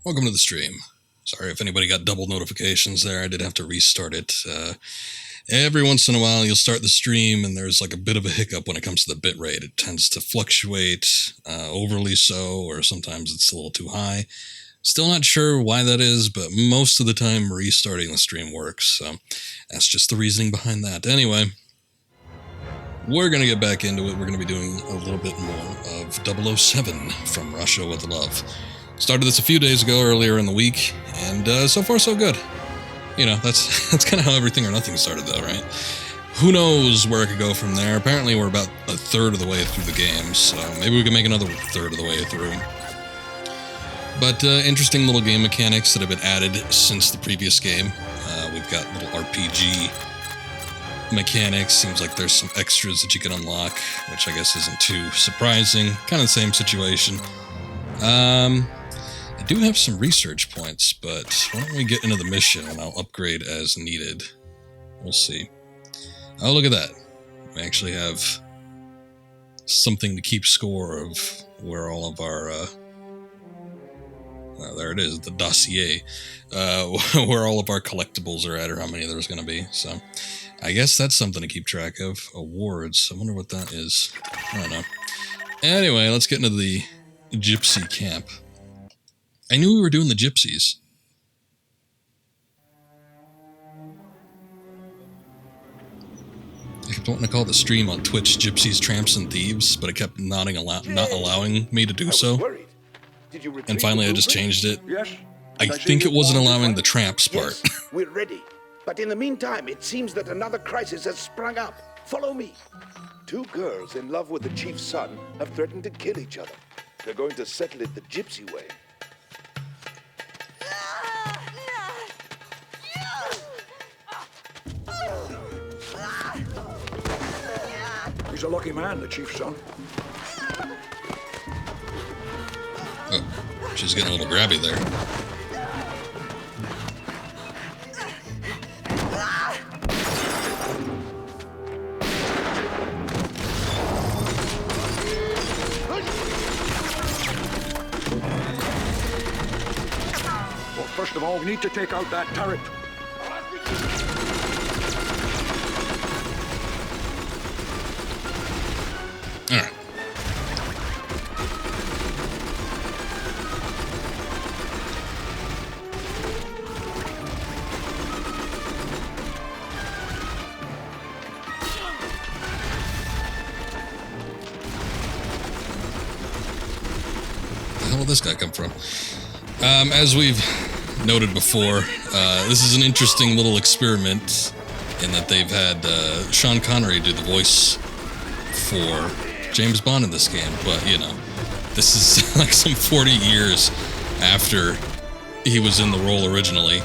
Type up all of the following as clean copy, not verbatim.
Welcome to the stream. Sorry if anybody got double notifications there. I did have to restart it. Every once in a while, you'll start the stream and there's like a bit of a hiccup when it comes to the bitrate. It tends to fluctuate, overly so, or sometimes it's a little too high. Still not sure why that is, but most of the time restarting the stream works. So that's just the reasoning behind that. Anyway, we're going to get back into it. We're going to be doing a little bit more of 007 from Russia with Love. Started this a few days ago, earlier in the week, and so far so good. You know, that's kind of how Everything or Nothing started, though, right? Who knows where it could go from there. Apparently we're about a third of the way through the game, so maybe we can make another third of the way through. But interesting little game mechanics that have been added since the previous game. We've got little RPG mechanics. Seems like there's some extras that you can unlock, which I guess isn't too surprising. Kind of the same situation. I do have some research points, but why don't we get into the mission and I'll upgrade as needed. We'll see. Oh, look at that. We actually have something to keep score of where all of our, there it is, the dossier, where all of our collectibles are at, or how many there's going to be. So I guess that's something to keep track of. Awards. I wonder what that is. I don't know. Anyway, let's get into the gypsy camp. I knew we were doing the gypsies. I kept wanting to call the stream on Twitch Gypsies, Tramps, and Thieves, but it kept not allowing me to do so. And finally I just changed it. Yes. I think it wasn't allowing the tramps part. Yes, we're ready. But in the meantime, it seems that another crisis has sprung up. Follow me. Two girls in love with the chief's son have threatened to kill each other. They're going to settle it the gypsy way. He's a lucky man, the chief's son. Oh, she's getting a little grabby there. Well, first of all, we need to take out that turret. Alright. Where the hell did this guy come from? As we've noted before, this is an interesting little experiment in that they've had Sean Connery do the voice for James Bond in this game, but you know, this is like some 40 years after he was in the role originally.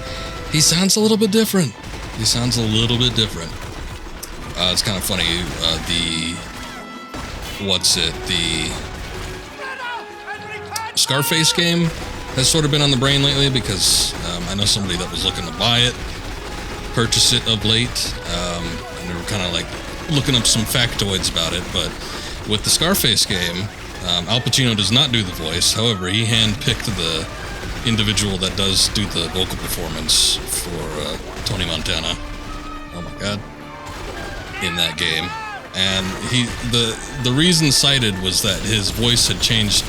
He sounds a little bit different. It's kind of funny. The Scarface game has sort of been on the brain lately because I know somebody that was looking to buy it, purchase it of late, and they were kind of like looking up some factoids about it. But with the Scarface game, Al Pacino does not do the voice. However, he handpicked the individual that does do the vocal performance for Tony Montana. Oh my god. In that game. And the reason cited was that his voice had changed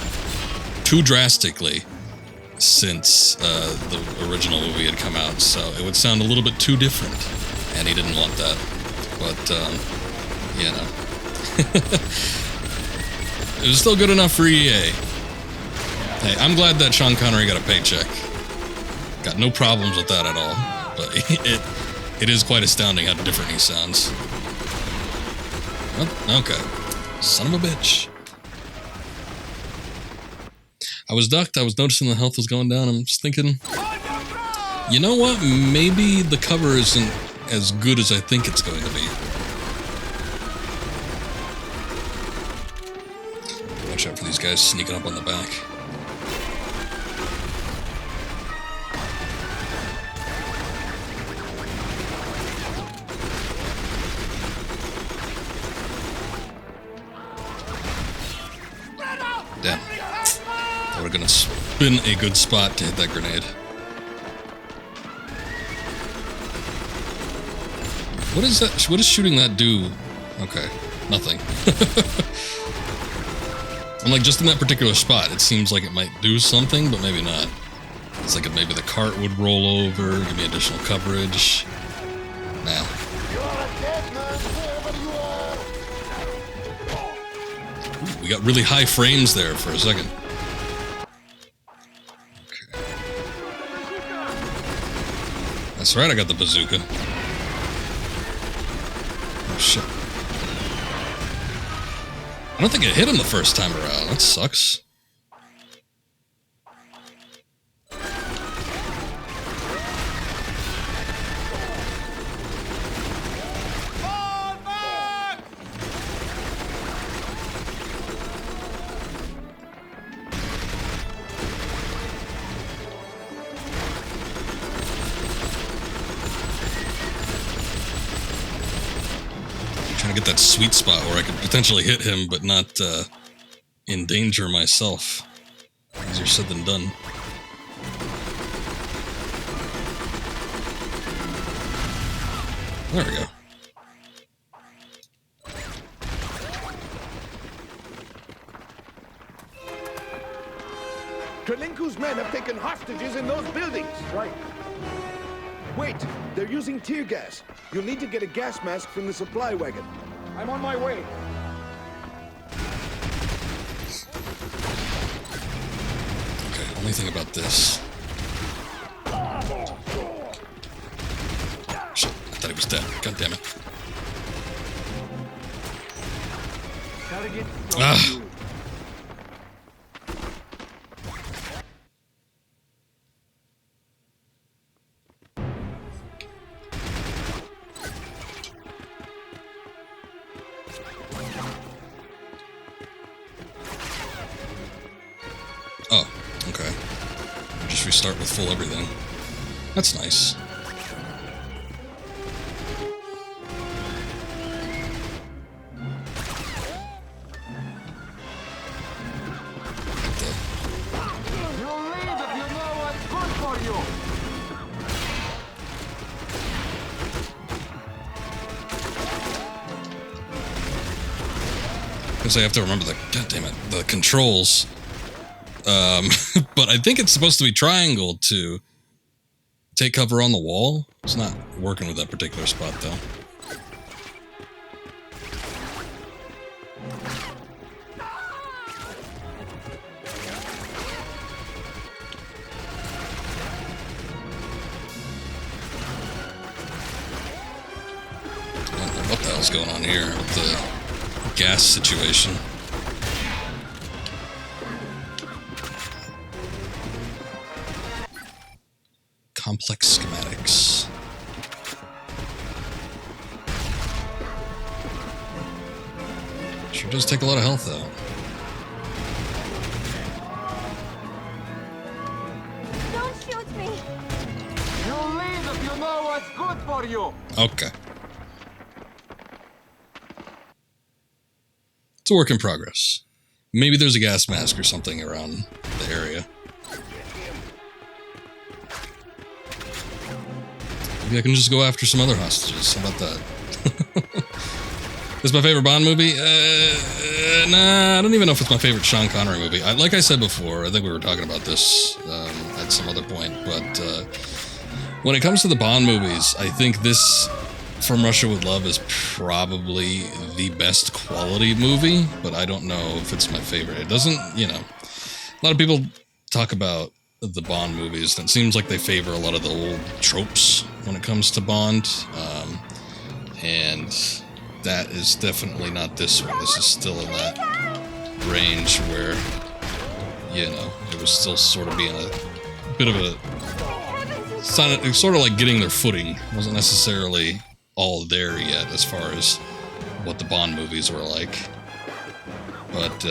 too drastically since the original movie had come out, so it would sound a little bit too different, and he didn't want that. But you know, it was still good enough for EA. Hey, I'm glad that Sean Connery got a paycheck. Got no problems with that at all. But it is quite astounding how different he sounds. Oh, okay. Son of a bitch. I was ducked. I was noticing the health was going down. I'm just thinking, you know what? Maybe the cover isn't as good as I think it's going to be. Watch out for these guys sneaking up on the back. Damn. We're gonna been a good spot to hit that grenade. What is that? What does shooting that do? Okay, nothing. I'm like, just in that particular spot, it seems like it might do something, but maybe not. It's like maybe the cart would roll over, give me additional coverage. Nah. Ooh, we got really high frames there for a second. Okay. That's right, I got the bazooka. Oh shit. I don't think it hit him the first time around. That sucks. Trying to get that sweet spot where I could potentially hit him, but not endanger myself. Easier said than done. There we go. Trelinku's men have taken hostages in those buildings. Right. Wait, they're using tear gas. You'll need to get a gas mask from the supply wagon. I'm on my way. Okay, only thing about this. Shit, I thought he was dead. God damn it. Ah! Oh, okay. Just restart with full everything. That's nice. Because I have to remember the, god damn it, the controls. But I think it's supposed to be triangle to take cover on the wall. It's not working with that particular spot, though. I don't know what the hell's going on here with the gas situation. Complex schematics. Sure does take a lot of health, though. Don't shoot me! You leave if you know what's good for you! Okay. It's a work in progress. Maybe there's a gas mask or something around the area. Maybe I can just go after some other hostages. How about that? This is my favorite Bond movie? Nah, I don't even know if it's my favorite Sean Connery movie. Like I said before, I think we were talking about this at some other point, but when it comes to the Bond movies, I think this From Russia with Love is probably the best quality movie, but I don't know if it's my favorite. It doesn't, you know, a lot of people talk about the Bond movies, and it seems like they favor a lot of the old tropes when it comes to Bond, and that is definitely not this one. This is still in that range where, you know, it was still sort of being a bit of a, sort of like getting their footing. It wasn't necessarily all there yet as far as what the Bond movies were like, but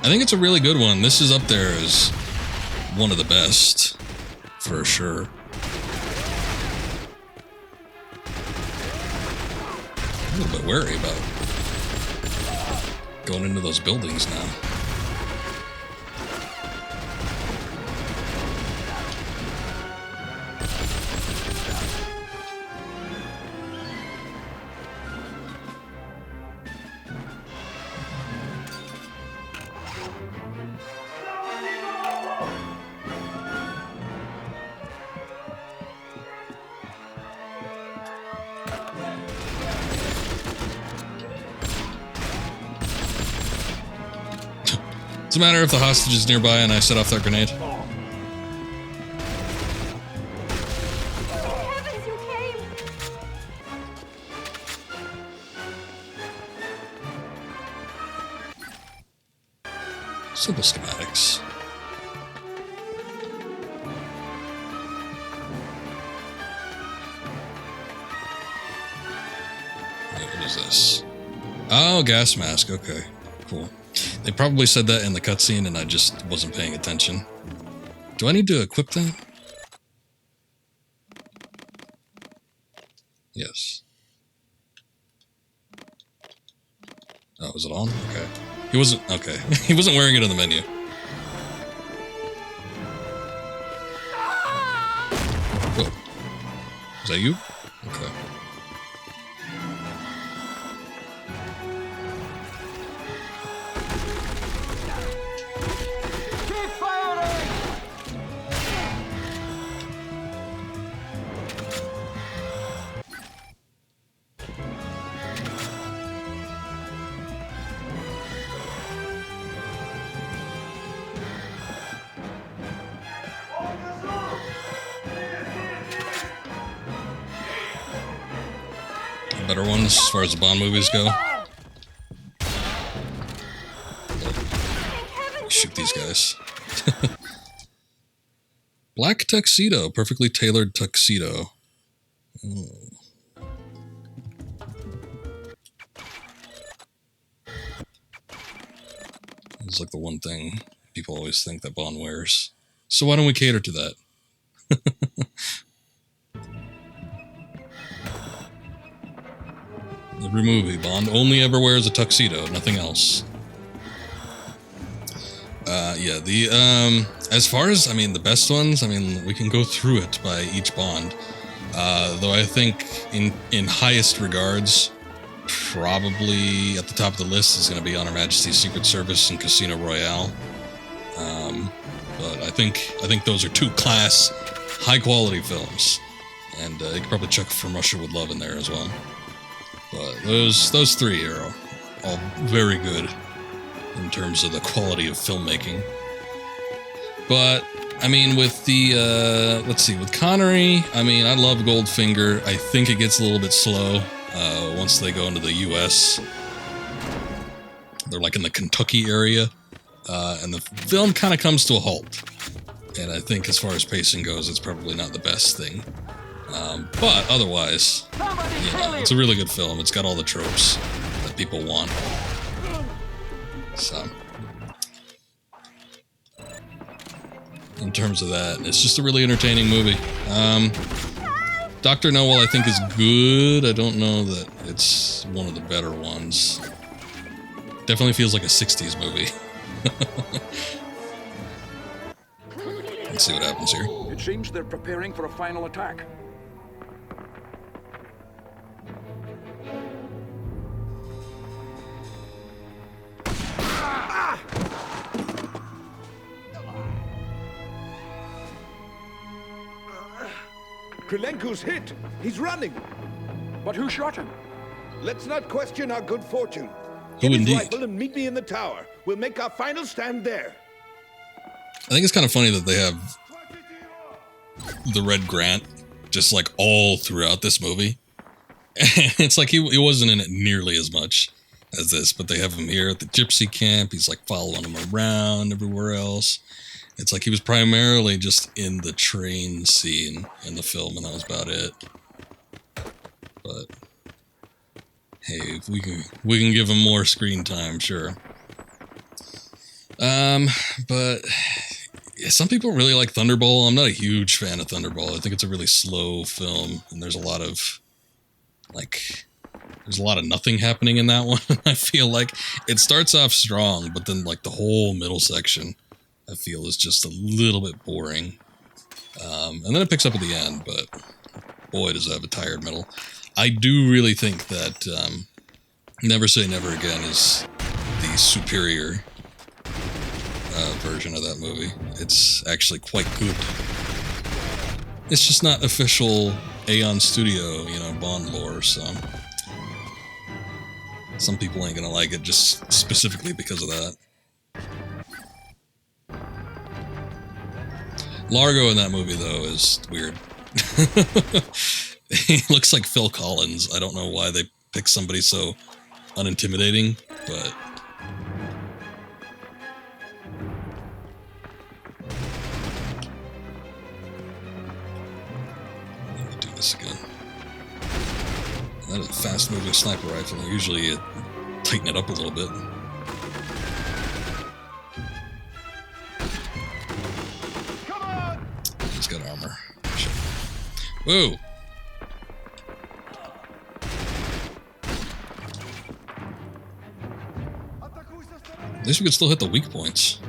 I think it's a really good one. This is up there as one of the best, for sure. I'm a little bit wary about going into those buildings now. Doesn't matter if the hostage is nearby and I set off that grenade. Heavens, you came! Simple schematics. What is this? Oh, gas mask. Okay, cool. They probably said that in the cutscene and I just wasn't paying attention. Do I need to equip that? Yes. Oh, is it on? Okay. He wasn't... Okay. He wasn't wearing it in the menu. Whoa. Is that you? Okay. Keep firing! Better ones as far as the Bond movies go. Shoot these guys. Black tuxedo. Perfectly tailored tuxedo. Oh. It's like the one thing people always think that Bond wears. So why don't we cater to that? Every movie, Bond only ever wears a tuxedo, nothing else. Yeah, as far as, the best ones, we can go through it by each Bond. Though I think in highest regards, probably at the top of the list is going to be On Her Majesty's Secret Service and Casino Royale. But I think those are two class, high quality films. And you could probably chuck From Russia with Love in there as well. But those three are all very good in terms of the quality of filmmaking. But with the with Connery, I love Goldfinger. I think it gets a little bit slow once they go into the U.S. They're like in the Kentucky area, and the film kind of comes to a halt. And I think as far as pacing goes, it's probably not the best thing. But otherwise, it's a really good film. It's got all the tropes that people want. So, in terms of that, it's just a really entertaining movie. Dr. No, I think is good. I don't know that it's one of the better ones. Definitely feels like a 60s movie. Let's see what happens here. It seems they're preparing for a final attack. Krylenko's hit! He's running! But who shot him? Let's not question our good fortune. Who Get his indeed? rifle and meet me in the tower. We'll make our final stand there. I think it's kind of funny that they have the Red Grant just like all throughout this movie. It's like he wasn't in it nearly as much as this, but they have him here at the gypsy camp. He's like following him around everywhere else. It's like he was primarily just in the train scene in the film, and that was about it. But hey, if we can give him more screen time, sure. But yeah, some people really like Thunderball. I'm not a huge fan of Thunderball. I think it's a really slow film, and there's a lot of nothing happening in that one. I feel like it starts off strong, but then like the whole middle section, I feel, is just a little bit boring. And then it picks up at the end, but boy, does it have a tired middle. I do really think that Never Say Never Again is the superior version of that movie. It's actually quite good. It's just not official Aeon Studio, you know, Bond lore, so some people ain't gonna like it just specifically because of that. Largo in that movie, though, is weird. He looks like Phil Collins. I don't know why they picked somebody so unintimidating, but... Let me do this again. That is a fast-moving sniper rifle. Usually you tighten it up a little bit. He's got armor. Shit. Whoa! At least we can still hit the weak points.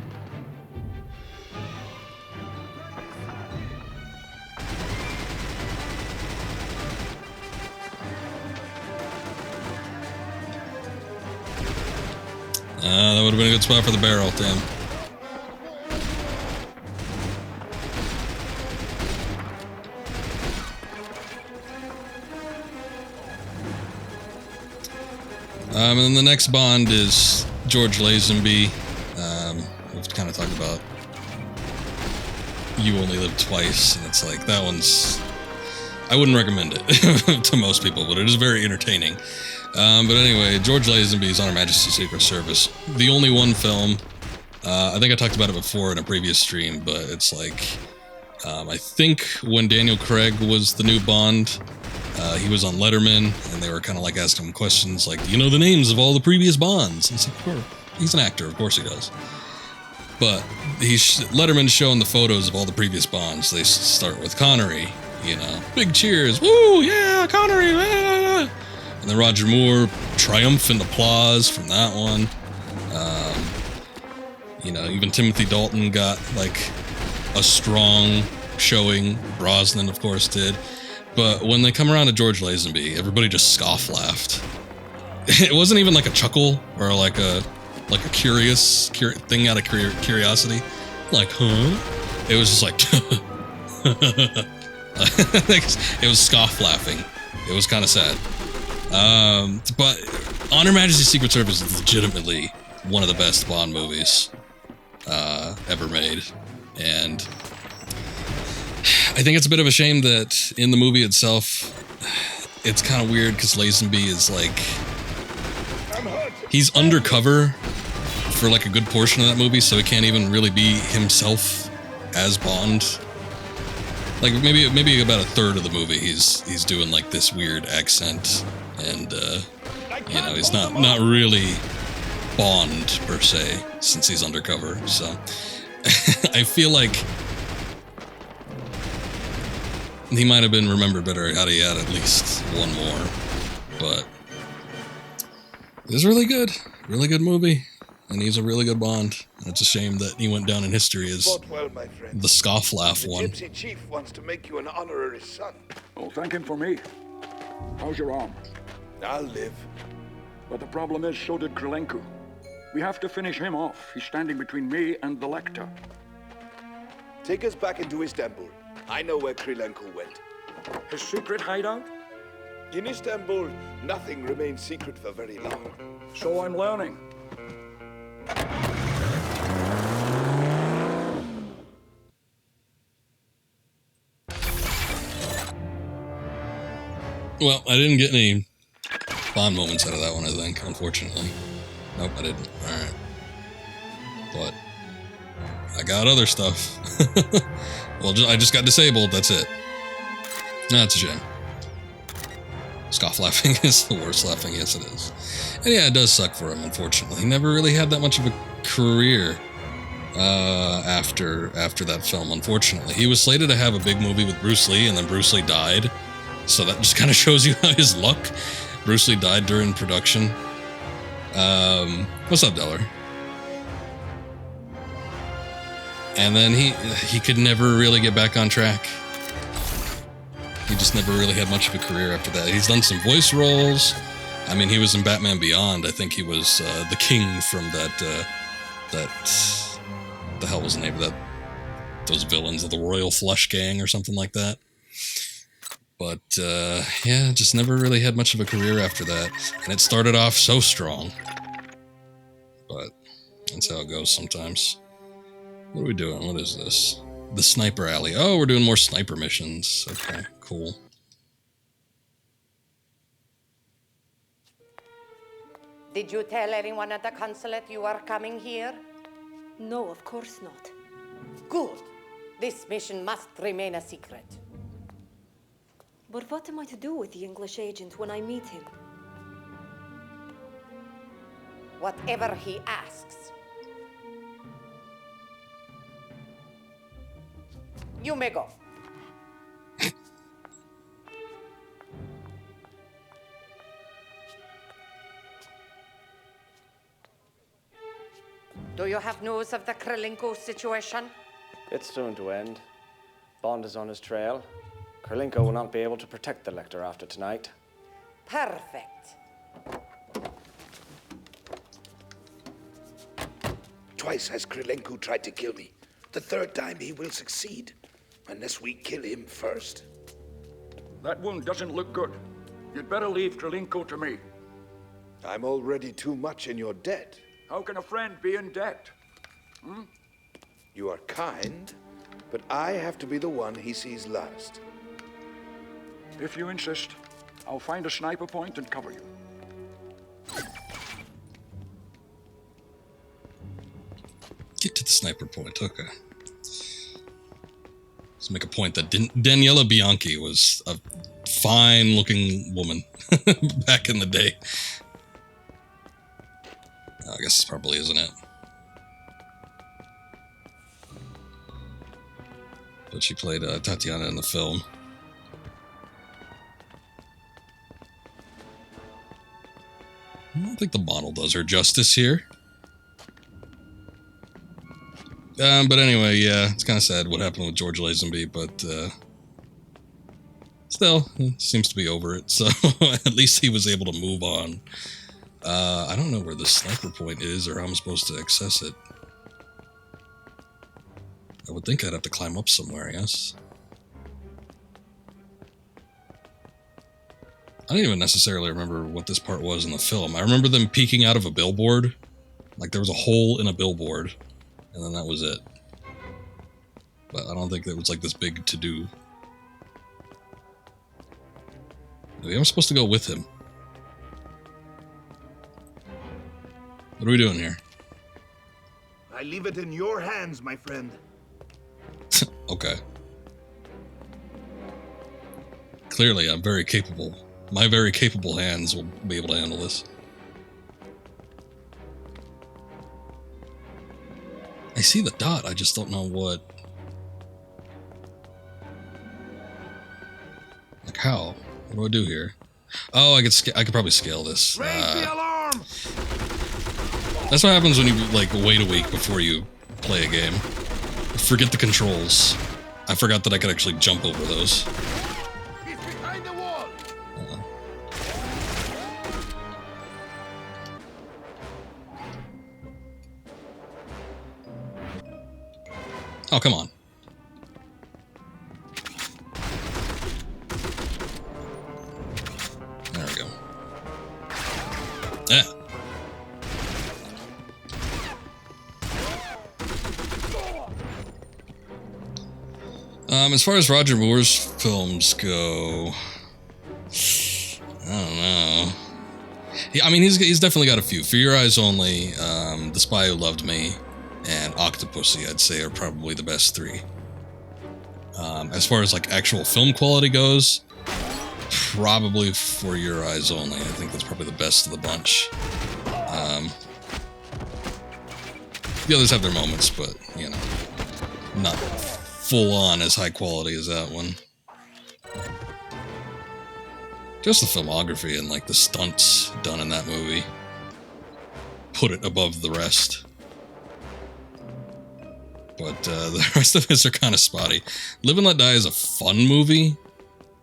That would have been a good spot for the barrel, damn. And then the next Bond is George Lazenby. We've kind of talked about You Only Live Twice, and it's like, that one's... I wouldn't recommend it to most people, but it is very entertaining. But anyway, George Lazenby's On Her Majesty's Secret Service. The only one film. I think I talked about it before in a previous stream, but it's like... I think when Daniel Craig was the new Bond... he was on Letterman, and they were kind of like asking him questions like, do you know the names of all the previous Bonds? And it's like, sure. He's an actor, of course he does. But Letterman's showing the photos of all the previous Bonds. They start with Connery, you know, big cheers, woo, yeah, Connery, ah. And then Roger Moore, triumphant applause from that one. You know, even Timothy Dalton got like a strong showing. Brosnan, of course, did. But when they come around to George Lazenby, everybody just scoff laughed. It wasn't even like a chuckle or like a curious thing out of curiosity. Like, huh? It was just like... It was scoff laughing. It was kind of sad. But On Her Majesty's Secret Service is legitimately one of the best Bond movies ever made. And... I think it's a bit of a shame that in the movie itself, it's kind of weird because Lazenby is like, he's undercover for like a good portion of that movie, so he can't even really be himself as Bond. Like maybe about a third of the movie, he's doing like this weird accent, and you know, he's not really Bond per se since he's undercover. So I feel like he might have been remembered better had he had at least one more, but it was really good movie, and he's a really good Bond. And it's a shame that he went down in history as Well, my friend. the scoff laugh The one. Gypsy Chief wants to make you an honorary son. Oh, thank him for me. How's your arm? I'll live. But the problem is, so did Krylenko. We have to finish him off. He's standing between me and the Lektor. Take us back into Istanbul. I know where Krylenko went. His secret hideout? In Istanbul, nothing remains secret for very long. So I'm learning. Well, I didn't get any Bond moments out of that one, I think, unfortunately. Nope, I didn't. Alright. But I got other stuff. Well, I just got disabled, that's it. That's a shame. Scoff laughing is the worst laughing, yes it is. And yeah, it does suck for him, unfortunately. He never really had that much of a career after that film, unfortunately. He was slated to have a big movie with Bruce Lee, and then Bruce Lee died. So that just kind of shows you his luck. Bruce Lee died during production. What's up, Deller? And then he could never really get back on track. He just never really had much of a career after that. He's done some voice roles. I mean, he was in Batman Beyond. I think he was the King from that the hell was the name of that? Those villains of the Royal Flush Gang or something like that. But, yeah, just never really had much of a career after that. And it started off so strong. But that's how it goes sometimes. What are we doing? What is this? The Sniper Alley. Oh, we're doing more sniper missions. Okay, cool. Did you tell anyone at the consulate you are coming here? No, of course not. Good. This mission must remain a secret. But what am I to do with the English agent when I meet him? Whatever he asks. You may go. Do you have news of the Krilenko situation? It's soon to end. Bond is on his trail. Krilenko will not be able to protect the Lektor after tonight. Perfect. Twice has Krilenko tried to kill me. The third time he will succeed. Unless we kill him first. That wound doesn't look good. You'd better leave Krilenko to me. I'm already too much in your debt. How can a friend be in debt? You are kind, but I have to be the one he sees last. If you insist, I'll find a sniper point and cover you. Get to the sniper point, okay. Let's make a point that Daniela Bianchi was a fine-looking woman back in the day. I guess this probably isn't it. But she played Tatiana in the film. I don't think the model does her justice here. But anyway, yeah, it's kind of sad what happened with George Lazenby, but still, he seems to be over it, so at least he was able to move on. I don't know where the sniper point is or how I'm supposed to access it. I would think I'd have to climb up somewhere, I guess. I don't even necessarily remember what this part was in the film. I remember them peeking out of a billboard. Like there was a hole in a billboard. And then that was it. But I don't think it was like this big to-do. Maybe I'm supposed to go with him. What are we doing here? I leave it in your hands, my friend. Okay. Clearly, I'm very capable. My very capable hands will be able to handle this. I see the dot, I just don't know what... Like how? What do I do here? Oh, I could probably scale this. Raise the alarm! That's what happens when you, like, wait a week before you play a game. Forget the controls. I forgot that I could actually jump over those. He's behind the wall! Oh, come on. There we go. Yeah. As far as Roger Moore's films go, I don't know. I mean, he's definitely got a few. For Your Eyes Only, The Spy Who Loved Me, and Octopussy, I'd say, are probably the best three. As far as like actual film quality goes, probably For Your Eyes Only. I think that's probably the best of the bunch. The others have their moments, but you know, not full on as high quality as that one. Just the filmography and like the stunts done in that movie put it above the rest. But the rest of us are kind of spotty. Live and Let Die is a fun movie,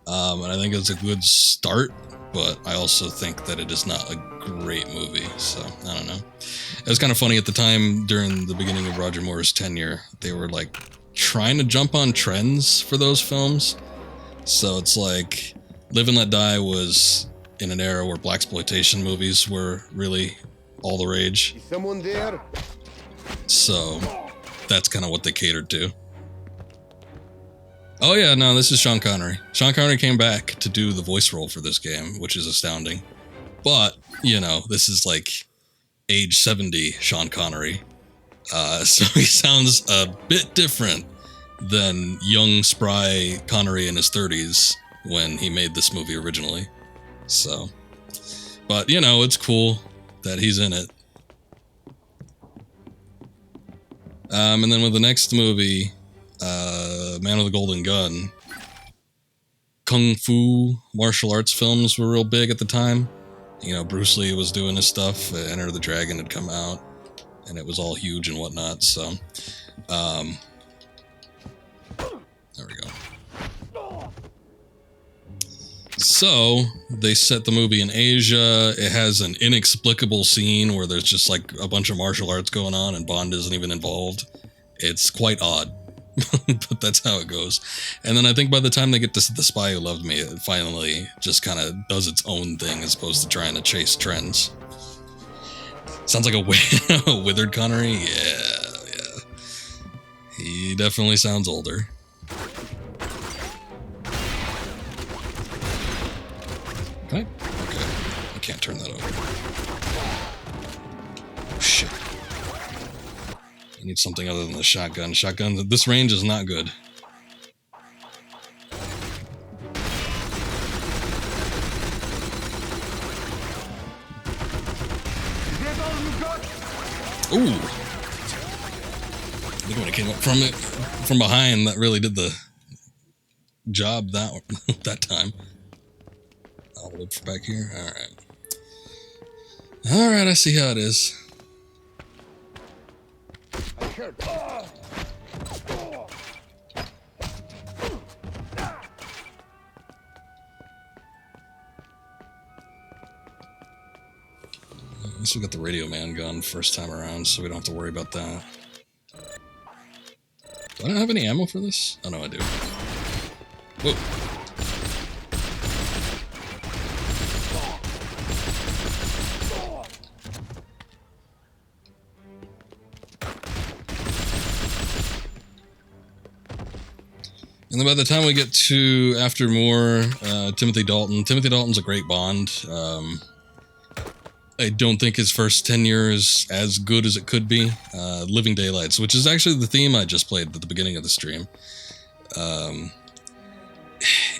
and I think it's a good start, but I also think that it is not a great movie, so I don't know. It was kind of funny at the time, during the beginning of Roger Moore's tenure, they were like trying to jump on trends for those films. So it's like Live and Let Die was in an era where blaxploitation movies were really all the rage. Is someone there? So that's kind of what they catered to. Oh yeah, no, this is Sean Connery. Sean Connery came back to do the voice role for this game, which is astounding. But, you know, this is like age 70 Sean Connery. So he sounds a bit different than young, spry Connery in his 30s when he made this movie originally. So, but, you know, it's cool that he's in it. And then with the next movie, Man with the Golden Gun, Kung Fu martial arts films were real big at the time. You know, Bruce Lee was doing his stuff, Enter the Dragon had come out, and it was all huge and whatnot, so, there we go. So, they set the movie in Asia. It has an inexplicable scene where there's just like a bunch of martial arts going on and Bond isn't even involved. It's quite odd, but that's how it goes. And then I think by the time they get to The Spy Who Loved Me, it finally just kind of does its own thing as opposed to trying to chase trends. Sounds like a withered Connery? Yeah. He definitely sounds older. Okay. I can't turn that over. Oh, shit. I need something other than the shotgun. Shotgun, this range is not good. Ooh! I think when it came up from behind, that really did the job that time. I'll look for back here. Alright, I see how it is. At least we got the Radio Man gun first time around, so we don't have to worry about that. Do I not have any ammo for this? Oh no, I do. Whoa. And then by the time we get to After Moore, Timothy Dalton's a great Bond. I don't think his first tenure is as good as it could be. Living Daylights, which is actually the theme I just played at the beginning of the stream.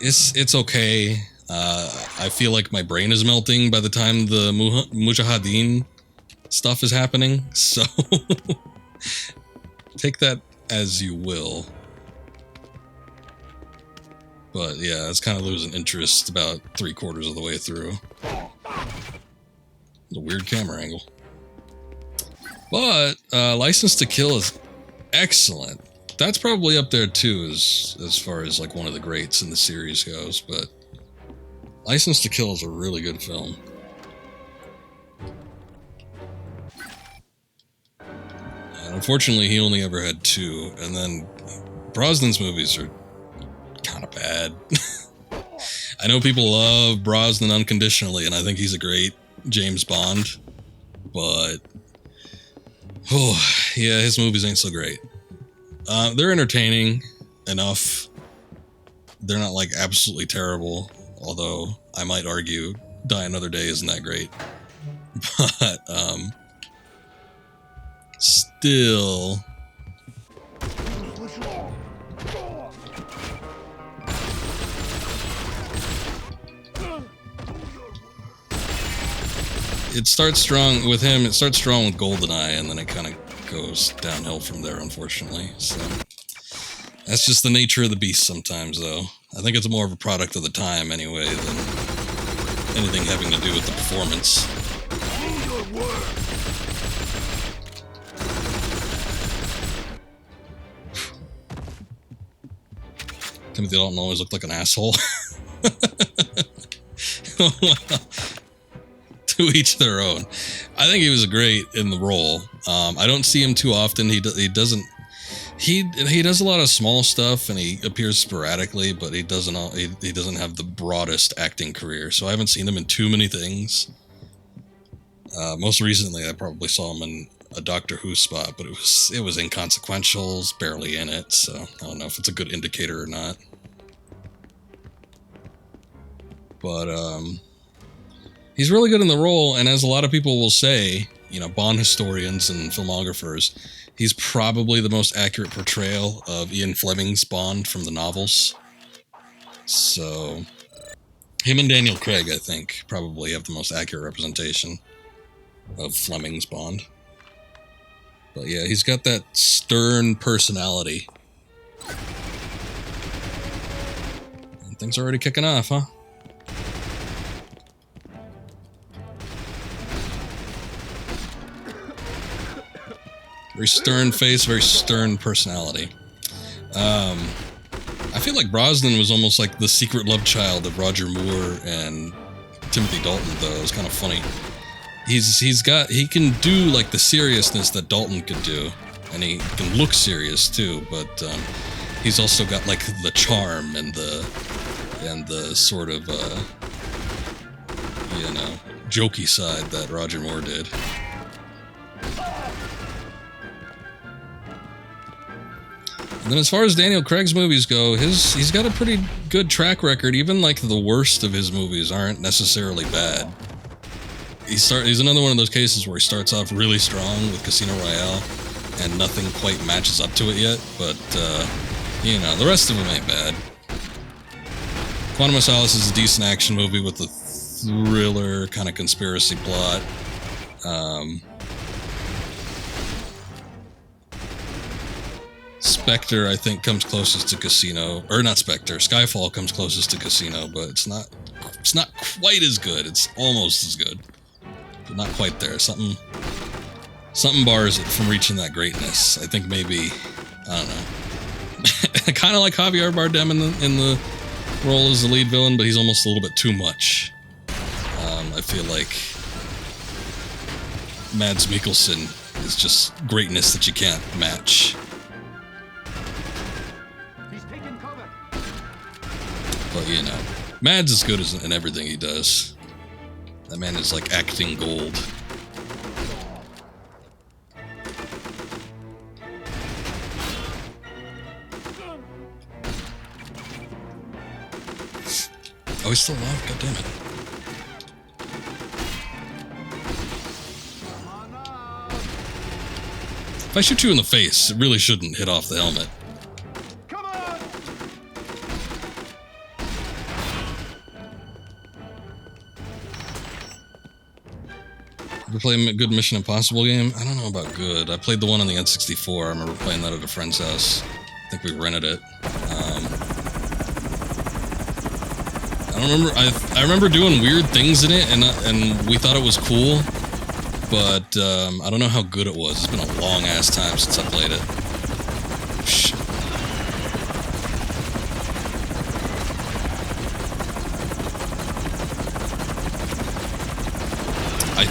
It's okay. I feel like my brain is melting by the time the Mujahideen stuff is happening, so take that as you will. But yeah, it's kind of losing interest about 3/4 of the way through. It's a weird camera angle. But License to Kill is excellent. That's probably up there too as far as like one of the greats in the series goes, but License to Kill is a really good film. And unfortunately, he only ever had 2, and then Brosnan's movies are kind of bad. I know people love Brosnan unconditionally, and I think he's a great James Bond, but oh yeah, his movies ain't so great. They're entertaining enough. They're not like absolutely terrible, although I might argue Die Another Day isn't that great. But still, it starts strong with him. It starts strong with GoldenEye, and then it kind of goes downhill from there, unfortunately. So that's just the nature of the beast sometimes, though. I think it's more of a product of the time, anyway, than anything having to do with the performance. Timothy Dalton always looked like an asshole. To each their own. I think he was great in the role. I don't see him too often. He doesn't. He does a lot of small stuff and he appears sporadically, but he doesn't have the broadest acting career. So I haven't seen him in too many things. Most recently, I probably saw him in a Doctor Who spot, but it was inconsequential. It's barely in it, so I don't know if it's a good indicator or not. But he's really good in the role, and as a lot of people will say, you know, Bond historians and filmographers, he's probably the most accurate portrayal of Ian Fleming's Bond from the novels. So him and Daniel Craig, I think, probably have the most accurate representation of Fleming's Bond. But yeah, he's got that stern personality. And things are already kicking off, huh? Very stern face, very stern personality. I feel like Brosnan was almost like the secret love child of Roger Moore and Timothy Dalton, though. It was kind of funny. He can do like the seriousness that Dalton could do, and he can look serious too, but he's also got like the charm and the sort of you know, jokey side that Roger Moore did. And then as far as Daniel Craig's movies go, he's got a pretty good track record. Even like the worst of his movies aren't necessarily bad. He's another one of those cases where he starts off really strong with Casino Royale, and nothing quite matches up to it yet. But you know, the rest of them ain't bad. Quantum of Solace is a decent action movie with a thriller kind of conspiracy plot. Spectre, I think, comes closest to Casino, or not Spectre. Skyfall comes closest to Casino, but it's not quite as good. It's almost as good, but not quite there. Something bars it from reaching that greatness. I think maybe, I don't know. Kind of like Javier Bardem in the role as the lead villain, but he's almost a little bit too much. I feel like Mads Mikkelsen is just greatness that you can't match. But, you know, Mads is good in everything he does. That man is like acting gold. Oh, he's still alive? God damn it. If I shoot you in the face, it really shouldn't hit off the helmet. Ever play a good Mission Impossible game? I don't know about good. I played the one on the N64. I remember playing that at a friend's house. I think we rented it. I don't remember. I remember doing weird things in it, and we thought it was cool, but I don't know how good it was. It's been a long ass time since I played it. Shit. I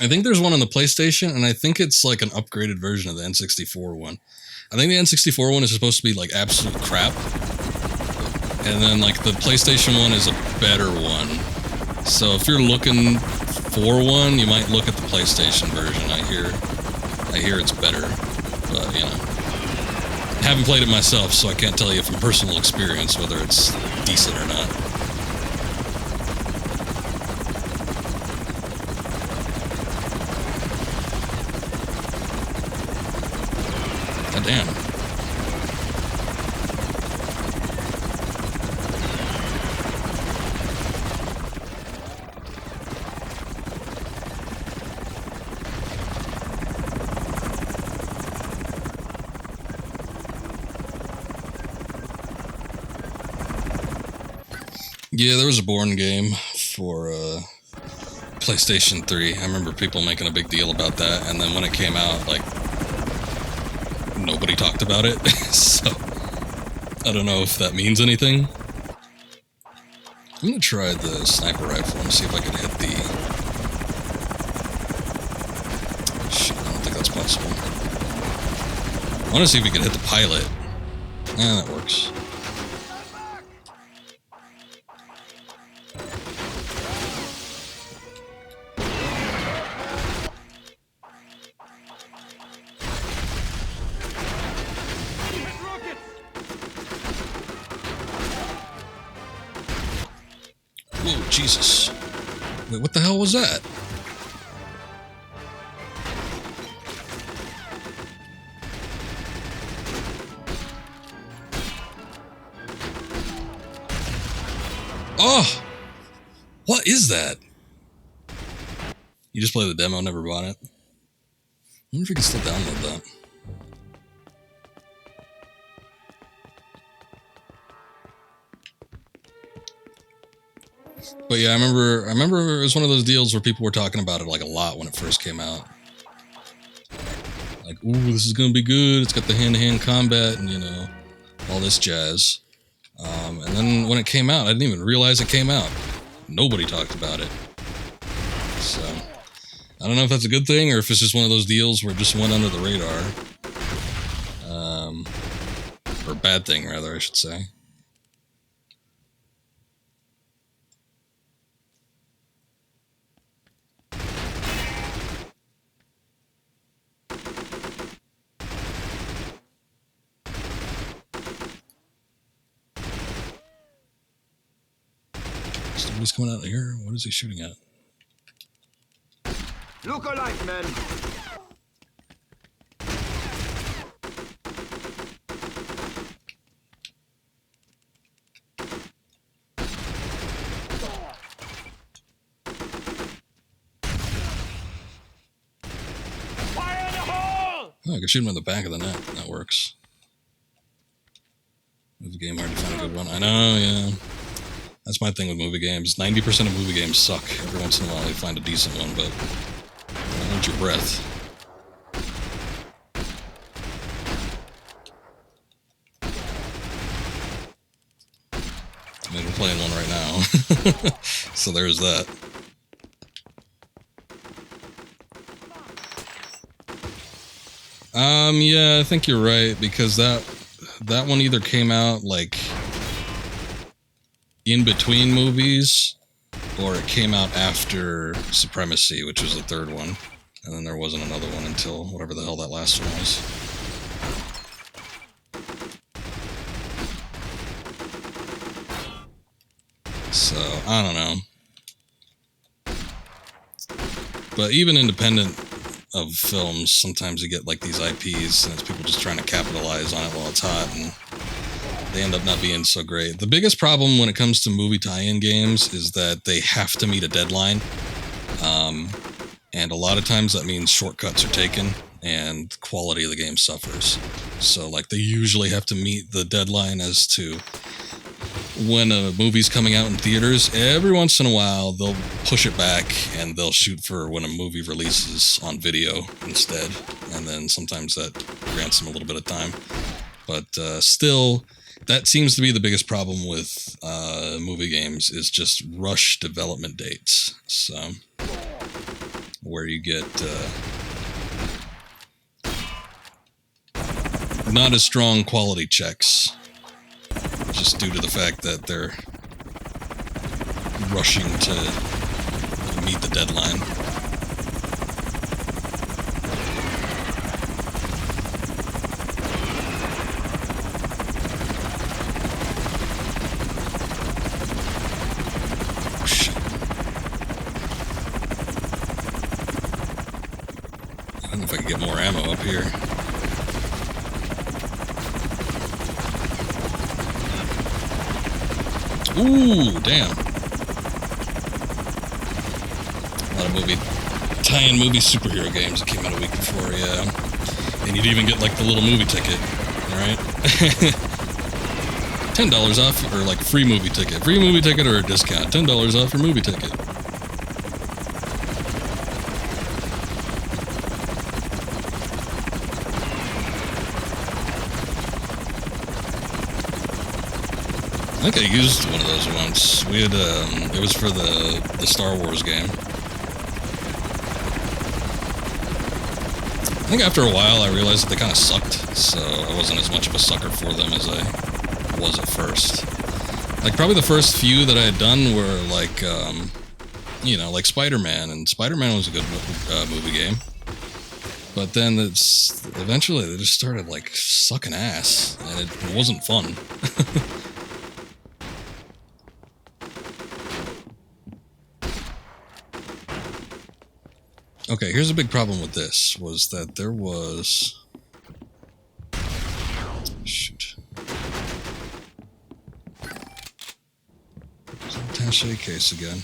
think there's one on the PlayStation, and I think it's like an upgraded version of the N64 one. I think the N64 one is supposed to be like absolute crap, and then like the PlayStation one is a better one. So if you're looking for one, you might look at the PlayStation version. I hear it's better, but you know, I haven't played it myself, so I can't tell you from personal experience whether it's decent or not. God damn. Yeah, there was a Bourne game for PlayStation 3. I remember people making a big deal about that, and then when it came out, like, nobody talked about it. So I don't know if that means anything. I'm gonna try the sniper rifle and see if I can hit the... Shit, I don't think that's possible. I want to see if we can hit the pilot. Yeah, that works. Whoa, Jesus. Wait, what the hell was that? Oh! What is that? You just play the demo, never bought it? I wonder if you can still download that. But yeah, I remember it was one of those deals where people were talking about it like a lot when it first came out. Like, ooh, this is gonna be good, it's got the hand-to-hand combat and, you know, all this jazz. And then when it came out, I didn't even realize it came out. Nobody talked about it. So, I don't know if that's a good thing or if it's just one of those deals where it just went under the radar. Or a bad thing, rather, I should say. Somebody's coming out of here. What is he shooting at? Look alive, man. Fire in the hole! Oh, I can shoot him in the back of the net. That works. Is the game hard to find a good one? I know, yeah. That's my thing with movie games. 90% of movie games suck. Every once in a while you find a decent one, but hold your breath. I mean, we're playing one right now. So there's that. Yeah, I think you're right, because that one either came out, like, in between movies, or it came out after Supremacy, which was the third one, and then there wasn't another one until whatever the hell that last one was. So, I don't know. But even independent of films, sometimes you get like these IPs, and it's people just trying to capitalize on it while it's hot, and they end up not being so great. The biggest problem when it comes to movie tie-in games is that they have to meet a deadline. And a lot of times that means shortcuts are taken and quality of the game suffers. So like they usually have to meet the deadline as to when a movie's coming out in theaters. Every once in a while they'll push it back and they'll shoot for when a movie releases on video instead. And then sometimes that grants them a little bit of time. But still, that seems to be the biggest problem with movie games, is just rush development dates. So, where you get not as strong quality checks, just due to the fact that they're rushing to meet the deadline. I don't know if I can get more ammo up here. Ooh, damn. A lot of tie-in movie superhero games that came out a week before, yeah. And you'd even get like the little movie ticket, alright? $10 off, or like free movie ticket. Free movie ticket or a discount. $10 off your movie ticket. I think I used one of those once. We had, it was for the Star Wars game. I think after a while I realized that they kind of sucked, so I wasn't as much of a sucker for them as I was at first. Like, probably the first few that I had done were, like, you know, like Spider-Man, and Spider-Man was a good movie game. But then eventually they just started, like, sucking ass, and it wasn't fun. Okay, here's a big problem with this, was that there was... Shoot. Attaché case again.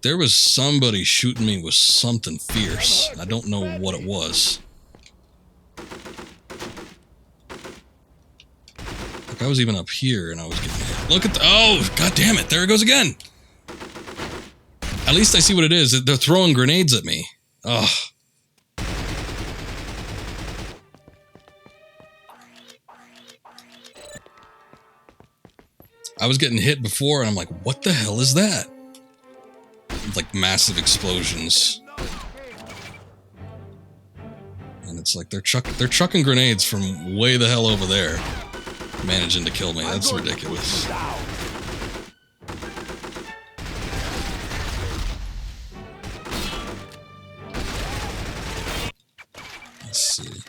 There was somebody shooting me with something fierce. I don't know what it was. Like, I was even up here and I was getting hit. Look at the... Oh, god damn it, there it goes again! At least I see what it is. They're throwing grenades at me. Ugh. I was getting hit before, and I'm like, what the hell is that? Like, massive explosions. And it's like, they're chucking grenades from way the hell over there, managing to kill me. That's ridiculous. Let's see.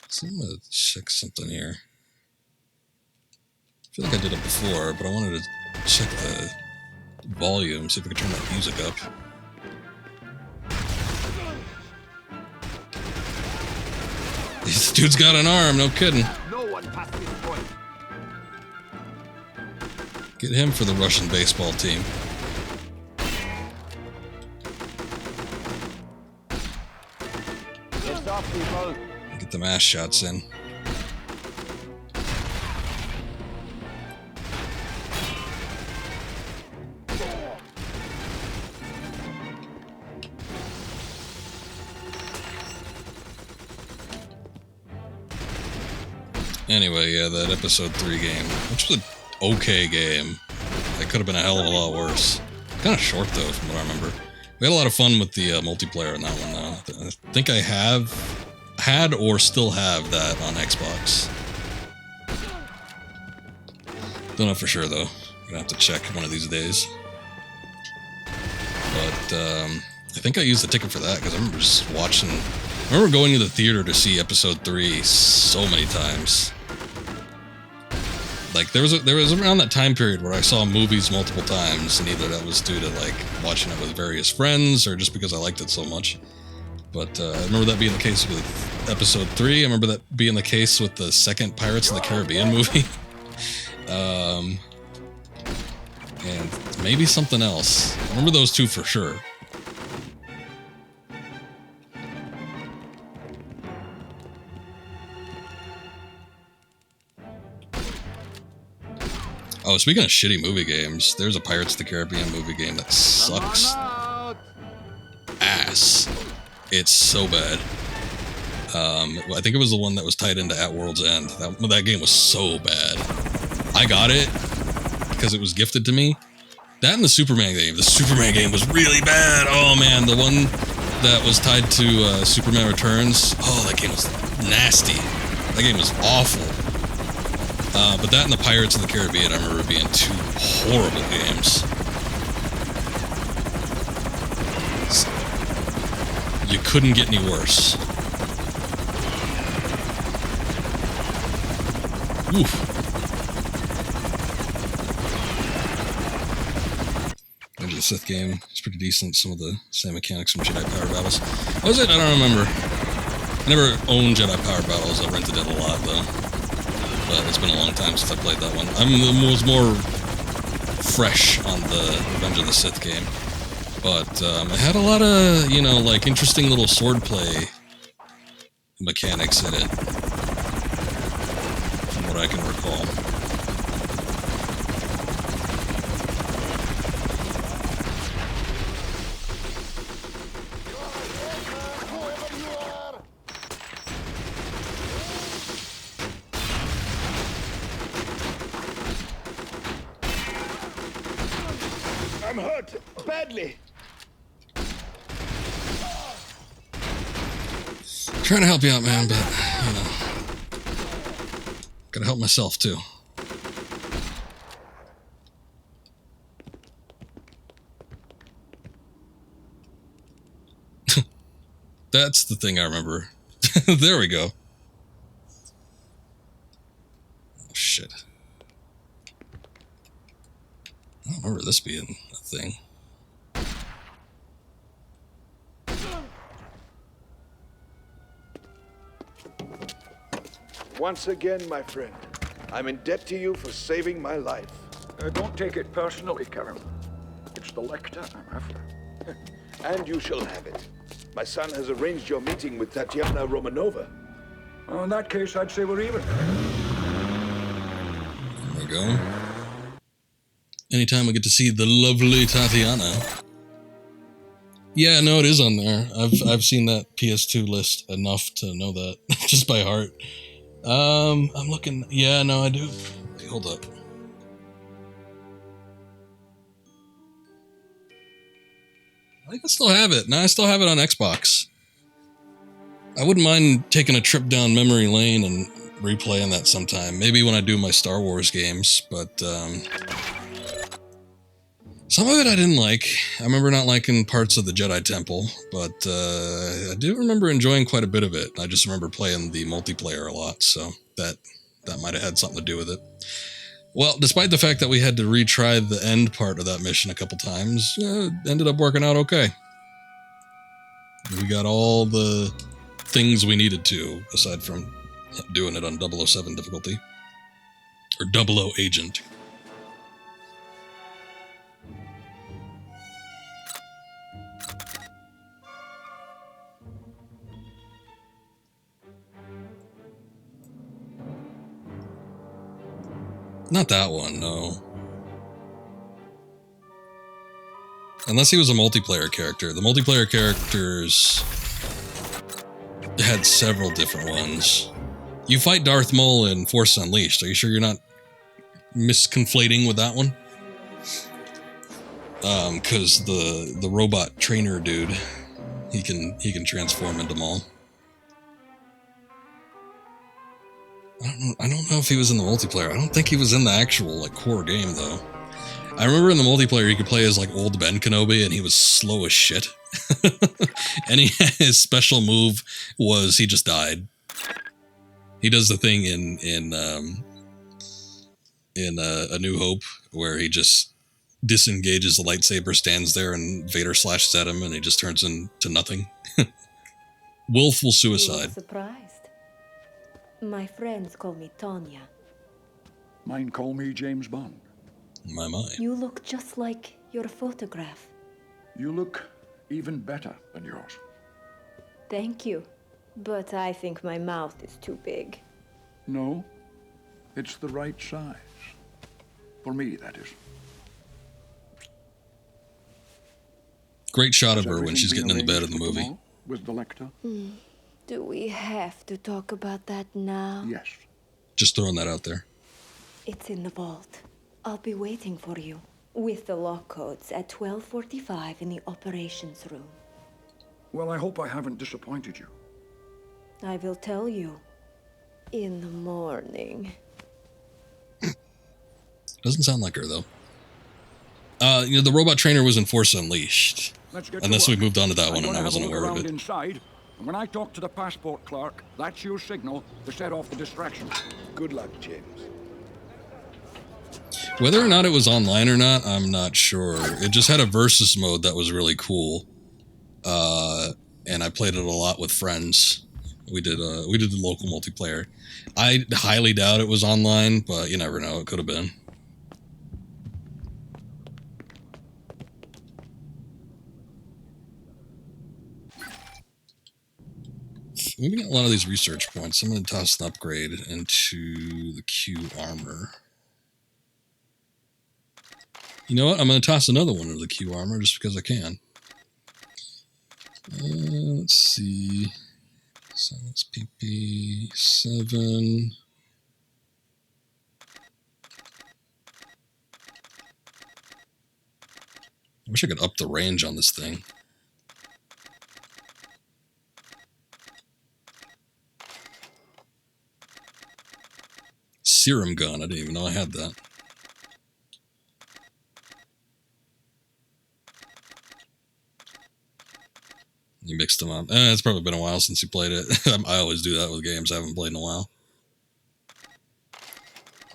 So I'm gonna check something here. I feel like I did it before, but I wanted to check the volume, see if we could turn that music up. This dude's got an arm, no kidding. No one past this point. Get him for the Russian baseball team. It's off, people. Get the mass shots in. Anyway, yeah, that episode 3 game, which was an okay game. It could have been a hell of a lot worse. Kind of short, though, from what I remember. We had a lot of fun with the multiplayer in that one, though. I think I had or still have that on Xbox. Don't know for sure, though. Gonna have to check one of these days. But I think I used the ticket for that, because I remember just watching... I remember going to the theater to see episode 3 so many times. Like, there was around that time period where I saw movies multiple times, and either that was due to, like, watching it with various friends, or just because I liked it so much. But I remember that being the case with episode 3. I remember that being the case with the second Pirates of the Caribbean movie. And maybe something else. I remember those two for sure. Oh, speaking of shitty movie games, there's a Pirates of the Caribbean movie game that sucks ass. It's so bad. I think it was the one that was tied into At World's End. That game was so bad. I got it because it was gifted to me. That and the Superman game. The Superman game was really bad. Oh man, the one that was tied to Superman Returns. Oh, that game was nasty. That game was awful. But that and the Pirates of the Caribbean, I remember being two horrible games. You couldn't get any worse. Oof. Maybe the Sith game is pretty decent. Some of the same mechanics from Jedi Power Battles. What was it? I don't remember. I never owned Jedi Power Battles. I rented it a lot, though. But it's been a long time since I played that one. I was more fresh on the Revenge of the Sith game. But it had a lot of, you know, like, interesting little swordplay mechanics in it. From what I can recall. badly. Trying to help you out, man, but, you know, gotta help myself, too. That's the thing I remember. There we go. Oh, shit. I don't remember this being a thing. Once again, my friend, I'm in debt to you for saving my life. Don't take it personally, Karen. It's the Lektor I'm after. And you shall have it. My son has arranged your meeting with Tatiana Romanova. In that case, I'd say we're even. There we go. Anytime we get to see the lovely Tatiana. Yeah, no, it is on there. I've seen that PS2 list enough to know that just by heart. I'm looking. Yeah, no, I do. Hold up. I think I still have it. No, I still have it on Xbox. I wouldn't mind taking a trip down memory lane and replaying that sometime. Maybe when I do my Star Wars games, but some of it I didn't like. I remember not liking parts of the Jedi Temple, but I do remember enjoying quite a bit of it. I just remember playing the multiplayer a lot, so that might have had something to do with it. Well, despite the fact that we had to retry the end part of that mission a couple times, it ended up working out okay. We got all the things we needed to, aside from doing it on 007 difficulty. Or 00 Agent. Not that one, no. Unless he was a multiplayer character. The multiplayer characters had several different ones. You fight Darth Maul in Force Unleashed. Are you sure you're not misconflating with that one? Because the robot trainer dude, he can transform into Maul. I don't know if he was in the multiplayer. I don't think he was in the actual core game though. I remember in the multiplayer you could play as old Ben Kenobi and he was slow as shit. And his special move was he just died. He does the thing in A New Hope where he just disengages the lightsaber, stands there, and Vader slashes at him and he just turns into nothing. Willful suicide. You are surprised. My friends call me Tanya. Mine call me James Bond. My. You look just like your photograph. You look even better than yours. Thank you. But I think my mouth is too big. No, it's the right size. For me, that is. Great shot of her when she's getting in the bed in the movie. With the Lektor? Do we have to talk about that now? Yes. Just throwing that out there. It's in the vault. I'll be waiting for you. With the lock codes at 12:45 in the operations room. Well, I hope I haven't disappointed you. I will tell you. In the morning. Doesn't sound like her, though. The robot trainer was in Force Unleashed. Unless we moved on to that one and I wasn't aware of it. Inside. And when I talk to the passport clerk, that's your signal to set off the distraction. Good luck, James. Whether or not it was online or not, I'm not sure. It just had a versus mode that was really cool. And I played it a lot with friends. We did the local multiplayer. I highly doubt it was online, but you never know. It could have been. We got a lot of these research points. I'm going to toss an upgrade into the Q armor. You know what? I'm going to toss another one into the Q armor just because I can. Let's see. Silence PP 7. I wish I could up the range on this thing. Serum gun. I didn't even know I had that. You mixed them up. It's probably been a while since you played it. I always do that with games I haven't played in a while.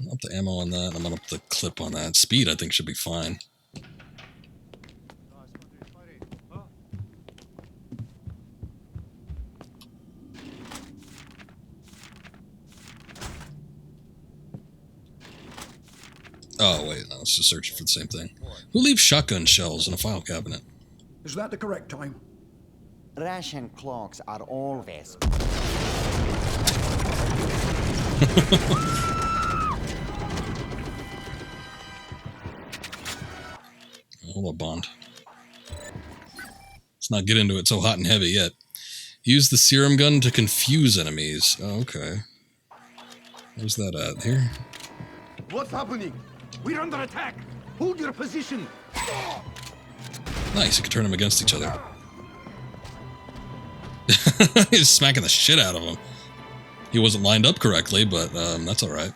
I'm up the ammo on that. I'm gonna up the clip on that. Speed, I think, should be fine. Oh, wait, no, I was just searching for the same thing. Who leaves shotgun shells in a file cabinet? Is that the correct time? Ration clocks are always. Hold up, Bond. Let's not get into it so hot and heavy yet. Use the serum gun to confuse enemies. Oh, okay. Where's that at? Here? What's happening? We're under attack. Hold your position. Nice, you can turn them against each other. He's smacking the shit out of him. He wasn't lined up correctly, but that's alright.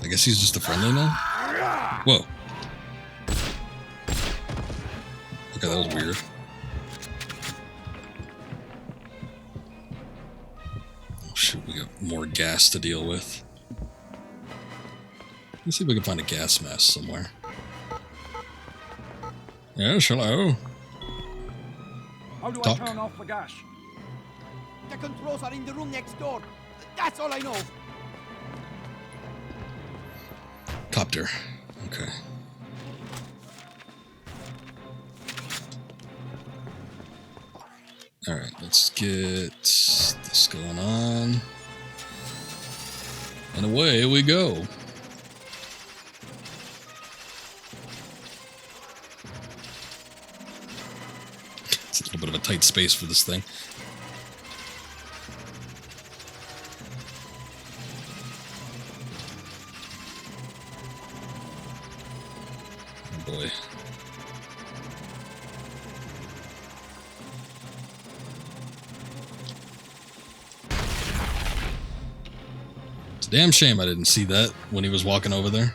I guess he's just a friendly now? Whoa. Okay, that was weird. Oh shoot, we got more gas to deal with. Let's see if we can find a gas mask somewhere. Yes, hello. How do Talk. I turn off the gas? The controls are in the room next door. That's all I know. Copter. Okay. Alright, let's get this going on. And away we go. It's a little bit of a tight space for this thing. Oh boy. It's a damn shame I didn't see that when he was walking over there.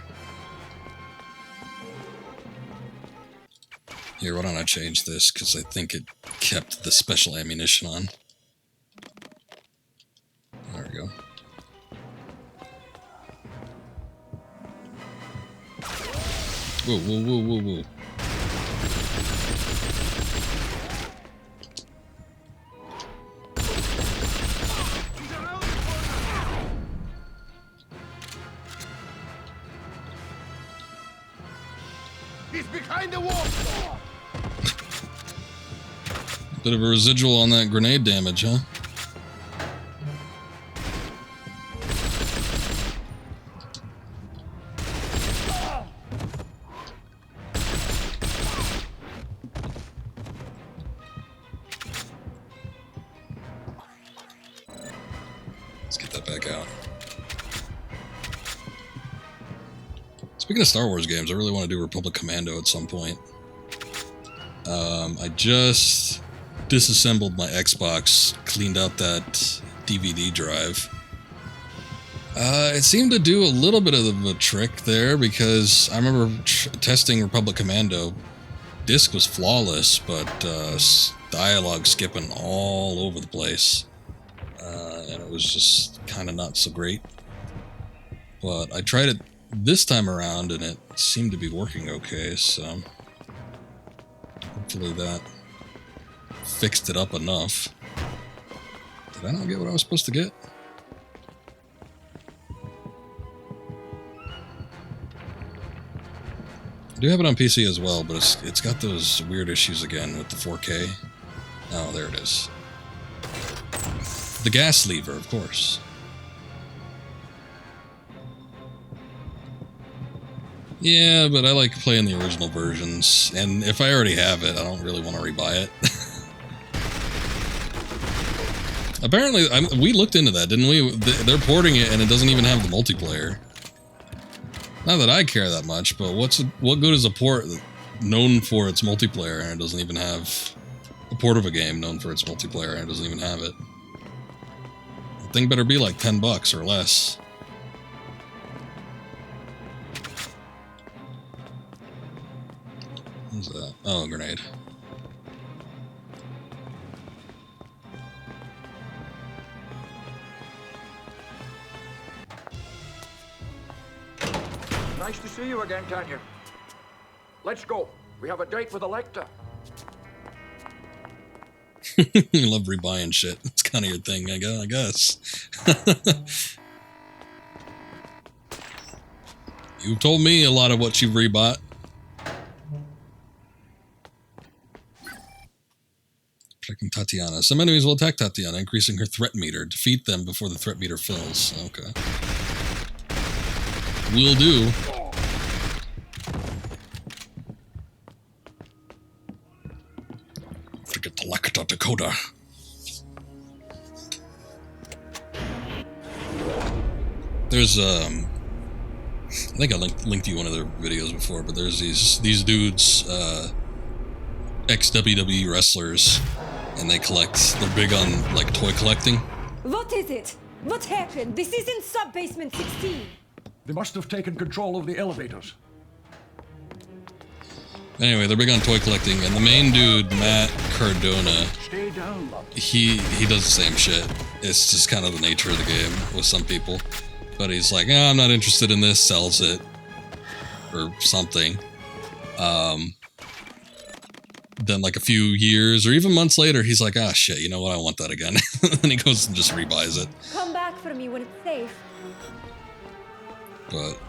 Here, why don't I change this, because I think it kept the special ammunition on. There we go. Whoa, whoa, whoa, whoa, whoa. He's behind the wall. Bit of a residual on that grenade damage, huh? Let's get that back out. Speaking of Star Wars games, I really want to do Republic Commando at some point. I just disassembled my Xbox, cleaned out that DVD drive. It seemed to do a little bit of a trick there, because I remember testing Republic Commando. Disc was flawless, but dialogue skipping all over the place. And it was just kind of not so great. But I tried it this time around, and it seemed to be working okay, so hopefully that fixed it up enough. Did I not get what I was supposed to get? I do have it on PC as well, but it's got those weird issues again with the 4K. Oh, there it is. The gas lever, of course. Yeah, but I like playing the original versions, and if I already have it, I don't really want to rebuy it. Apparently, we looked into that, didn't we? They're porting it, and it doesn't even have the multiplayer. Not that I care that much, but what good is a port known for its multiplayer and it doesn't even have a port of a game known for its multiplayer and it doesn't even have it? The thing better be like $10 or less. What's that? Oh, a grenade. Nice to see you again, Tanya. Let's go. We have a date with the Lektor. You love rebuying shit. It's kind of your thing, I guess. You've told me a lot of what you've rebought. Protecting Tatiana. Some enemies will attack Tatiana, increasing her threat meter. Defeat them before the threat meter fills. Okay. Will do. Forget the Lektor Decoder. There's I think I linked you one of their videos before, but there's these dudes, ex-WWE wrestlers, and they collect. They're big on like toy collecting. What is it? What happened? This isn't sub-basement 16. They must have taken control of the elevators. Anyway, they're big on toy collecting, and the main dude, Matt Cardona, Stay down, love. he does the same shit. It's just kind of the nature of the game with some people. But he's like, I'm not interested in this, sells it. Or something. Then like a few years or even months later, he's like, shit, you know what, I want that again. And he goes and just rebuys it. Come back for me when it's safe. But,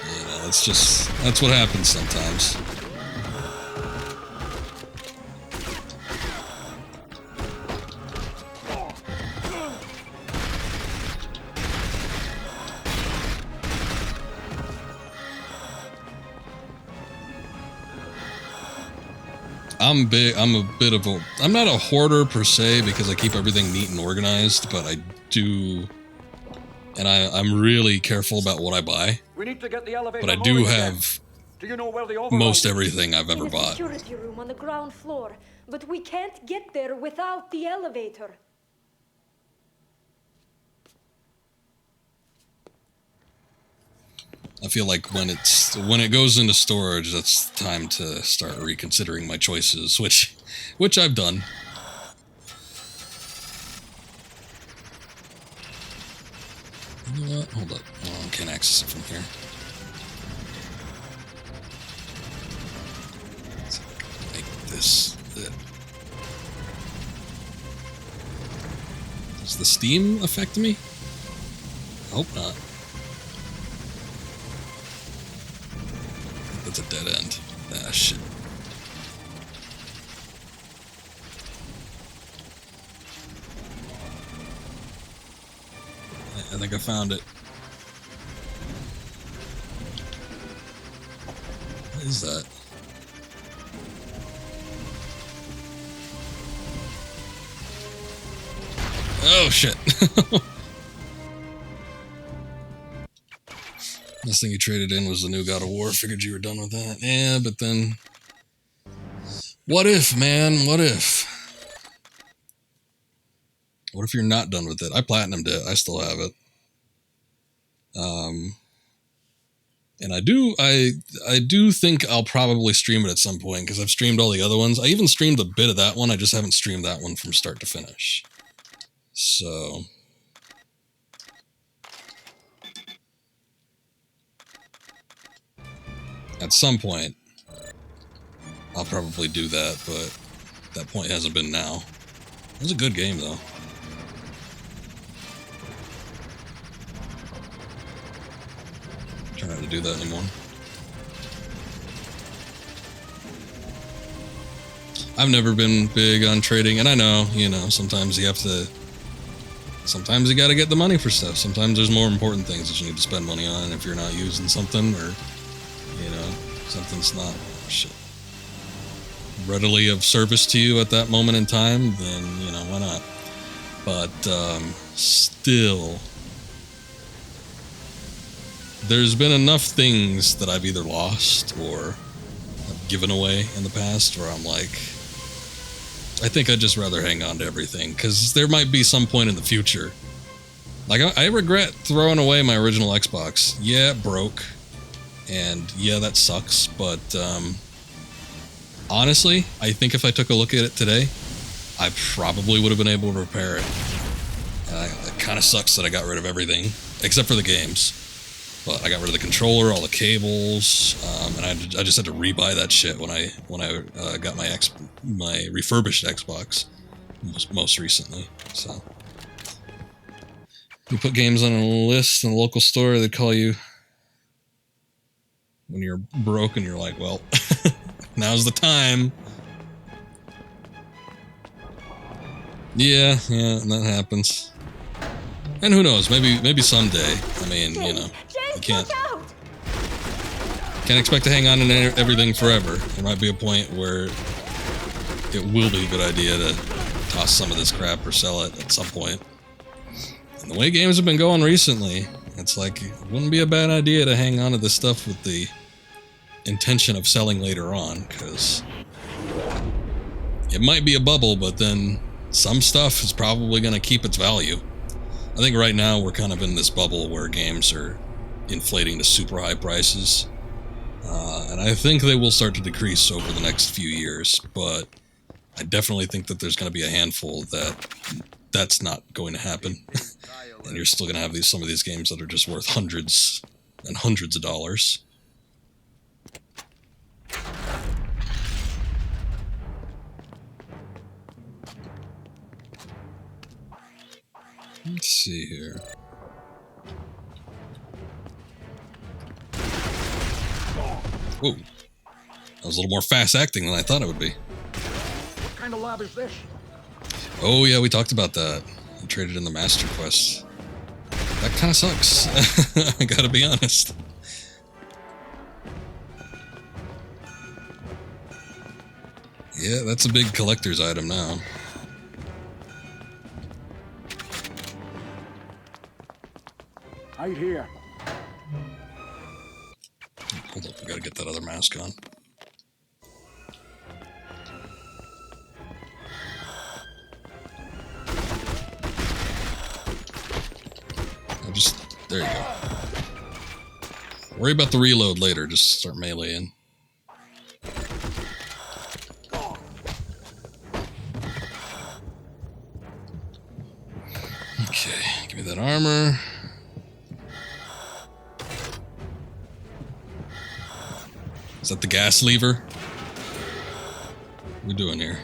you know, that's what happens sometimes. I'm not a hoarder per se because I keep everything neat and organized, but I do, and I'm really careful about what I buy. We need to get the elevator. But I do have Do you know where the most everything I've ever In a bought. security room on the ground floor, but we can't get there without the elevator. I feel like when it goes into storage, that's time to start reconsidering my choices, which I've done. You know what? Hold up. Oh, I can't access it from here. Let's make this it. Does the Steam affect me? I hope not. That's a dead end. Ah, shit. I think I found it. What is that? Oh, shit. This thing you traded in was the new God of War. Figured you were done with that. Yeah, but then... What if, man? What if? What if you're not done with it? I platinumed it. I still have it. And I do think I'll probably stream it at some point, because I've streamed all the other ones. I even streamed a bit of that one. I just haven't streamed that one from start to finish. So... at some point, I'll probably do that, but that point hasn't been now. It was a good game, though. Try not to do that anymore. I've never been big on trading, and I know, sometimes you have to... Sometimes you gotta get the money for stuff. Sometimes there's more important things that you need to spend money on if you're not using something, or... something's not readily of service to you at that moment in time, then, why not? But, still, there's been enough things that I've either lost or have given away in the past where I'm like, I think I'd just rather hang on to everything, because there might be some point in the future. Like, I regret throwing away my original Xbox. Yeah, it broke. And yeah, that sucks, but honestly, I think if I took a look at it today, I probably would have been able to repair it. It kind of sucks that I got rid of everything, except for the games. But I got rid of the controller, all the cables, and I just had to rebuy that shit when I got my refurbished Xbox most recently. So you put games on a list in the local store, they call you when you're broke, and you're like, well, now's the time. Yeah, and that happens. And who knows, maybe someday. I mean, you know, you can't expect to hang on to everything forever. There might be a point where it will be a good idea to toss some of this crap or sell it at some point. And the way games have been going recently, it's like, it wouldn't be a bad idea to hang on to this stuff with the intention of selling later on, because it might be a bubble, but then some stuff is probably going to keep its value. I think right now we're kind of in this bubble where games are inflating to super high prices, and I think they will start to decrease over the next few years, but I definitely think that there's going to be a handful that's not going to happen. And you're still going to have some of these games that are just worth hundreds and hundreds of dollars. Let's see here. Whoa. That was a little more fast acting than I thought it would be. What kind of lab is this? Oh yeah, we talked about that. I traded in the Master Quest. That kind of sucks. I gotta be honest. Yeah, that's a big collector's item now. Right here. Hold up, we gotta get that other mask on. There you go. Worry about the reload later, just start meleeing. Okay, give me that armor. Is that the gas lever? What are we doing here?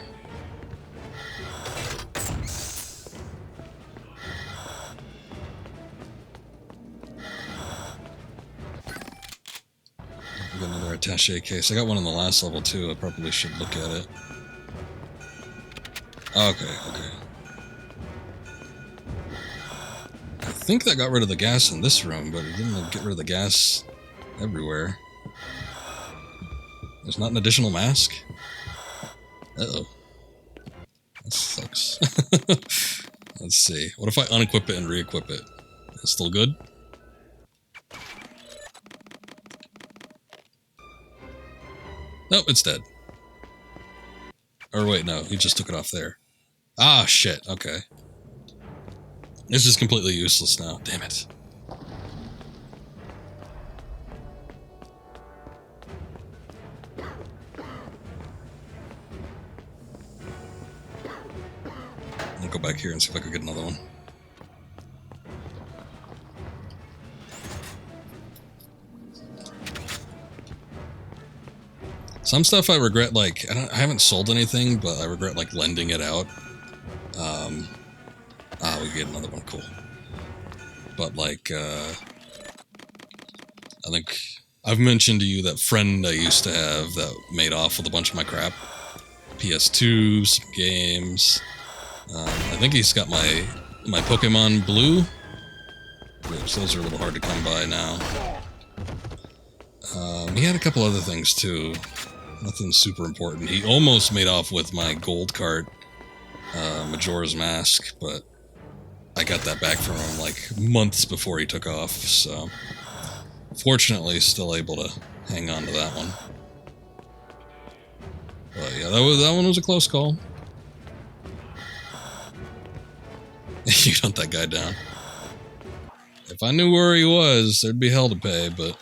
We got another attaché case. I got one in the last level too. I probably should look at it. Okay. I think that got rid of the gas in this room, but it didn't get rid of the gas everywhere. There's not an additional mask? Uh-oh. That sucks. Let's see. What if I unequip it and re-equip it? Is it still good? Nope, it's dead. Or wait, no, he just took it off there. Ah, shit, okay. This is completely useless now, damn it. I'll go back here and see if I can get another one. Some stuff I regret, like, I haven't sold anything, but I regret, like, lending it out. We get another one, cool. But, like, I think I've mentioned to you that friend I used to have that made off with a bunch of my crap. PS2, some games. I think he's got my Pokemon Blue, which those are a little hard to come by now. He had a couple other things, too. Nothing super important. He almost made off with my gold cart, Majora's Mask, but I got that back from him like months before he took off, so Fortunately, still able to hang on to that one. But yeah, that one was a close call. You hunt that guy down. If I knew where he was, there'd be hell to pay, but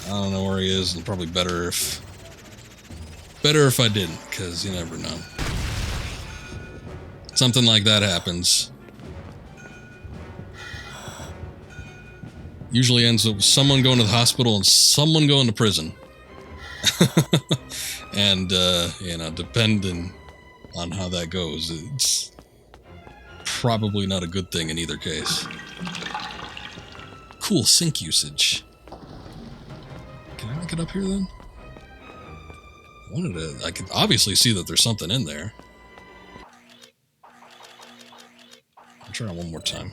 I don't know where he is, and probably better if I didn't, because you never know. Something like that happens. Usually ends with someone going to the hospital and someone going to prison. And, you know, depending on how that goes, it's probably not a good thing in either case. Cool sink usage. Can I make it up here then? I can obviously see that there's something in there. I'll try it one more time.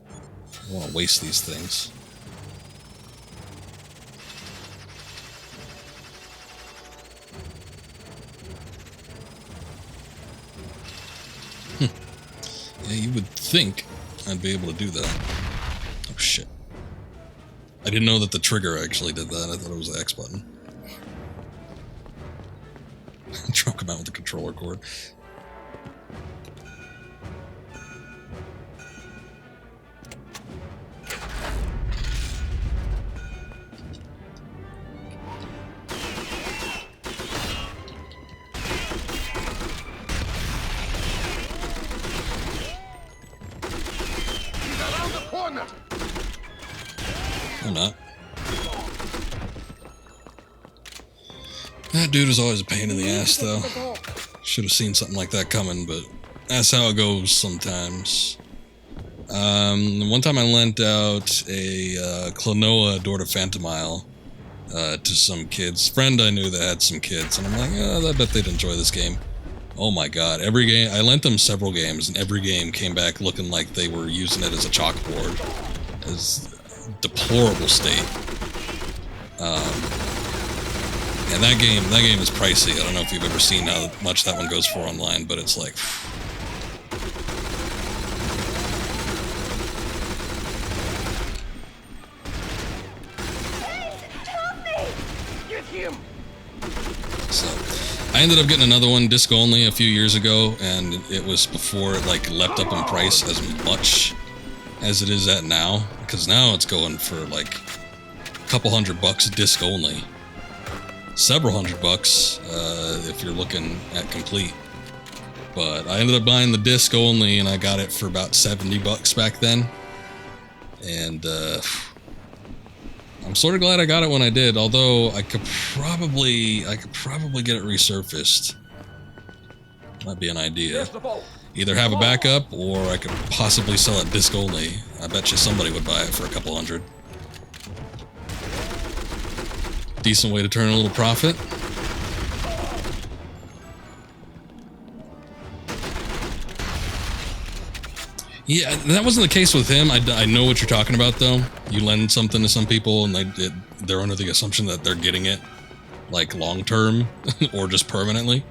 I don't want to waste these things. Yeah, you would think I'd be able to do that. Oh shit. I didn't know that the trigger actually did that. I thought it was the X button. Choke him out with the controller cord. Or not. That dude is always a pain in the ass, though. Should have seen something like that coming, but that's how it goes sometimes. One time I lent out a Klonoa Door to Phantomile to some kids. Friend I knew that had some kids, and I'm like, oh, I bet they'd enjoy this game. Oh my god, every game, I lent them several games, and every game came back looking like they were using it as a chalkboard. As deplorable state. And that game is pricey. I don't know if you've ever seen how much that one goes for online, but it's like... So, I ended up getting another one, disc only, a few years ago, and it was before it like leapt up in price as much as it is at now, because now it's going for like a couple $100 disc only. Several $100 if you're looking at complete. But I ended up buying the disc only, and I got it for about $70 back then. And I'm sort of glad I got it when I did, although I could probably get it resurfaced. Might be an idea. Either have a backup, or I could possibly sell it disc only. I bet you somebody would buy it for a couple $100. Decent way to turn a little profit. Yeah, that wasn't the case with him. I know what you're talking about, though. You lend something to some people, and they're under the assumption that they're getting it, like, long-term, or just permanently.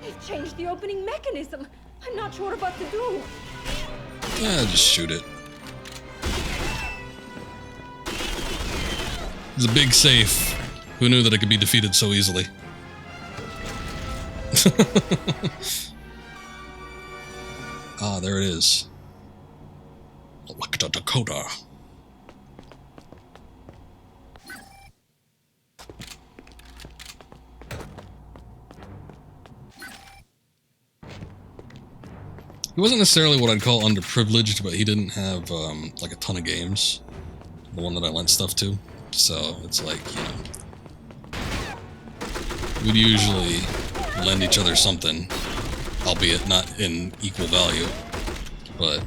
They've changed the opening mechanism. I'm not sure what to do. Yeah, just shoot it. It's a big safe. Who knew that it could be defeated so easily? Ah, there it is. Lektor Decoder. He wasn't necessarily what I'd call underprivileged, but he didn't have like a ton of games. The one that I lent stuff to, so it's like, you know, we'd usually lend each other something, albeit not in equal value. But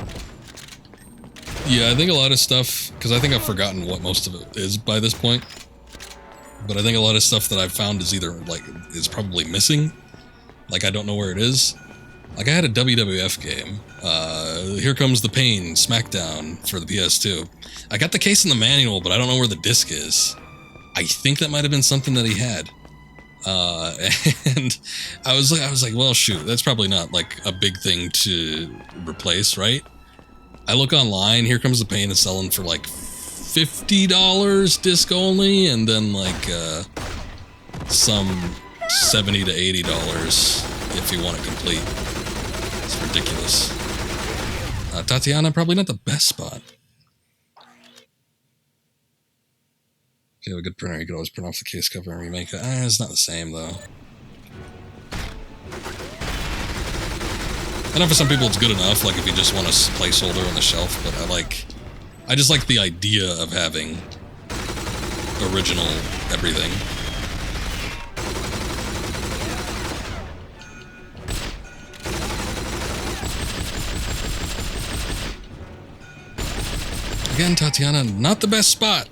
yeah, I think a lot of stuff, because I think I've forgotten what most of it is by this point, but I think a lot of stuff that I've found is either like is probably missing, like I don't know where it is. Like I had a WWF game, Here Comes the Pain, SmackDown for the PS2. I got the case in the manual, but I don't know where the disc is. I think that might have been something that he had. And I was like, well, shoot, that's probably not like a big thing to replace, right? I look online, Here Comes the Pain is selling for like $50 disc only, and then like some $70 to $80 if you want it complete. It's ridiculous. Tatiana, probably not the best spot. If you have a good printer, you could always print off the case cover and remake it. It's not the same though. I know for some people it's good enough, like if you just want a placeholder on the shelf, but I just like the idea of having original everything. Again, Tatiana, not the best spot.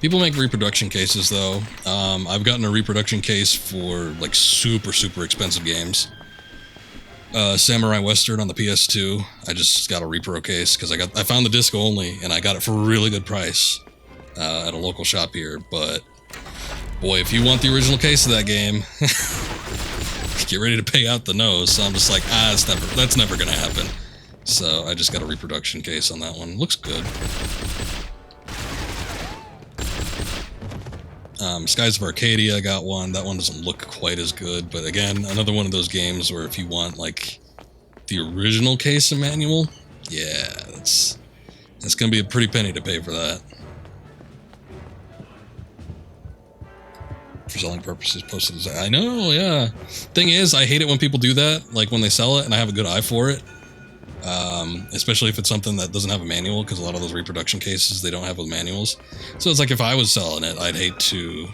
People make reproduction cases though. I've gotten a reproduction case for like super expensive games. Samurai Western on the PS2. I just got a repro case because I found the disc only and I got it for a really good price at a local shop here. But boy, if you want the original case of that game, get ready to pay out the nose. So I'm just like, that's never gonna happen. So I just got a reproduction case on that one. Looks good. Skies of Arcadia, I got one. That one doesn't look quite as good, but again, another one of those games where if you want like the original case and manual, yeah, that's gonna be a pretty penny to pay for that. For selling purposes, posted as I know, yeah. Thing is, I hate it when people do that, like when they sell it and I have a good eye for it. Especially if it's something that doesn't have a manual, because a lot of those reproduction cases they don't have with manuals. So it's like if I was selling it, I'd hate to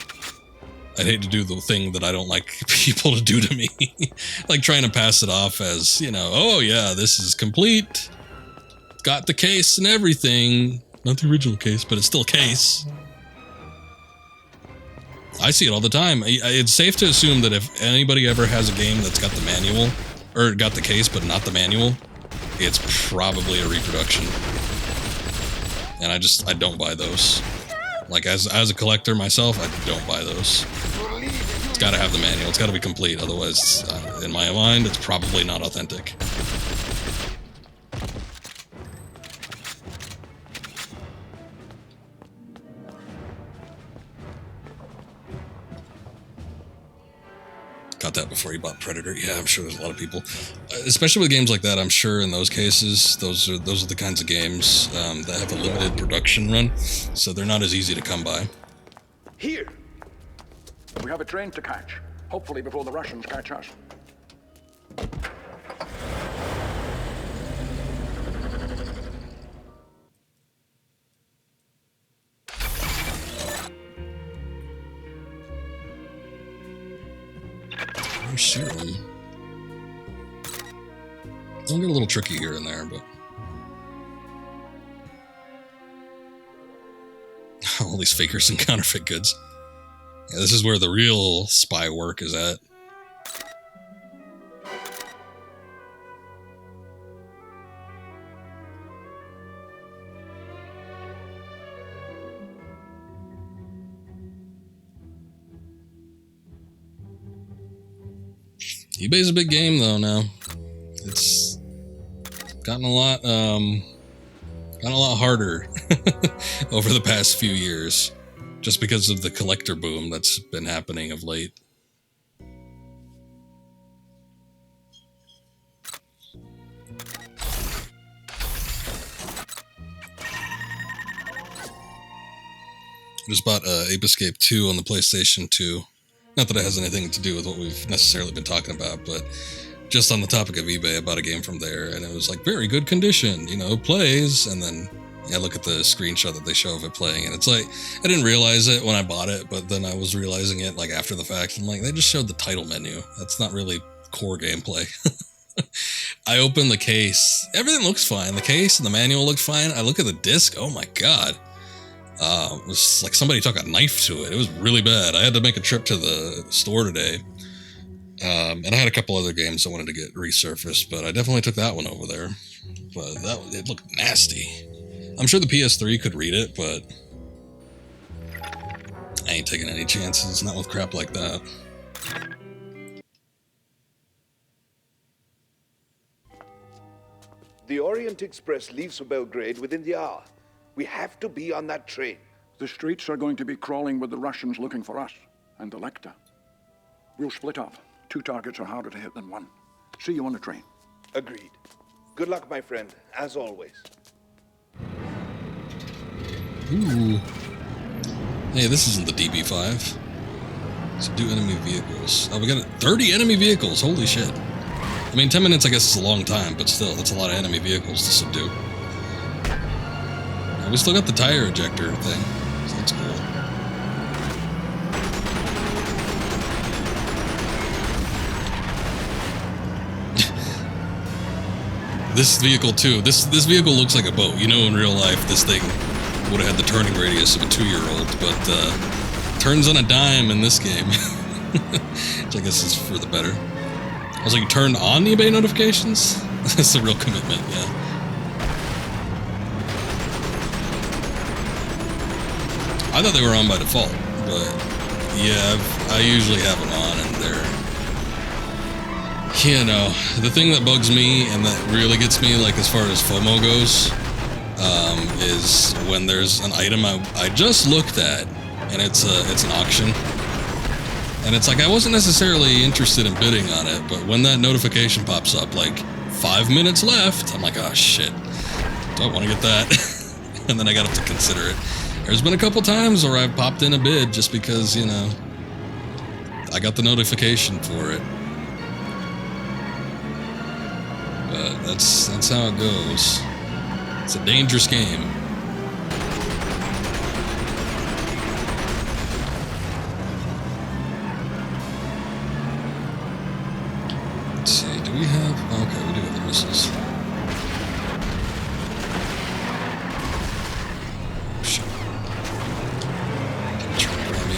do the thing that I don't like people to do to me, like trying to pass it off as, you know, oh yeah, this is complete, got the case and everything, not the original case, but it's still a case. I see it all the time. It's safe to assume that if anybody ever has a game that's got the manual or got the case but not the manual, it's probably a reproduction. And I don't buy those. Like as a collector myself, I don't buy those. It's got to have the manual. It's got to be complete. Otherwise, in my mind, it's probably not authentic. Got that before you bought Predator. Yeah, I'm sure there's a lot of people, especially with games like that. I'm sure in those cases, those are the kinds of games that have a limited production run, so they're not as easy to come by. Here. We have a train to catch, hopefully before the Russians catch us. Serum. Don't get a little tricky here and there, but all these fakers and counterfeit goods. Yeah, this is where the real spy work is at. eBay's a big game though now. It's gotten a lot harder over the past few years, just because of the collector boom that's been happening of late. I just bought Ape Escape 2 on the PlayStation 2. Not that it has anything to do with what we've necessarily been talking about, but just on the topic of eBay, I bought a game from there, and it was like very good condition, you know, plays, and then I look at the screenshot that they show of it playing, and it's like, I didn't realize it when I bought it, but then I was realizing it like after the fact. I'm like, they just showed the title menu. That's not really core gameplay. I open the case, everything looks fine. The case and the manual look fine. I look at the disc, oh my god. It was like somebody took a knife to it. It was really bad. I had to make a trip to the store today. And I had a couple other games I wanted to get resurfaced, but I definitely took that one over there. But it looked nasty. I'm sure the PS3 could read it, but I ain't taking any chances, not with crap like that. The Orient Express leaves for Belgrade within the hour. We have to be on that train. The streets are going to be crawling with the Russians looking for us and the Lektor. We'll split up. 2 targets are harder to hit than 1. See you on the train. Agreed. Good luck, my friend, as always. Ooh. Hey, this isn't the DB5. Subdue enemy vehicles. Oh, we got 30 enemy vehicles. Holy shit. I mean, 10 minutes, I guess, is a long time, but still, that's a lot of enemy vehicles to subdue. We still got the tire ejector thing, so that's cool. This vehicle, too. This vehicle looks like a boat. You know, in real life, this thing would have had the turning radius of a 2-year-old, but turns on a dime in this game. Which I guess is for the better. I was like, turn on the eBay notifications? That's a real commitment, yeah. I thought they were on by default, but yeah, I usually have them on, and they're, you know, the thing that bugs me and that really gets me, like, as far as FOMO goes, is when there's an item I just looked at, and it's an auction, and it's like I wasn't necessarily interested in bidding on it, but when that notification pops up, like 5 minutes left, I'm like, oh shit, do I want to get that? And then I got to consider it. There's been a couple times where I've popped in a bid just because, you know, I got the notification for it. But that's how it goes. It's a dangerous game. Let's see, do we have... Okay, we do have the missiles.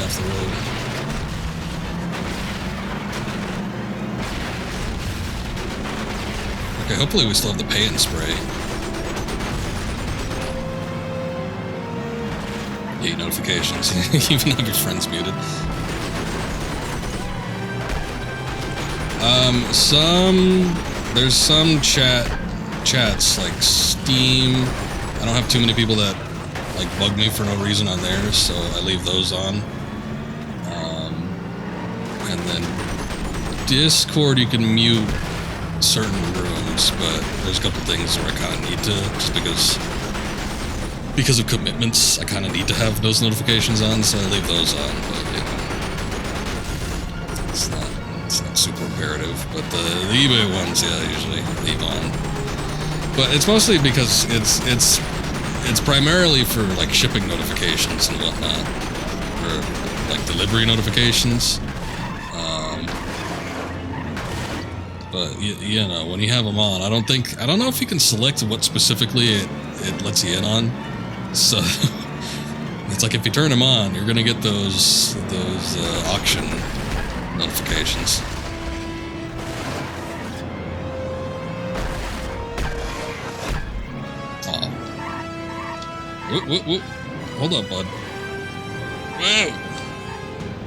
Off the road. Okay, hopefully we still have the pay and spray. 8 notifications. Even have your friends muted. There's some chats like Steam. I don't have too many people that like bug me for no reason on there, so I leave those on. And then Discord, you can mute certain rooms, but there's a couple things where I kind of need to, just because of commitments, I kind of need to have those notifications on, so I leave those on. But you know, it's not super imperative. But the eBay ones, yeah, I usually leave on. But it's mostly because it's primarily for like shipping notifications and whatnot, or like delivery notifications. But you know, when you have them on, I don't know if you can select what specifically it lets you in on. So it's like if you turn them on, you're gonna get those auction notifications. Oh. Whoop. Hold up, bud. Whoa.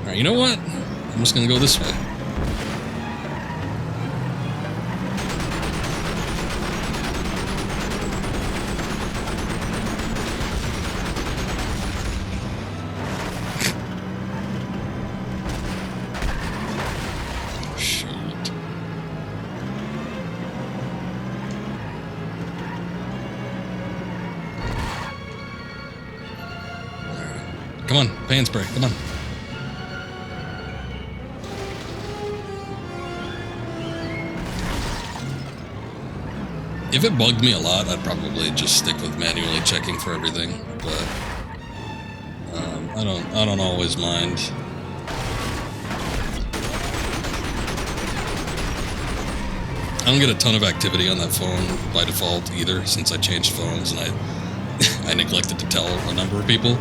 All right, you know what? I'm just gonna go this way. Come on, pan spray, come on. If it bugged me a lot, I'd probably just stick with manually checking for everything, but I don't always mind. I don't get a ton of activity on that phone by default either, since I changed phones and I neglected to tell a number of people.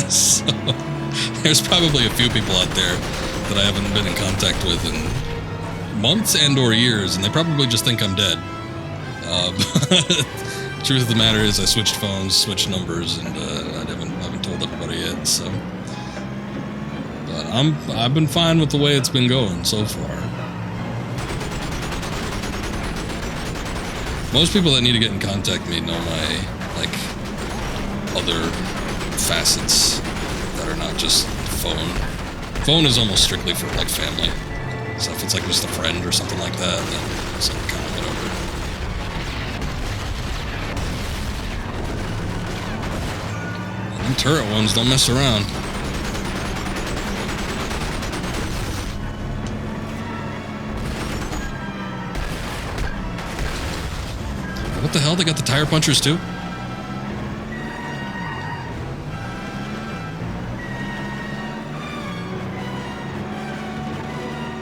So there's probably a few people out there that I haven't been in contact with in months and or years, and they probably just think I'm dead. But truth of the matter is I switched phones, switched numbers, and I haven't told everybody yet, so. But I've been fine with the way it's been going so far. Most people that need to get in contact with me know my, like, other facets that are not just phone. Phone is almost strictly for, like, family. So if it's, like, just a friend or something like that, then it's, like, kind of whatever. And them turret ones don't mess around. What the hell? They got the tire punchers too?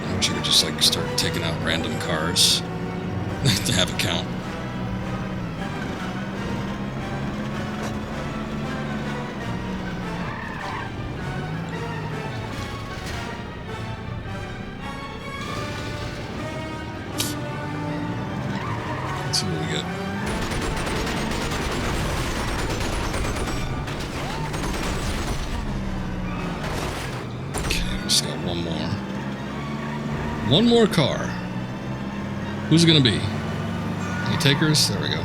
I wish I could just like start taking out random cars to have it count. Let's see what we get. Just got one more. One more car. Who's it gonna be? Any takers? There we go.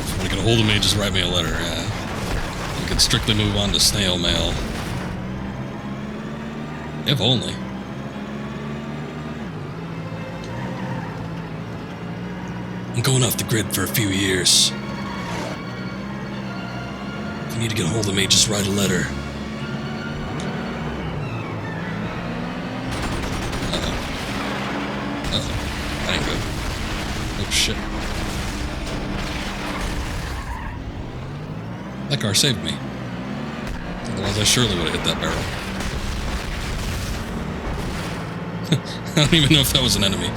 If you want to get a hold of me, just write me a letter. You can strictly move on to snail mail. If only. I'm going off the grid for a few years. If you need to get a hold of me, just write a letter. Uh-oh. Uh-oh. That ain't good. Oh, shit. That car saved me. Otherwise, I surely would have hit that barrel. I don't even know if that was an enemy.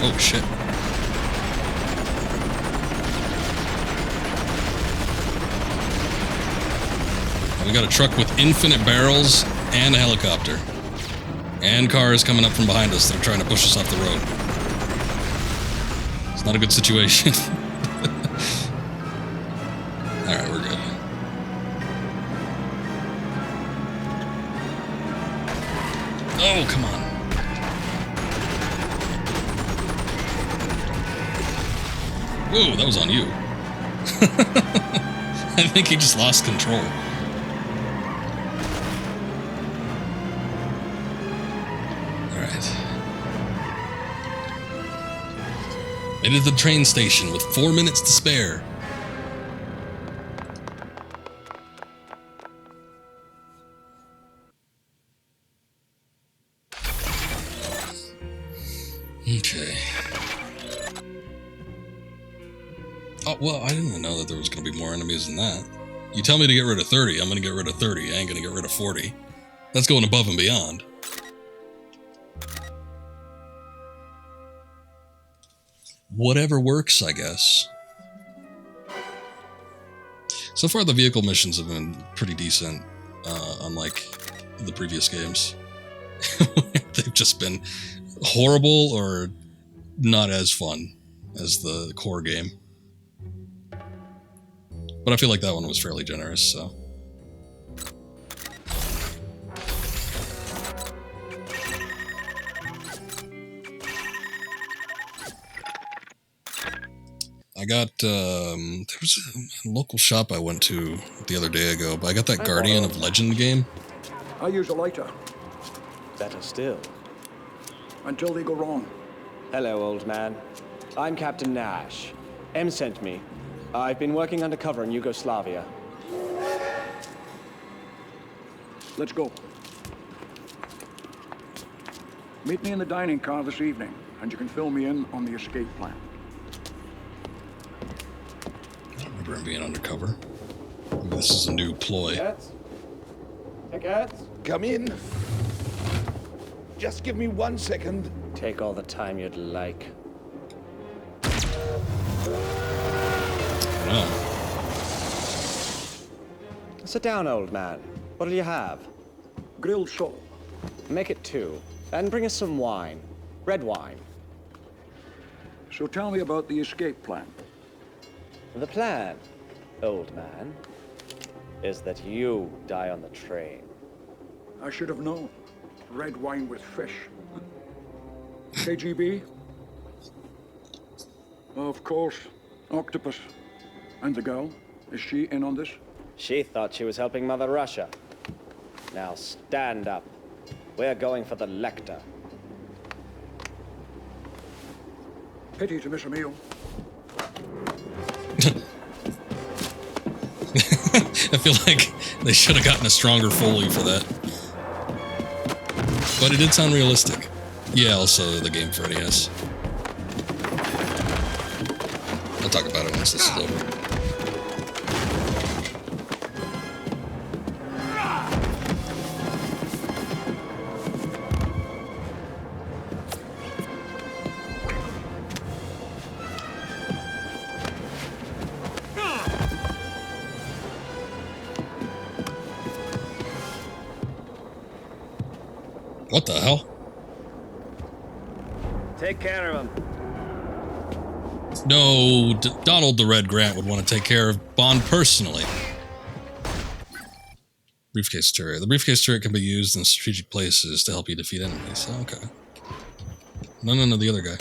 Oh, shit. We got a truck with infinite barrels and a helicopter. And cars coming up from behind us that are trying to push us off the road. It's not a good situation. Alright, we're good. Oh, come on. Whoa, that was on you. I think he just lost control. Alright. Made it to the train station with 4 minutes to spare. Okay. Oh, well, I didn't know that there was going to be more enemies than that. You tell me to get rid of 30, I'm going to get rid of 30. I ain't going to get rid of 40. That's going above and beyond. Whatever works, I guess. So far, the vehicle missions have been pretty decent, unlike the previous games. They've just been horrible or not as fun as the core game. But I feel like that one was fairly generous, so. I got, there was a local shop I went to the other day ago, but I got that Guardian of Legend game. I use a lighter. Better still. Until they go wrong. Hello, old man. I'm Captain Nash. M sent me. I've been working undercover in Yugoslavia. Let's go. Meet me in the dining car this evening, and you can fill me in on the escape plan. I don't remember him being undercover. Maybe this is a new ploy. Cats? Hey, cats? Come in. Just give me 1 second. Take all the time you'd like. No. Sit down, old man. What'll you have? Grilled sole. Make it 2. And bring us some wine. Red wine. So tell me about the escape plan. The plan, old man, is that you die on the train. I should have known. Red wine with fish. KGB? Of course. Octopus. And the girl? Is she in on this? She thought she was helping Mother Russia. Now stand up. We're going for the Lektor. Pity to miss a meal. I feel like they should have gotten a stronger Foley for that. But it did sound realistic. Yeah, also the game for NES. I'll talk about it once this is over. What the hell? Take care of him. No, Donald the Red Grant would want to take care of Bond personally. Briefcase turret. The briefcase turret can be used in strategic places to help you defeat enemies. Okay. No, the other guy.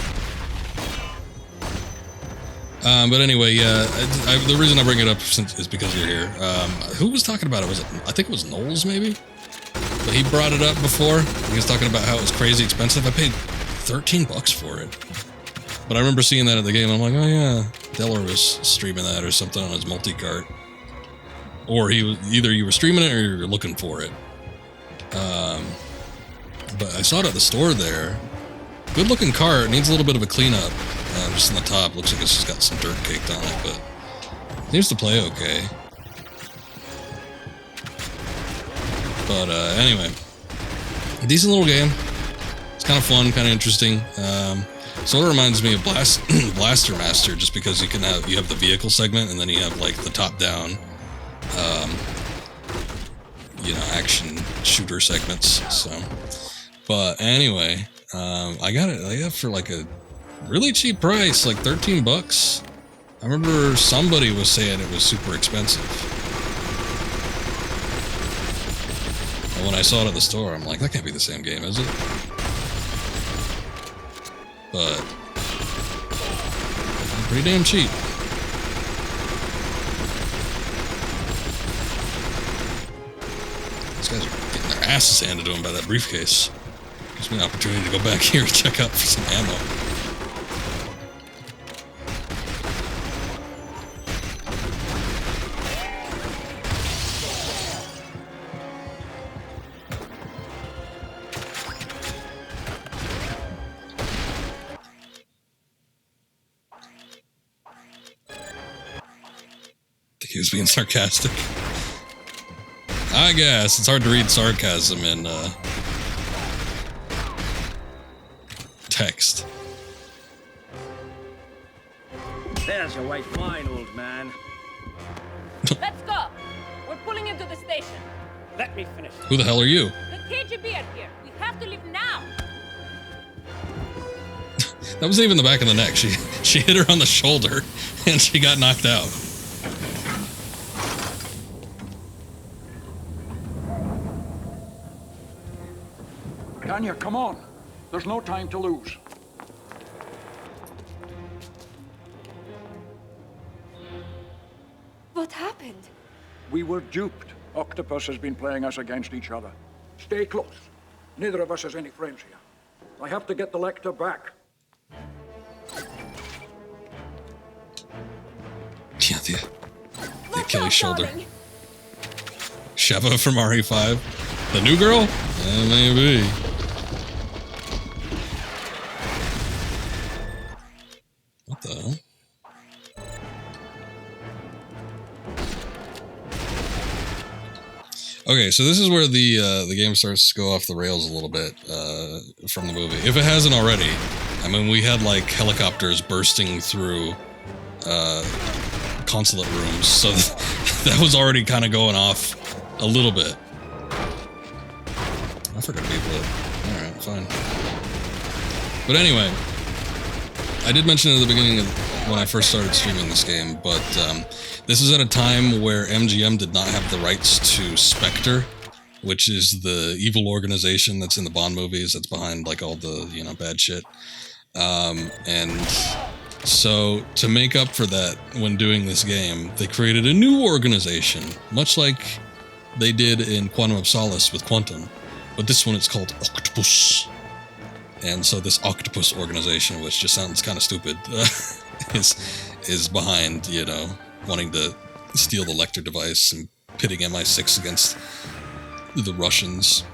But anyway, yeah, the reason I bring it up is because you're here. Who was talking about it? Was it? I think it was Knowles, maybe? But he brought it up before. He was talking about how it was crazy expensive. I paid $13 for it. But I remember seeing that at the game. I'm like, oh yeah, Deller was streaming that or something on his multi-cart. Or he was, either you were streaming it or you were looking for it. But I saw it at the store there. Good looking cart. Needs a little bit of a cleanup. Just in the top. Looks like it's just got some dirt caked on it, but seems to play okay. But anyway, a decent little game. It's kind of fun, kind of interesting. Sort of reminds me of Blaster Master, just because you have the vehicle segment, and then you have like the top-down, action shooter segments. So, but anyway, I got it for like a really cheap price, like $13. I remember somebody was saying it was super expensive. And when I saw it at the store, I'm like, that can't be the same game, is it? But pretty damn cheap. These guys are getting their asses handed to them by that briefcase. Gives me an opportunity to go back here and check out for some ammo. He was being sarcastic. I guess it's hard to read sarcasm in text. There's your white wine, old man. Let's go. We're pulling into the station. Let me finish. Who the hell are you? The KGB are here. We have to leave now. That wasn't even the back of the neck. She hit her on the shoulder and she got knocked out. Tanya, come on. There's no time to lose. What happened? We were duped. Octopus has been playing us against each other. Stay close. Neither of us has any friends here. I have to get the Lektor back. Yeah, the Achilles shoulder. Sheva from RE5. The new girl? Yeah, maybe. What the hell? Okay, so this is where the game starts to go off the rails a little bit from the movie. If it hasn't already. I mean, we had like helicopters bursting through consulate rooms, so that was already kind of going off a little bit. forgot to be lit. Alright, fine. But anyway, I did mention at the beginning of when I first started streaming this game, but this is at a time where MGM did not have the rights to SPECTRE, which is the evil organization that's in the Bond movies that's behind like all the, you know, bad shit. And so to make up for that when doing this game, they created a new organization, much like they did in Quantum of Solace with Quantum, but this one it's called Octopus. And so this Octopus organization, which just sounds kind of stupid, is behind, you know, wanting to steal the Lektor device and pitting MI6 against the Russians.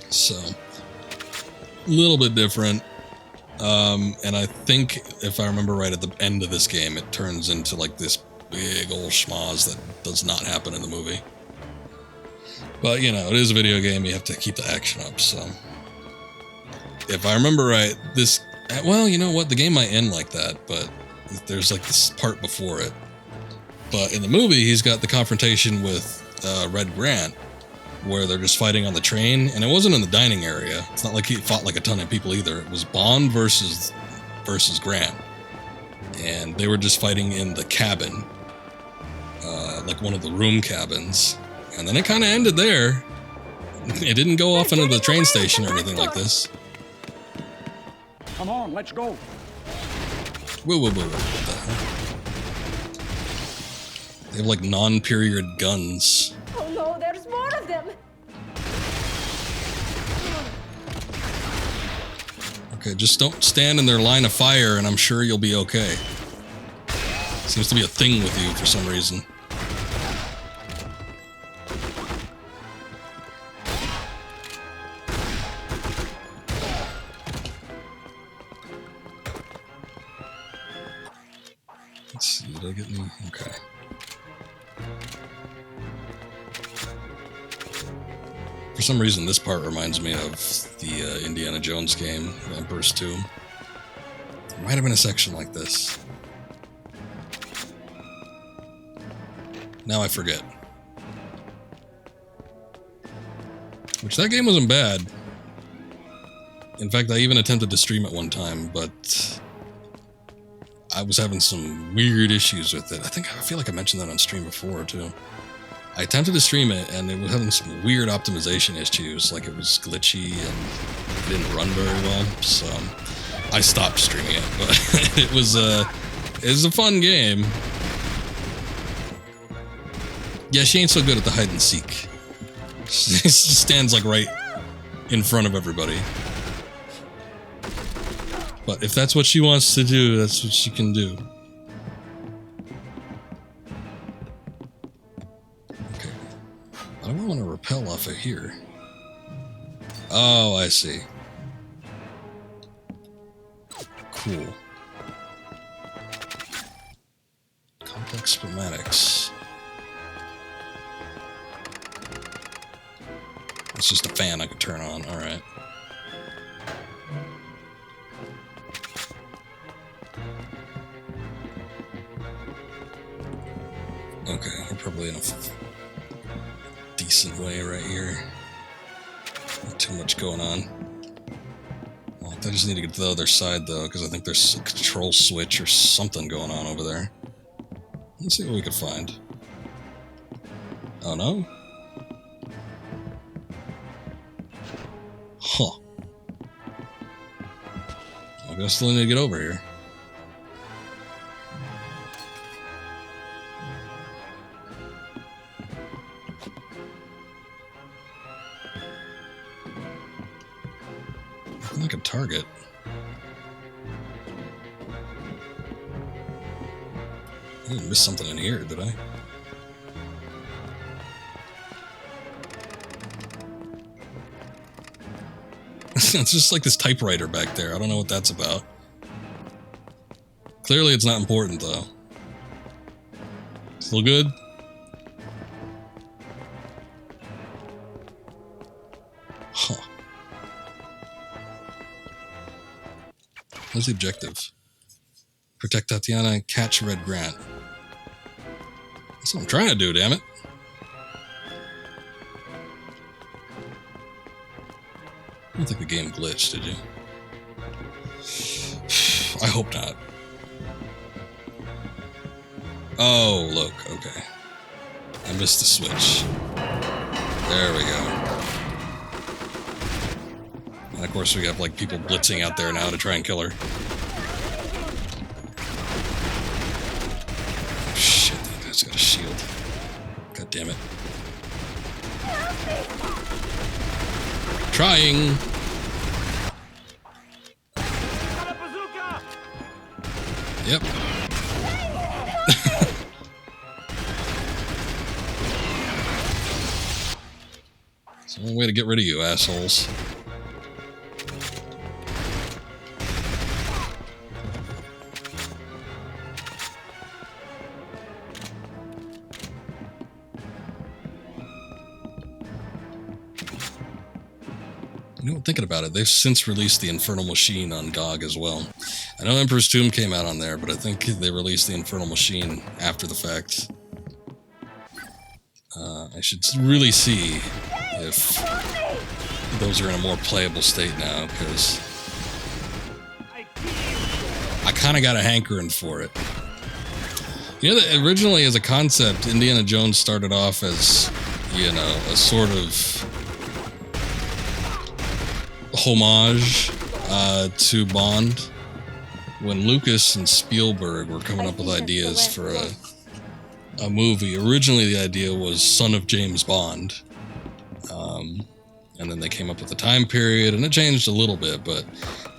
So, a little bit different. And I think, if I remember right, at the end of this game, it turns into like this big old schmoz that does not happen in the movie. But, you know, it is a video game, you have to keep the action up, so... If I remember right, this... Well, you know what, the game might end like that, but there's like this part before it. But in the movie, he's got the confrontation with Red Grant, where they're just fighting on the train, and it wasn't in the dining area. It's not like he fought like a ton of people either. It was Bond versus Grant. And they were just fighting in the cabin, like one of the room cabins. And then it kind of ended there. It didn't go off into the train station or anything like this. Come on, let's go. Whoa, whoa, whoa, what the hell? They have like non-period guns. Oh no, there's more of them! Okay, just don't stand in their line of fire and I'm sure you'll be okay. Seems to be a thing with you for some reason. Let's see, did I get any? Okay. For some reason, this part reminds me of the Indiana Jones game, The Emperor's Tomb. There might have been a section like this. Now I forget. Which, that game wasn't bad. In fact, I even attempted to stream it one time, but I was having some weird issues with it. I feel like I mentioned that on stream before, too. I attempted to stream it, and it was having some weird optimization issues, like it was glitchy and it didn't run very well, so I stopped streaming it, but it was a fun game. Yeah, she ain't so good at the hide and seek. She stands like right in front of everybody. But if that's what she wants to do, that's what she can do. Okay. I don't want to rappel off of here. Oh, I see. Cool. Complex schematics. It's just a fan I could turn on. Alright. Okay, we're probably in a decent way right here. Not too much going on. Well, I just need to get to the other side, though, because I think there's a control switch or something going on over there. Let's see what we can find. Oh, no? Huh. I guess I still need to get over here. Like a target. I didn't miss something in here, did I? It's just like this typewriter back there. I don't know what that's about. Clearly it's not important, though. Still good? Huh. What's the objective? Protect Tatiana and catch Red Grant. That's what I'm trying to do, damn it. I don't think the game glitched, did you? I hope not. Oh, look, okay. I missed the switch. There we go. And of course we have like people blitzing out there now to try and kill her. Oh, shit, that guy's got a shield. God damn it. Trying! Yep. It's the only way to get rid of you, assholes. You know, thinking about it, they've since released the Infernal Machine on GOG as well. I know Emperor's Tomb came out on there, but I think they released the Infernal Machine after the fact. I should really see if those are in a more playable state now, because I kind of got a hankering for it. You know that originally as a concept, Indiana Jones started off as, you know, a sort of homage to Bond. When Lucas and Spielberg were coming up with ideas for a movie, originally the idea was Son of James Bond. And then they came up with a time period, and it changed a little bit, but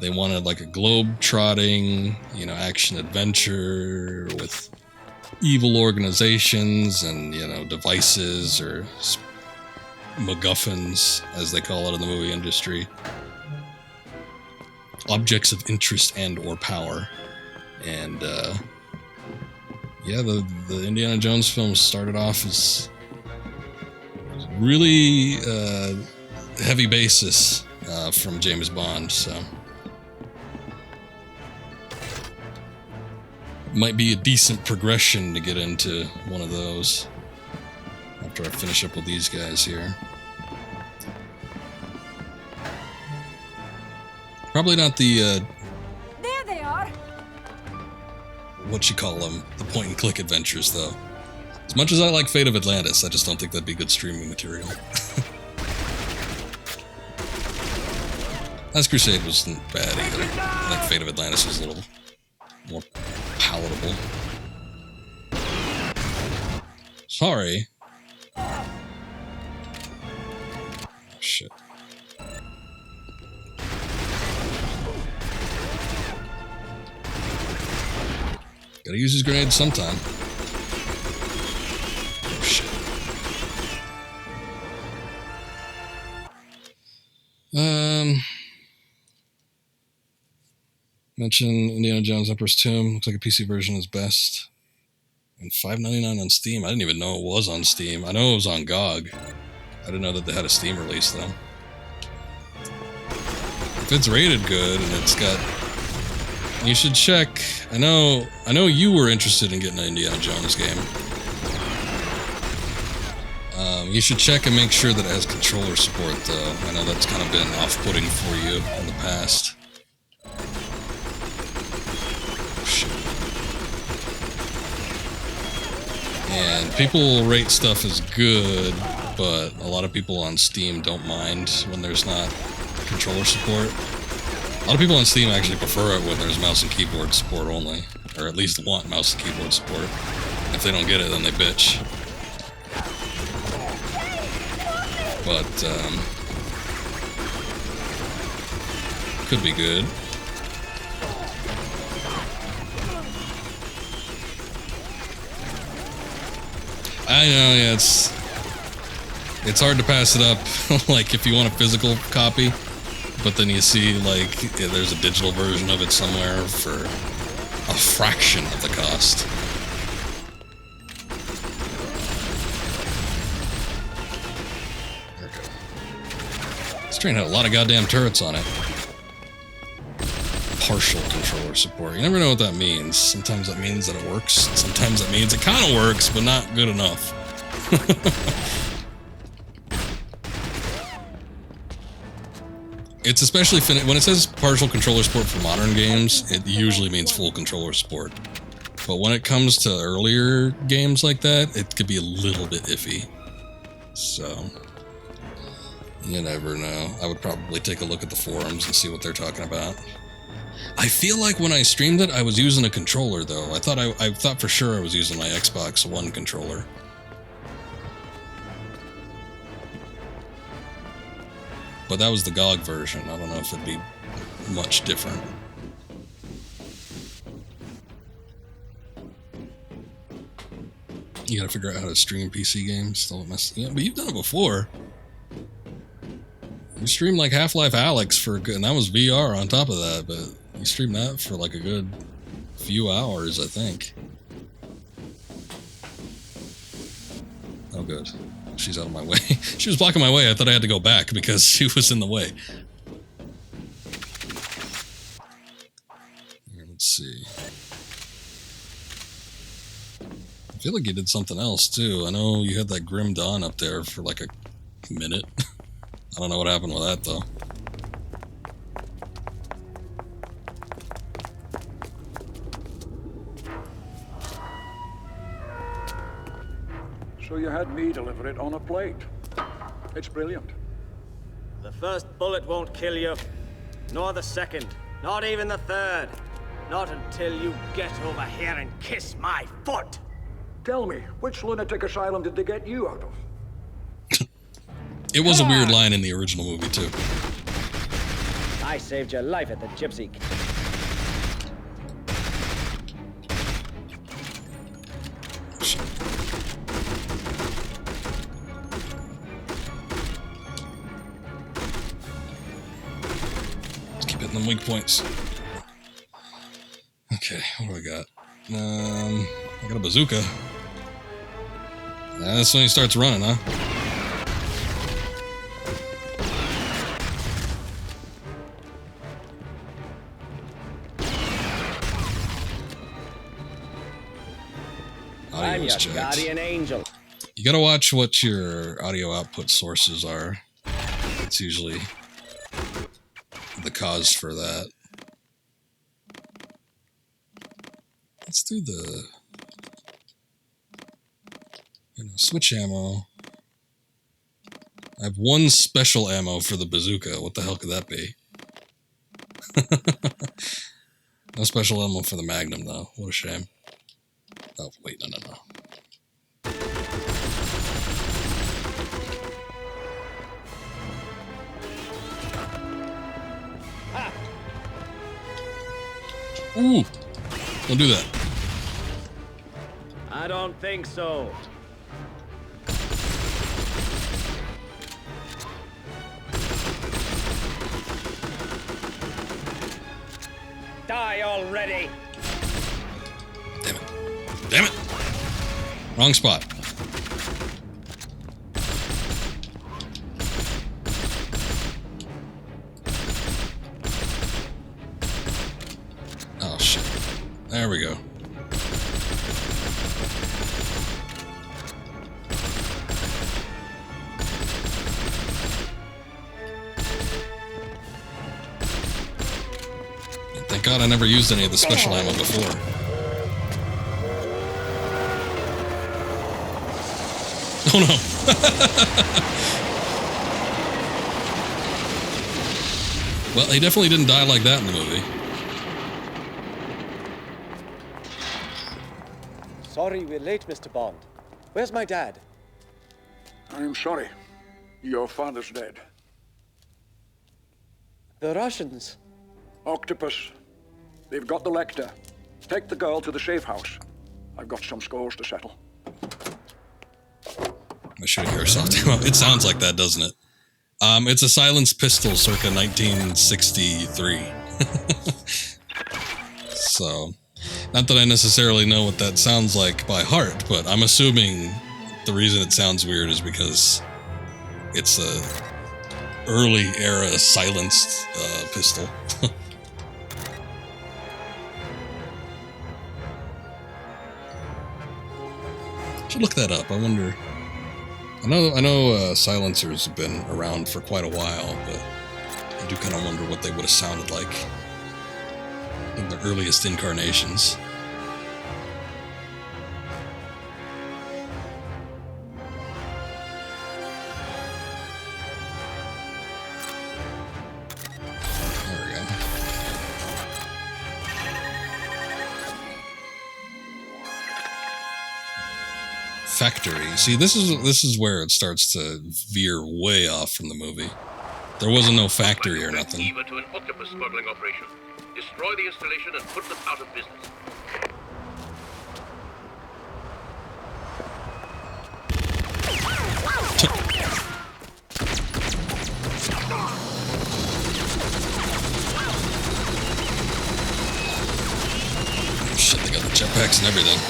they wanted like a globe-trotting, you know, action-adventure with evil organizations and, you know, devices or MacGuffins, as they call it in the movie industry. Objects of interest and or power. And yeah, the Indiana Jones films started off as really heavy basis from James Bond, so might be a decent progression to get into one of those after I finish up with these guys here. Probably not the There they are. what you call them, the point and click adventures, though. As much as I like Fate of Atlantis, I just don't think that'd be good streaming material. Last Crusade wasn't bad either. I think Fate of Atlantis was a little more palatable. Sorry. Oh, shit. Gotta use his grenades sometime. Oh, shit. Mention Indiana Jones Emperor's Tomb. Looks like a PC version is best. And $5.99 on Steam. I didn't even know it was on Steam. I know it was on GOG. I didn't know that they had a Steam release, though. If it's rated good and it's got... You should check. I know you were interested in getting an Indiana Jones game. You should check and make sure that it has controller support, though. I know that's kind of been off-putting for you in the past. Shit. And people rate stuff as good, but a lot of people on Steam don't mind when there's not controller support. A lot of people on Steam actually prefer it when there's mouse and keyboard support only, or at least want mouse and keyboard support. If they don't get it, then they bitch. But, could be good. I know, yeah, it's hard to pass it up, like, if you want a physical copy, but then you see, like, there's a digital version of it somewhere for a fraction of the cost. There we go. This train had a lot of goddamn turrets on it. Partial controller support. You never know what that means. Sometimes that means that it works. Sometimes that means it kind of works, but not good enough. It's especially when it says partial controller support for modern games, it usually means full controller support. But when it comes to earlier games like that, it could be a little bit iffy. So, you never know. I would probably take a look at the forums and see what they're talking about. I feel like when I streamed it, I was using a controller, though. I thought for sure I was using my Xbox One controller. But that was the GOG version. I don't know if it'd be much different. You gotta figure out how to stream PC games. Don't mess. Yeah, but you've done it before. You streamed like Half-Life Alyx for a good, and that was VR on top of that. But you streamed that for like a good few hours, I think. Oh, good. She's out of my way. She was blocking my way. I thought I had to go back because she was in the way. Here, let's see. I feel like you did something else too. I know you had that Grim Dawn up there for like a minute. I don't know what happened with that though. So you had me deliver it on a plate. It's brilliant. The first bullet won't kill you, nor the second, not even the third. Not until you get over here and kiss my foot. Tell me, which lunatic asylum did they get you out of? It was a weird line in the original movie too. I saved your life at the Gypsy. Let's keep hitting them weak points. Okay, what do I got? I got a bazooka. That's when he starts running, huh? I'm your guardian angel. You gotta watch what your audio output sources are. It's usually the cause for that. Let's do the switch ammo. I have one special ammo for the bazooka. What the hell could that be? No special ammo for the Magnum, though. What a shame. Oh, wait, no. Ooh! Don't do that. I don't think so. Die already! Damn it. Damn it! Wrong spot. Oh, shit. There we go. Thank God I never used any of the special ammo before. Oh no! Well, he definitely didn't die like that in the movie. Sorry we're late, Mr. Bond. Where's my dad? I'm sorry. Your father's dead. The Russians. Octopus. They've got the Lektor. Take the girl to the safe house. I've got some scores to settle. I should hear soft ammo. It sounds like that, doesn't it? It's a silenced pistol circa 1963. So, not that I necessarily know what that sounds like by heart, but I'm assuming the reason it sounds weird is because it's a early era silenced pistol. Should look that up. I wonder. I know silencers have been around for quite a while, but I do kind of wonder what they would have sounded like in their earliest incarnations. There we go. Factory. See, this is where it starts to veer way off from the movie. There wasn't no factory or nothing. Eva to an Octopus smuggling operation. Destroy the installation and put them out of business. Shit, they got the jetpacks and everything.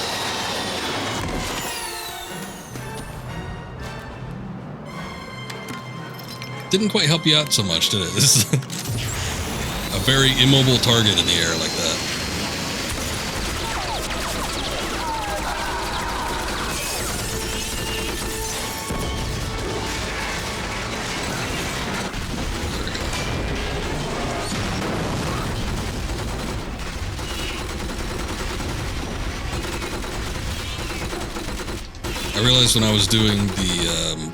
Didn't quite help you out so much, did it? This is a very immobile target in the air like that. I realized when I was doing the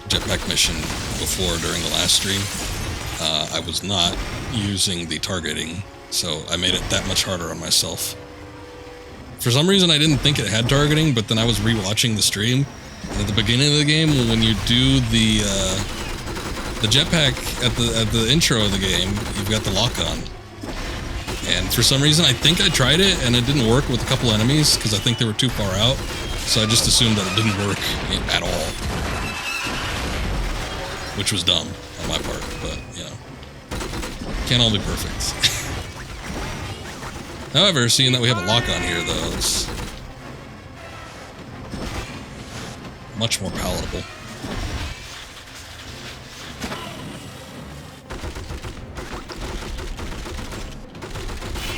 jetpack mission before during the last stream, I was not using the targeting, so I made it that much harder on myself. For some reason I didn't think it had targeting, but then I was rewatching the stream, and at the beginning of the game, when you do the jetpack at the intro of the game, you've got the lock on. And for some reason I think I tried it and it didn't work with a couple enemies because I think they were too far out. So I just assumed that it didn't work at all. Which was dumb on my part, but, you know. Can't all be perfect. However, seeing that we have a lock on here, though, it's much more palatable.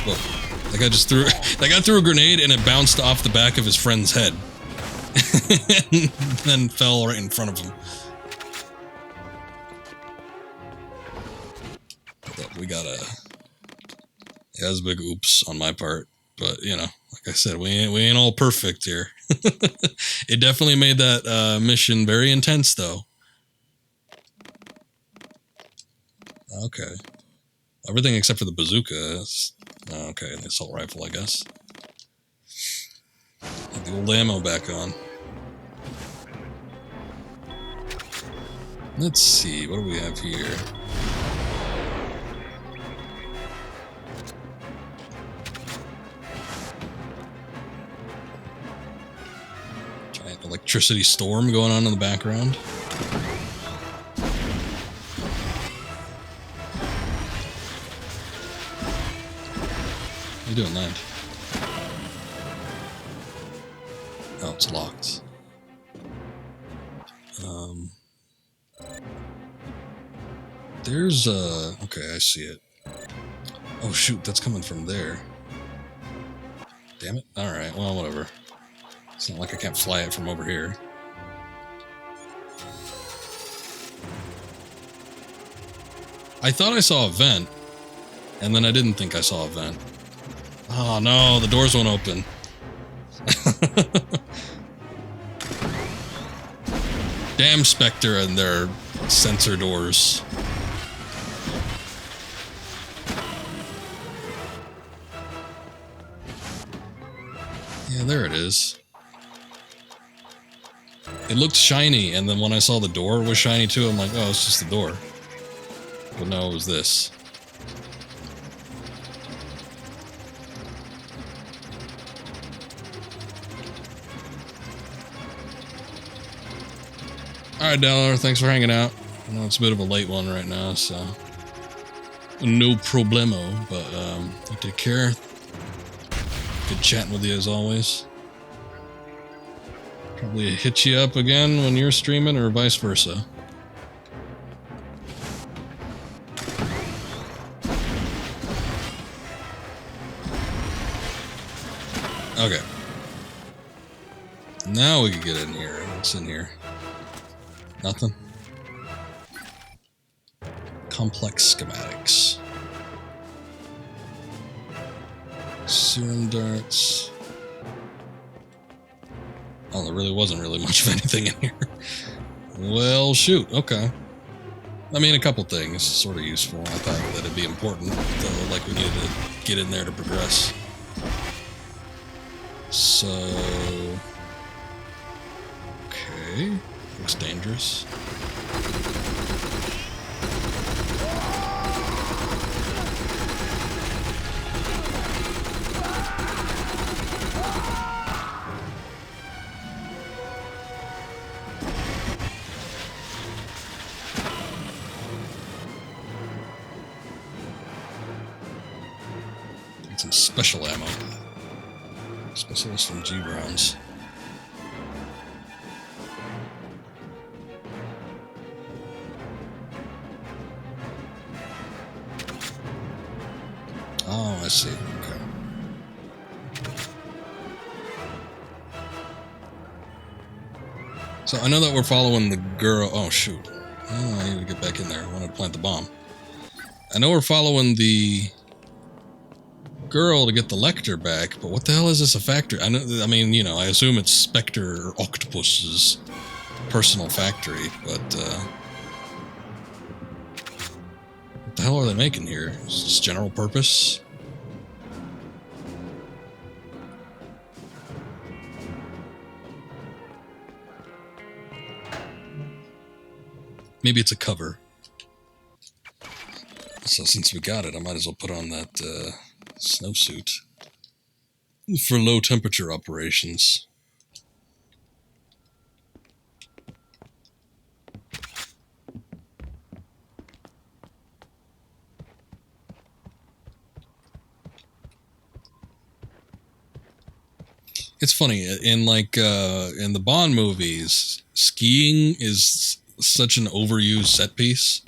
Whoa. That guy just threw... That guy threw a grenade and it bounced off the back of his friend's head. And then fell right in front of him. But we got a... Yeah, that was a big oops on my part. But, you know, like I said, we ain't all perfect here. It definitely made that mission very intense, though. Okay. Everything except for the bazooka is... Okay, the assault rifle, I guess. Get the old ammo back on. Let's see, what do we have here? Giant electricity storm going on in the background. What are you doing, Land? Oh, it's locked. There's a... Okay, I see it. Oh, shoot, that's coming from there. Damn it. Alright, well, whatever. It's not like I can't fly it from over here. I thought I saw a vent, and then I didn't think I saw a vent. Oh, no, the doors won't open. Damn Spectre and their sensor doors. Yeah, there it is. It looked shiny, and then when I saw the door was shiny too, I'm like, oh, it's just the door. But no, it was this. Alright, Dollar, thanks for hanging out. I know it's a bit of a late one right now, so... No problemo, but, you take care. Good chatting with you as always. Probably hit you up again when you're streaming, or vice versa. Okay. Now we can get in here. What's in here? Nothing. Complex schematic. spikes. Serum darts. Oh, there really wasn't really much of anything in here. Well, shoot. Okay. I mean, a couple things. Sort of useful. I thought that it'd be important, though, like we needed to get in there to progress. So... okay. Looks dangerous. Some special ammo. Specialist from G rounds. Oh, I see. Okay. So I know that we're following the girl. Oh, shoot. Oh, I need to get back in there. I wanted to plant the bomb. I know we're following the girl to get the Lektor back, but what the hell is this a factory? I mean, you know, I assume it's Spectre or Octopus's personal factory, but what the hell are they making here? Is this general purpose? Maybe it's a cover. So since we got it, I might as well put on that snowsuit for low temperature operations. It's funny, in like in the Bond movies, skiing is such an overused set piece.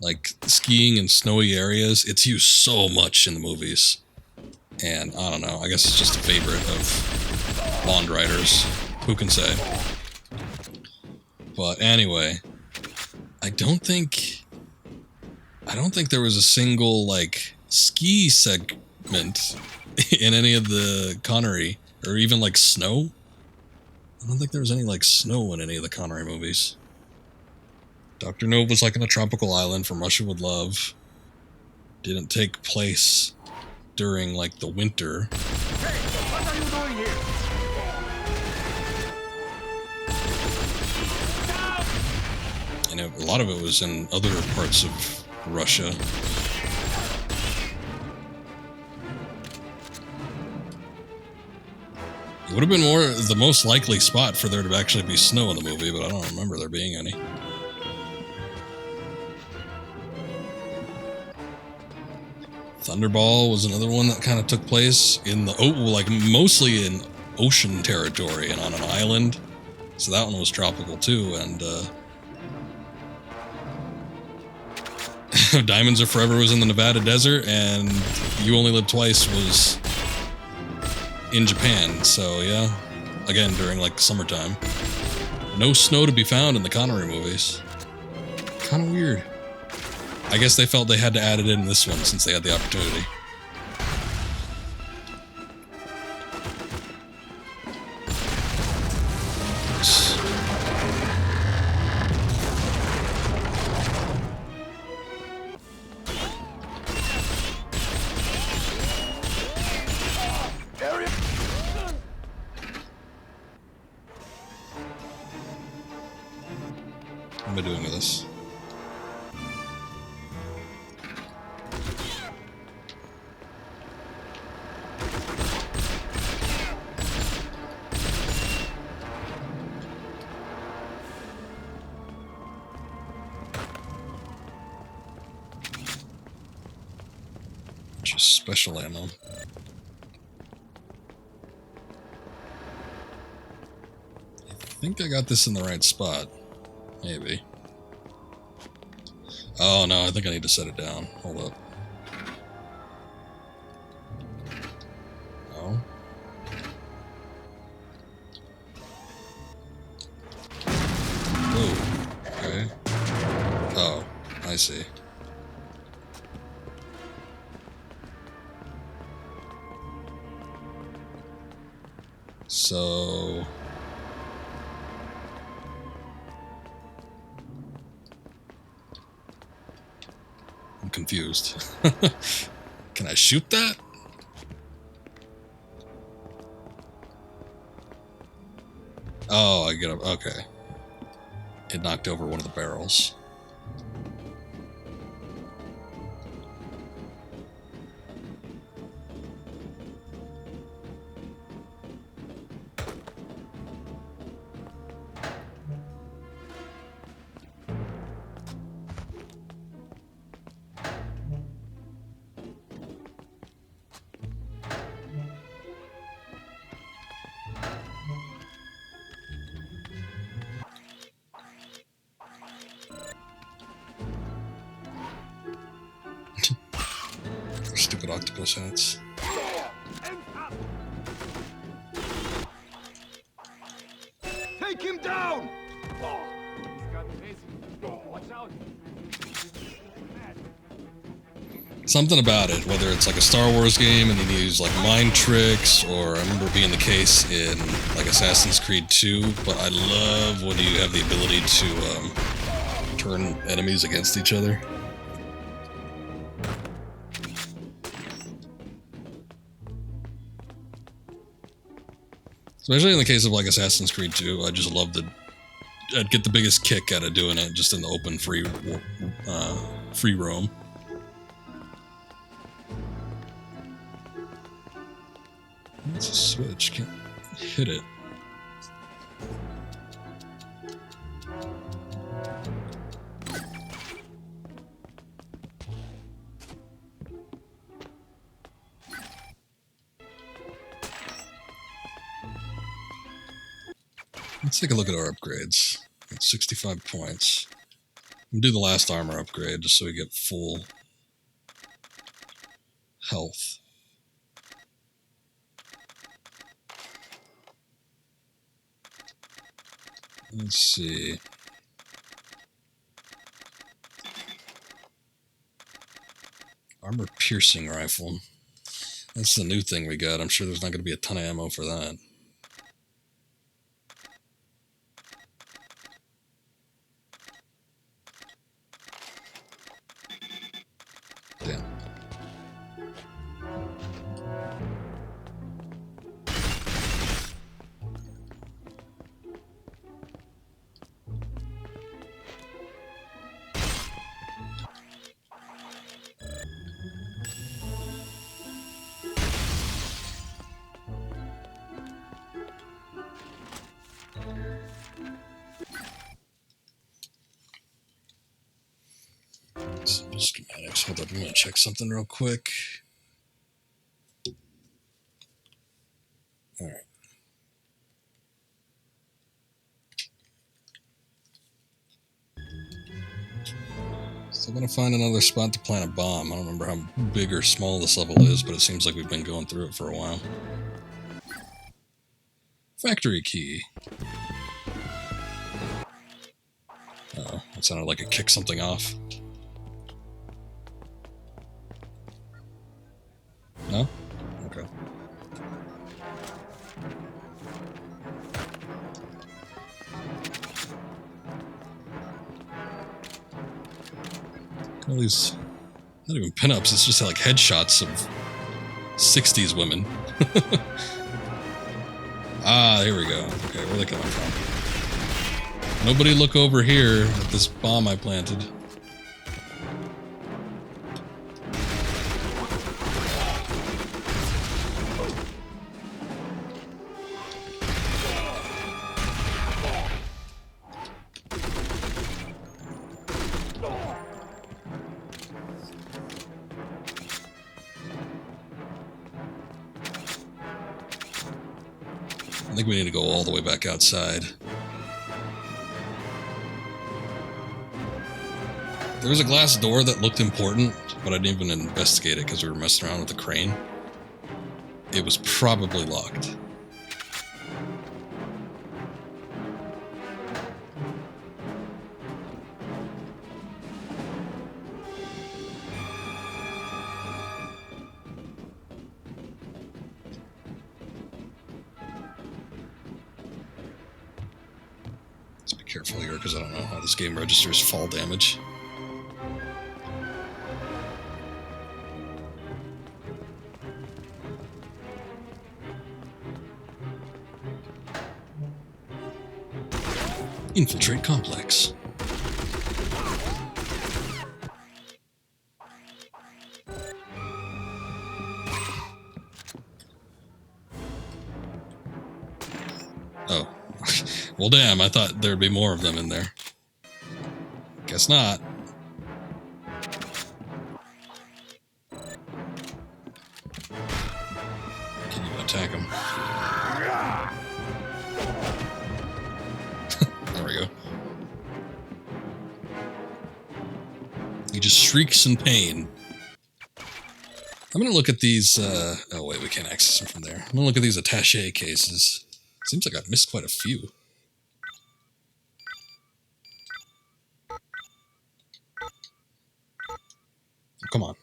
Like skiing in snowy areas, it's used so much in the movies. And I don't know, I guess it's just a favorite of Bond writers. Who can say? But anyway, I don't think there was a single like ski segment in any of the Connery, or even like snow. I don't think there was any like snow in any of the Connery movies. Dr. No was like on a tropical island from Russia with Love. Didn't take place during like the winter. Hey, what are you doing here? And a lot of it was in other parts of Russia. It would have been the most likely spot for there to actually be snow in the movie, but I don't remember there being any. Thunderball was another one that kind of took place in the like mostly in ocean territory and on an island. So that one was tropical too, and Diamonds Are Forever was in the Nevada desert, and You Only Live Twice was in Japan. So yeah, again during like summertime. No snow to be found in the Connery movies. Kind of weird. I guess they felt they had to add it in this one since they had the opportunity. What am I doing with this? Just special ammo. I think I got this in the right spot. Maybe. Oh no, I think I need to set it down. Hold up. No. Oh, okay. Oh, I see. So... I'm confused. Can I shoot that? Oh, I get up. Okay. It knocked over one of the barrels. Stupid octopus hats. Take him down! Oh, he's got crazy. Watch out. Something about it, whether it's like a Star Wars game and you use like mind tricks, or I remember being the case in like Assassin's Creed 2, but I love when you have the ability to turn enemies against each other. Especially in the case of like Assassin's Creed 2, I just love I'd get the biggest kick out of doing it just in the open free roam. It's a switch, can't hit it. Let's take a look at our upgrades. Got 65 points. We'll do the last armor upgrade just so we get full health. Let's see. Armor piercing rifle. That's the new thing we got. I'm sure there's not going to be a ton of ammo for that. Damn. Schematics. Hold up, I'm gonna check something real quick. All right. Still gonna find another spot to plant a bomb. I don't remember how big or small this level is, but it seems like we've been going through it for a while. Factory key. Uh-oh, that sounded like it kicked something off. No? Okay. All these, not even pinups, it's just like headshots of 60s women. Ah, here we go. Okay, where are they coming from? Nobody look over here at this bomb I planted. I think we need to go all the way back outside. There was a glass door that looked important, but I didn't even investigate it because we were messing around with the crane. It was probably locked. Careful here, because I don't know how this game registers fall damage. Infiltrate complex. Oh. Well, damn, I thought there'd be more of them in there. Guess not. Can you attack him? There we go. He just shrieks in pain. I'm gonna look at these, oh wait, we can't access them from there. I'm gonna look at these attaché cases. Seems like I've missed quite a few. Come on.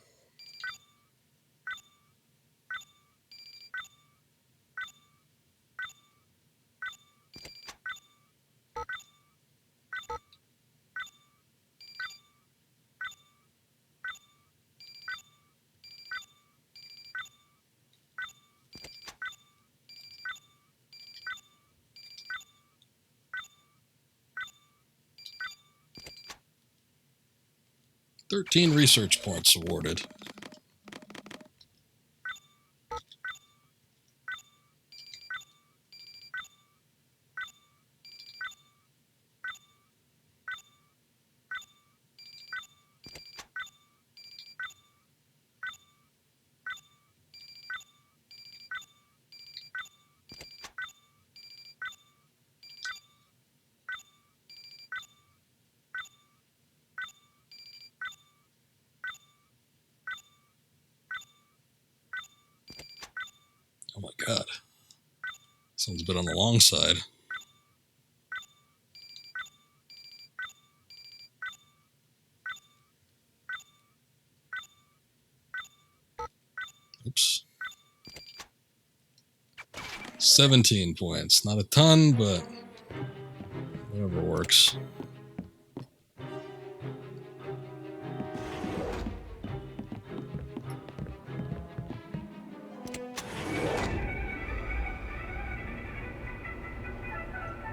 "13 research points awarded." Oh my god. Sounds a bit on the long side. Oops. 17 points. Not a ton, but whatever works.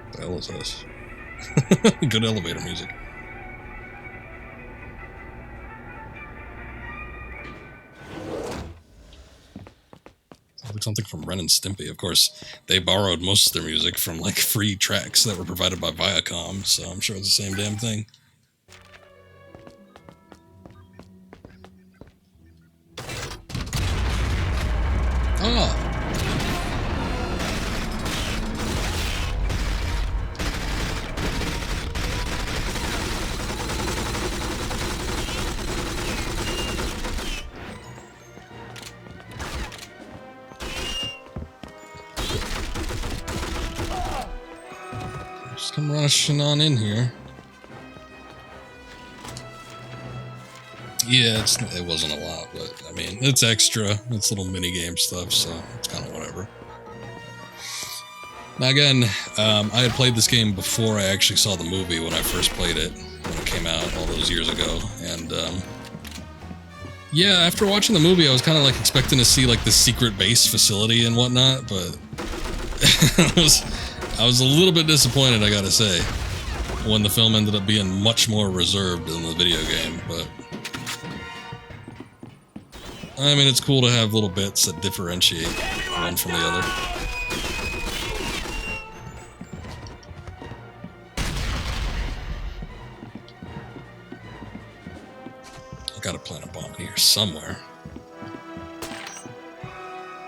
What the hell is this? Good elevator music. Sounds like something from Ren and Stimpy. Of course, they borrowed most of their music from like free tracks that were provided by Viacom, so I'm sure it's the same damn thing. Ah! Just come rushing on in here. Yeah, it wasn't a lot, but I mean, it's extra. It's little mini game stuff, so it's kind of whatever. Now again, I had played this game before I actually saw the movie when I first played it, when it came out all those years ago, and yeah, after watching the movie, I was kind of like expecting to see like the secret base facility and whatnot, but I was a little bit disappointed, I gotta say, when the film ended up being much more reserved than the video game, but I mean, it's cool to have little bits that differentiate one from the other. I gotta plant a bomb here somewhere.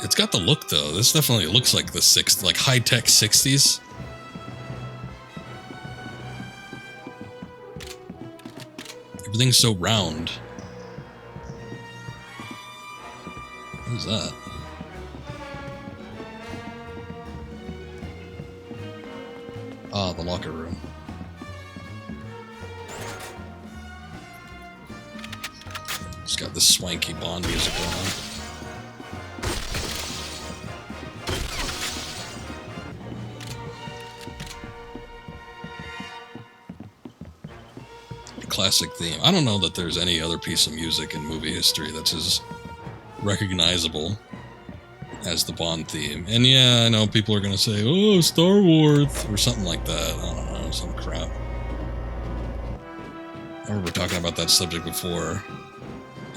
It's got the look, though. This definitely looks like the like high-tech 60s. Everything's so round. What is that? Ah, the locker room. It's got this swanky Bond music going on. classic theme. I don't know that there's any other piece of music in movie history that's as recognizable as the Bond theme. And yeah, I know people are going to say, oh, Star Wars, or something like that. I don't know, some crap. I remember talking about that subject before,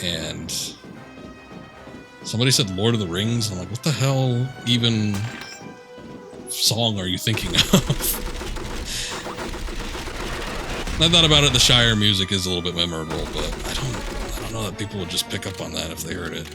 and somebody said Lord of the Rings. I'm like, what the hell even song are you thinking of? I thought about it, the Shire music is a little bit memorable, but I don't know that people would just pick up on that if they heard it.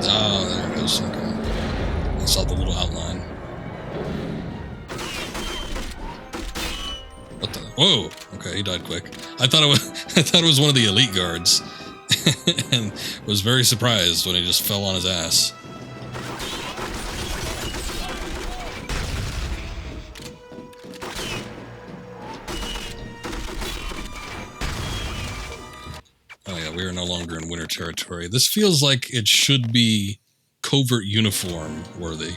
Oh, there it goes. Okay. I saw the little outline. What the? Whoa! Okay, he died quick. I thought it was one of the elite guards, and was very surprised when he just fell on his ass. Oh yeah, we are no longer in winter territory. This feels like it should be covert uniform worthy.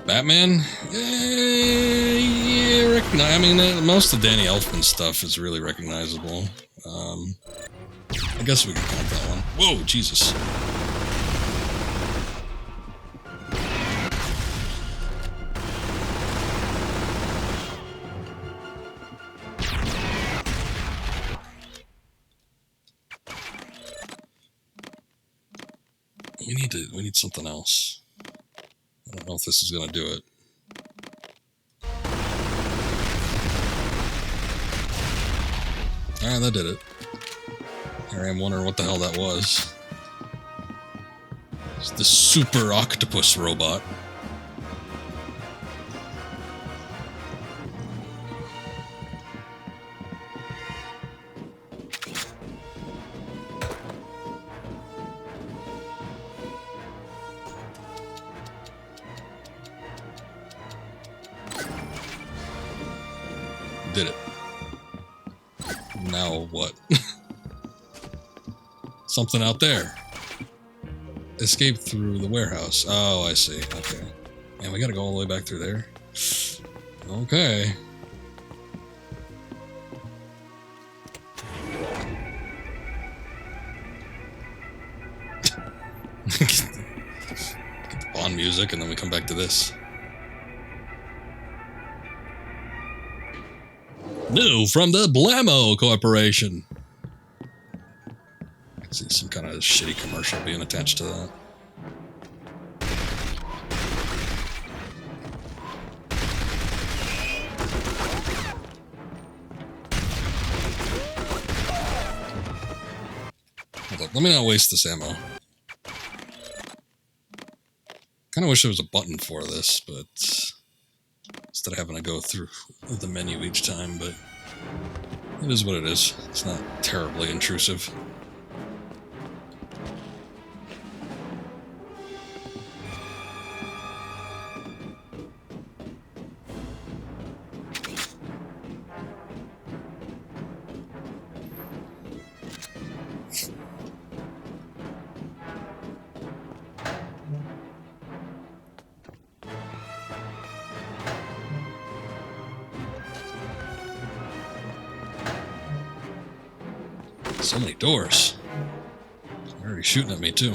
Batman? Yeah, recognize. I mean, most of Danny Elfman's stuff is really recognizable. I guess we can count that one. Whoa, Jesus. We need something else. I don't know if this is going to do it. Alright, that did it. Here I am wondering what the hell that was. It's the super octopus robot. Did it. Now what? Something out there. Escape through the warehouse. Oh, I see. Okay. Man, we gotta go all the way back through there. Okay. Get the Bond music and then we come back to this. New from the Blammo Corporation. I can see some kind of shitty commercial being attached to that. Hold up, let me not waste this ammo. Kind of wish there was a button for this, but instead of having to go through the menu each time, but it is what it is. It's not terribly intrusive. So many doors. They're already shooting at me, too.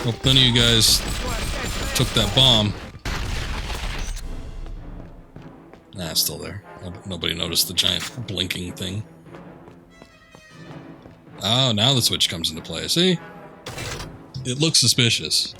Hope none of you guys took that bomb. Nah, it's still there. Nobody noticed the giant blinking thing. Oh, now the switch comes into play. See? It looks suspicious.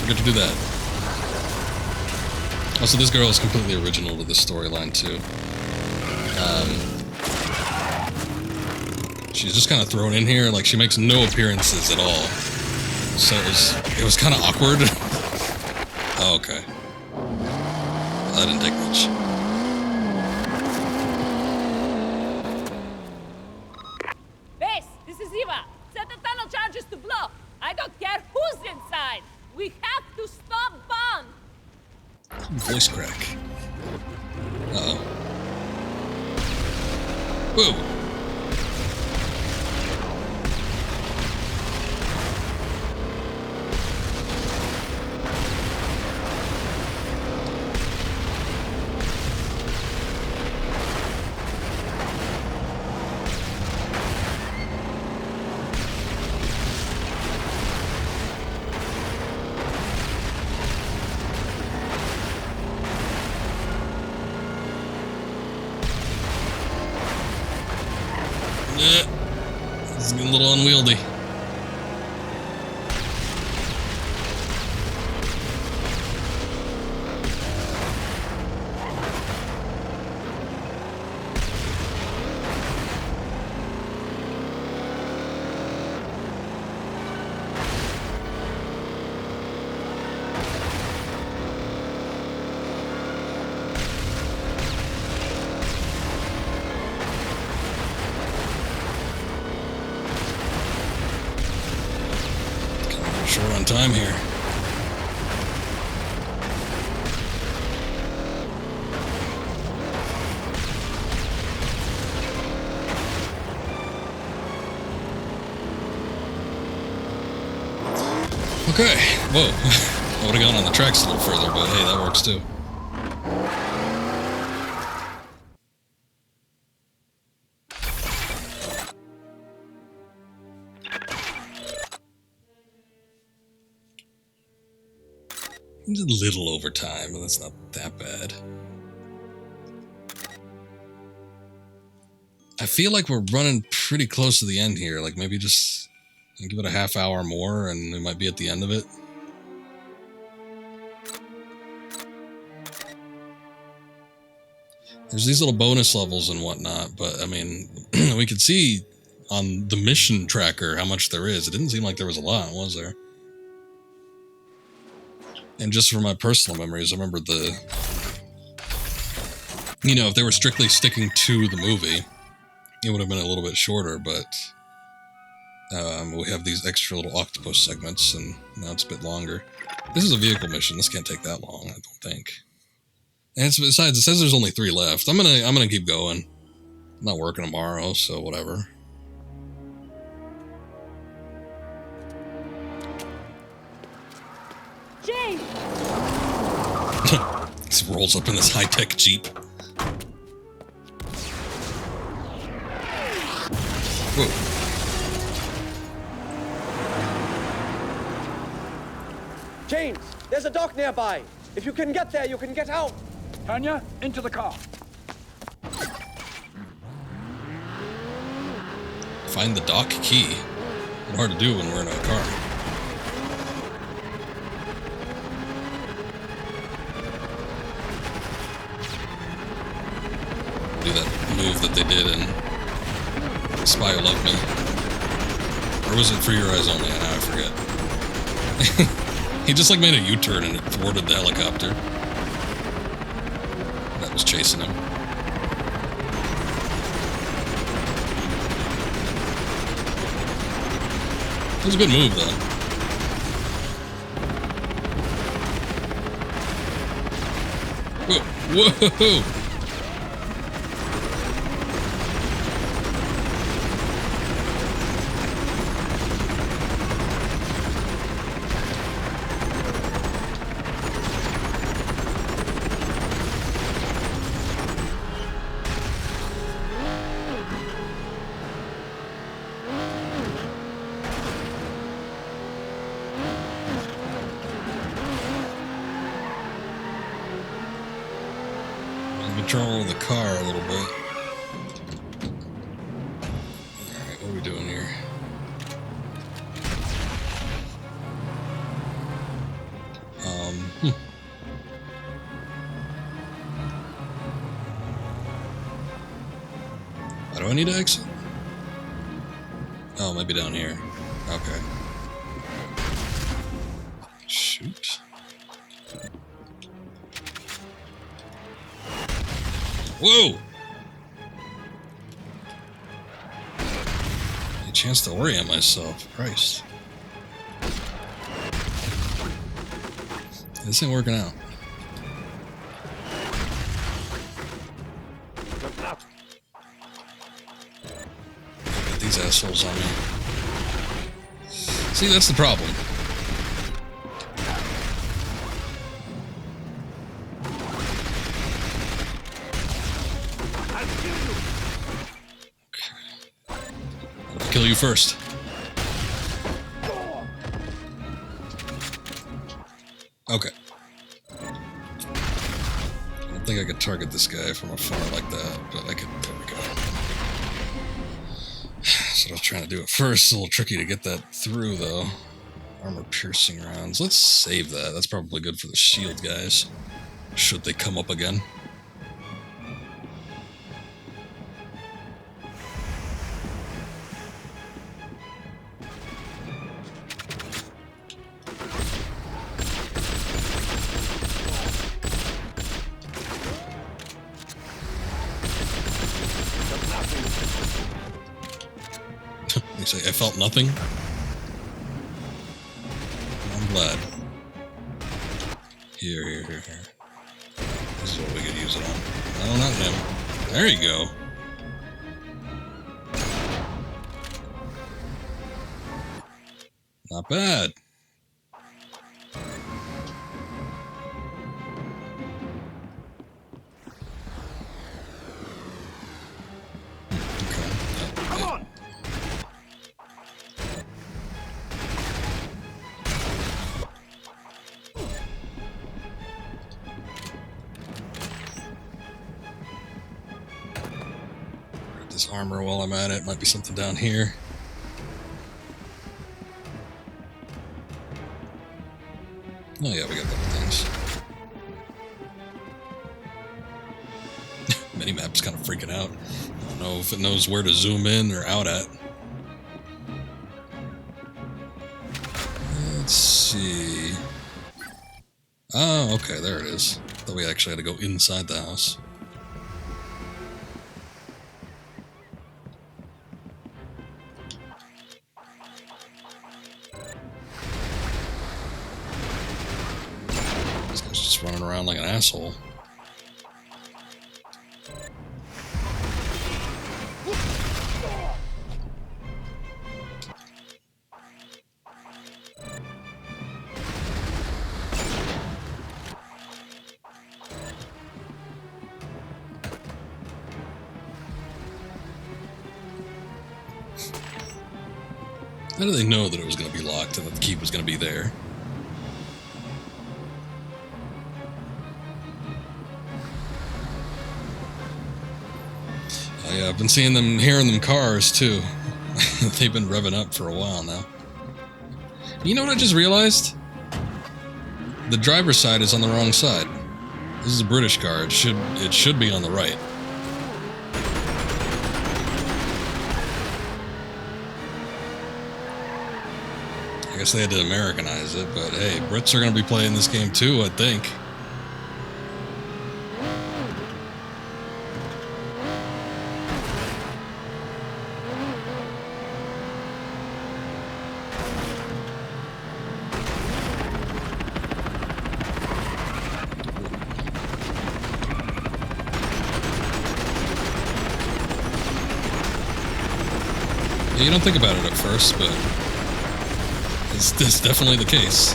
Forget to do that. Also, this girl is completely original to this storyline, too. She's just kind of thrown in here, like she makes no appearances at all. So it was kind of awkward. Oh, okay. That didn't take much. Base, this is Eva. Set the tunnel charges to blow. I don't care who's inside. We have to stop Bond. Voice crack. Uh-oh. Whoa. This is getting a little unwieldy. Short on time here. Okay. Whoa. I would have gone on the tracks a little further, but hey, that works too. It's a little over time, but that's not that bad. I feel like we're running pretty close to the end here. Like maybe just give it a half hour more and we might be at the end of it. There's these little bonus levels and whatnot, but I mean, we could see on the mission tracker how much there is. It didn't seem like there was a lot, was there? And just from my personal memories, I remember if they were strictly sticking to the movie, it would have been a little bit shorter, but we have these extra little octopus segments, and now it's a bit longer. This is a vehicle mission. This can't take that long, I don't think. And besides, it says there's only 3 left. I'm gonna keep going. I'm not working tomorrow, so whatever. James! He rolls up in this high-tech Jeep. Whoa. James, there's a dock nearby. If you can get there, you can get out. Tanya, into the car. Find the dock key. It's hard to do when we're in a car. Do that move that they did in Spy Who Loved Me. Or was it For Your Eyes Only? Now I forget. He just like made a U-turn and it thwarted the helicopter that was chasing him. It was a good move, though. Whoa! Whoa! control of the car a little bit. Alright, what are we doing here? Why do I need to exit? Oh, maybe down here. Okay. Shoot. Whoa! A chance to orient myself. Christ. This ain't working out. Get these assholes on me. See, that's the problem. I'll kill you first. Okay. I don't think I could target this guy from afar like that, but I could. There we go. That's what I was trying to do at first. It's a little tricky to get that through, though. Armor-piercing rounds. Let's save that. That's probably good for the shield guys. Should they come up again. You say I felt nothing? I'm glad. Here. This is what we could use it on. No, not him. There you go. Not bad. Come on! Grab this armor while I'm at it. Might be something down here. Oh yeah, we got double things. Minimap's kind of freaking out. I don't know if it knows where to zoom in or out at. Let's see. Oh, okay, there it is. Thought we actually had to go inside the house. This guy's just running around like an asshole. How do they know that it was going to be locked and that the key was going to be there? Oh yeah, I've been seeing them, hearing them cars too. They've been revving up for a while now. You know what I just realized? The driver's side is on the wrong side. This is a British car. It should be on the right. I guess they had to Americanize it, but hey, Brits are going to be playing this game too, I think. Yeah, you don't think about it at first, but it's definitely the case.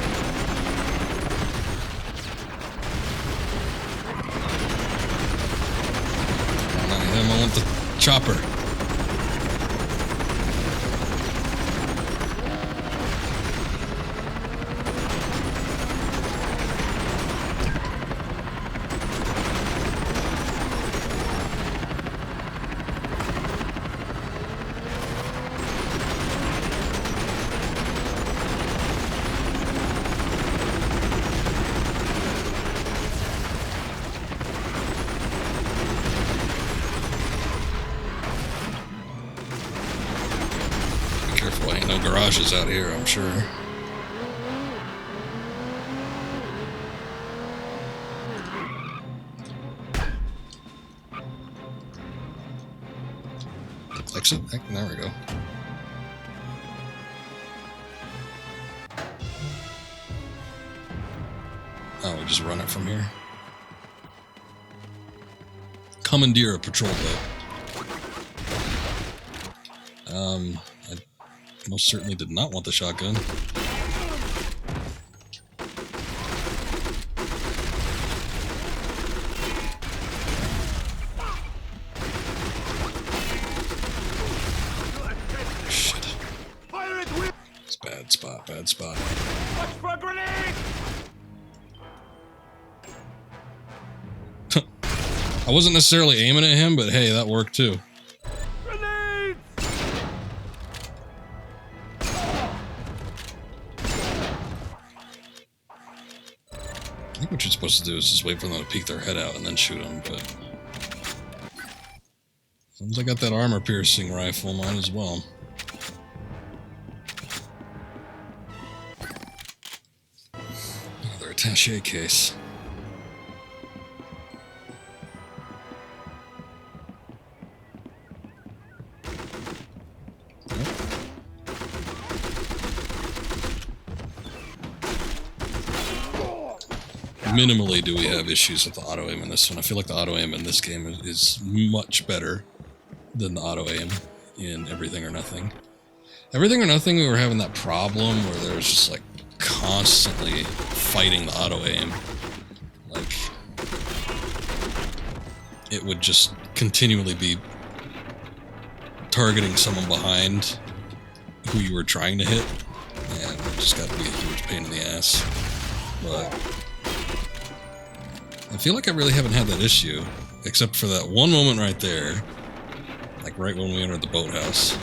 Not him, I want the chopper. garages out here, I'm sure. Exit? There we go. Oh, we just run it from here. Commandeer a patrol boat. I most certainly did not want the shotgun. Shit. It's bad spot, bad spot. Watch for a grenade! I wasn't necessarily aiming at him, but hey, that worked too. Grenades! I think what you're supposed to do is just wait for them to peek their head out and then shoot them, but... Since I got that armor-piercing rifle, might as well. Another attaché case. Minimally do we have issues with the auto-aim in this one. I feel like the auto-aim in this game is much better than the auto-aim in Everything or Nothing. Everything or Nothing, we were having that problem where there was just like constantly fighting the auto-aim. Like, it would just continually be targeting someone behind who you were trying to hit, and it just got to be a huge pain in the ass. But I feel like I really haven't had that issue, except for that one moment right there, like right when we entered the boathouse.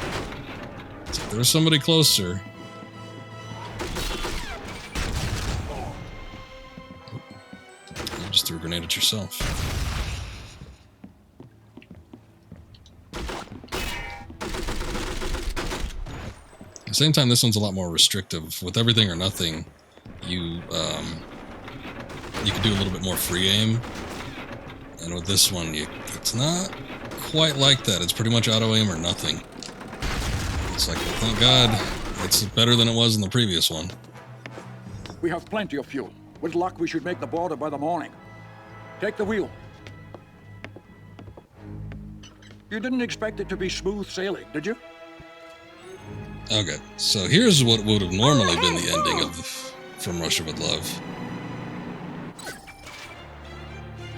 It's like there was somebody closer. You just threw a grenade at yourself. At the same time, this one's a lot more restrictive. With Everything or Nothing, you could do a little bit more free aim, and with this one, it's not quite like that. It's pretty much auto aim or nothing. It's like, well, thank God, it's better than it was in the previous one. We have plenty of fuel. With luck, we should make the border by the morning. Take the wheel. You didn't expect it to be smooth sailing, did you? Okay, so here's what would have normally been the ending of From Russia with Love.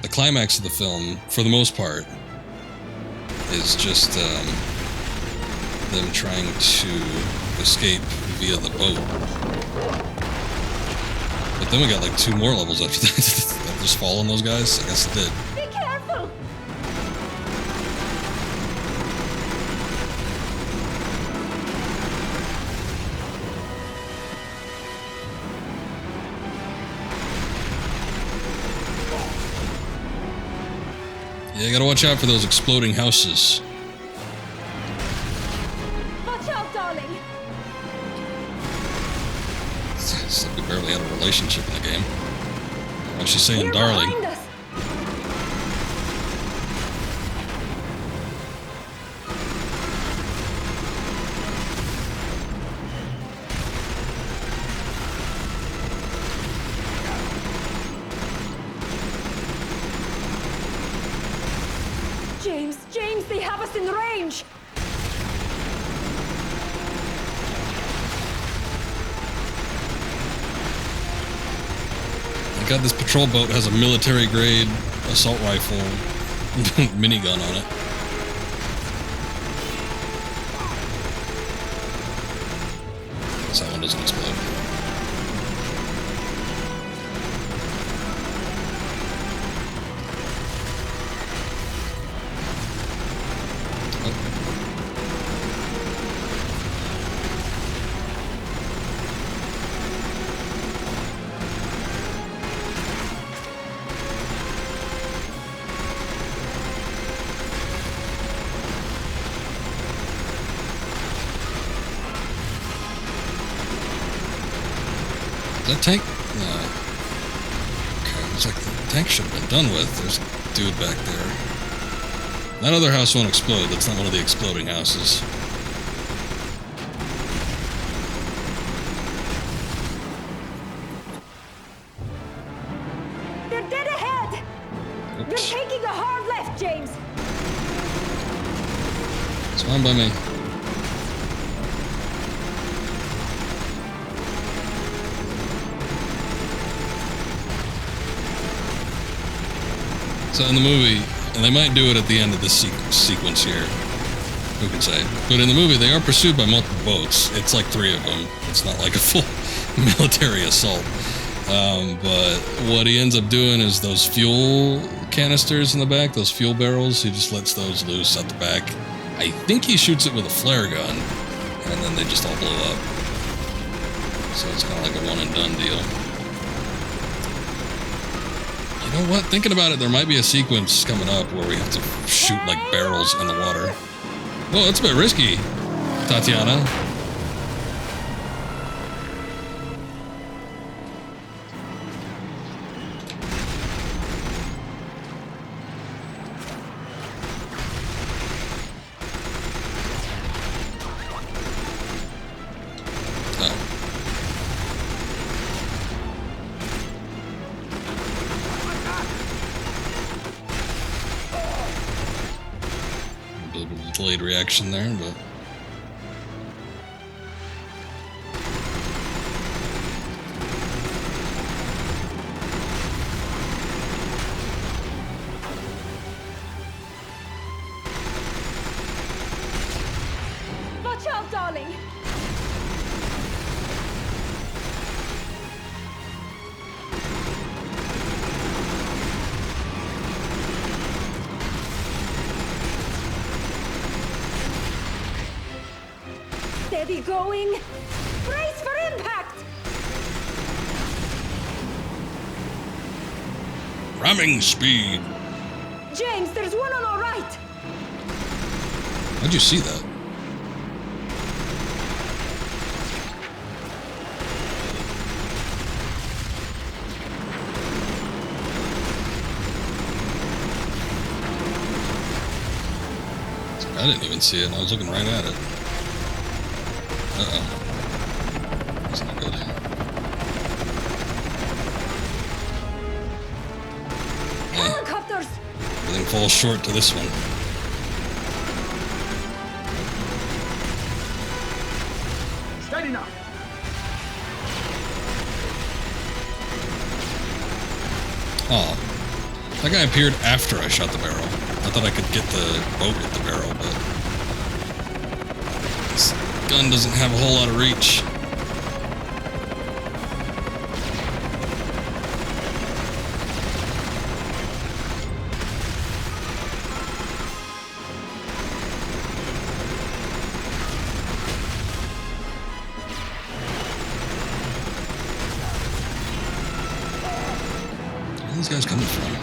The climax of the film, for the most part, is just them trying to escape via the boat. But then we got like 2 more levels after that. That just fall on those guys? I guess it did. Be careful! Yeah, you gotta watch out for those exploding houses. Watch out, darling! It's like we barely had a relationship in the game. Why is she saying Here darling? behind us. James, they have us in range! Thank God this patrol boat has a military-grade assault rifle minigun on it. So that one doesn't explode. Is that tank? No. Okay, looks like the tank should have been done with. There's a dude back there. That other house won't explode. That's not one of the exploding houses. They're dead ahead! Oops. They're taking a hard left, James! It's fine by me. So in the movie, and they might do it at the end of this sequence here, who can say? But in the movie, they are pursued by multiple boats. It's like 3 of them. It's not like a full military assault. But what he ends up doing is those fuel canisters in the back, those fuel barrels, he just lets those loose at the back. I think he shoots it with a flare gun, and then they just all blow up. So it's kind of like a one and done deal. You know what? Thinking about it, there might be a sequence coming up where we have to shoot like barrels in the water. Whoa, that's a bit risky, Tatiana. Delayed reaction there, but Watch out, darling! Steady going! Brace for impact! ramming speed. James, there's one on our right! How'd you see that? I didn't even see it, and I was looking right at it. Uh-oh. That's not good. Helicopters! Everything falls short to this one. Steady now. Oh. That guy appeared after I shot the barrel. I thought I could get the boat with the barrel, but this gun doesn't have a whole lot of reach. Where are these guys coming from?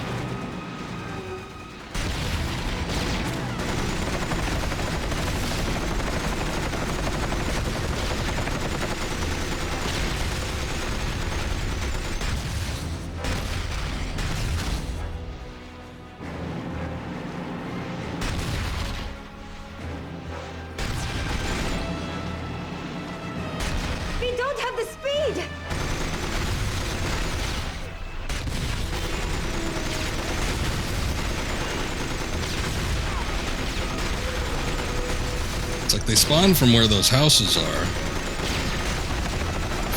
We don't have the speed! It's like they spawn from where those houses are. I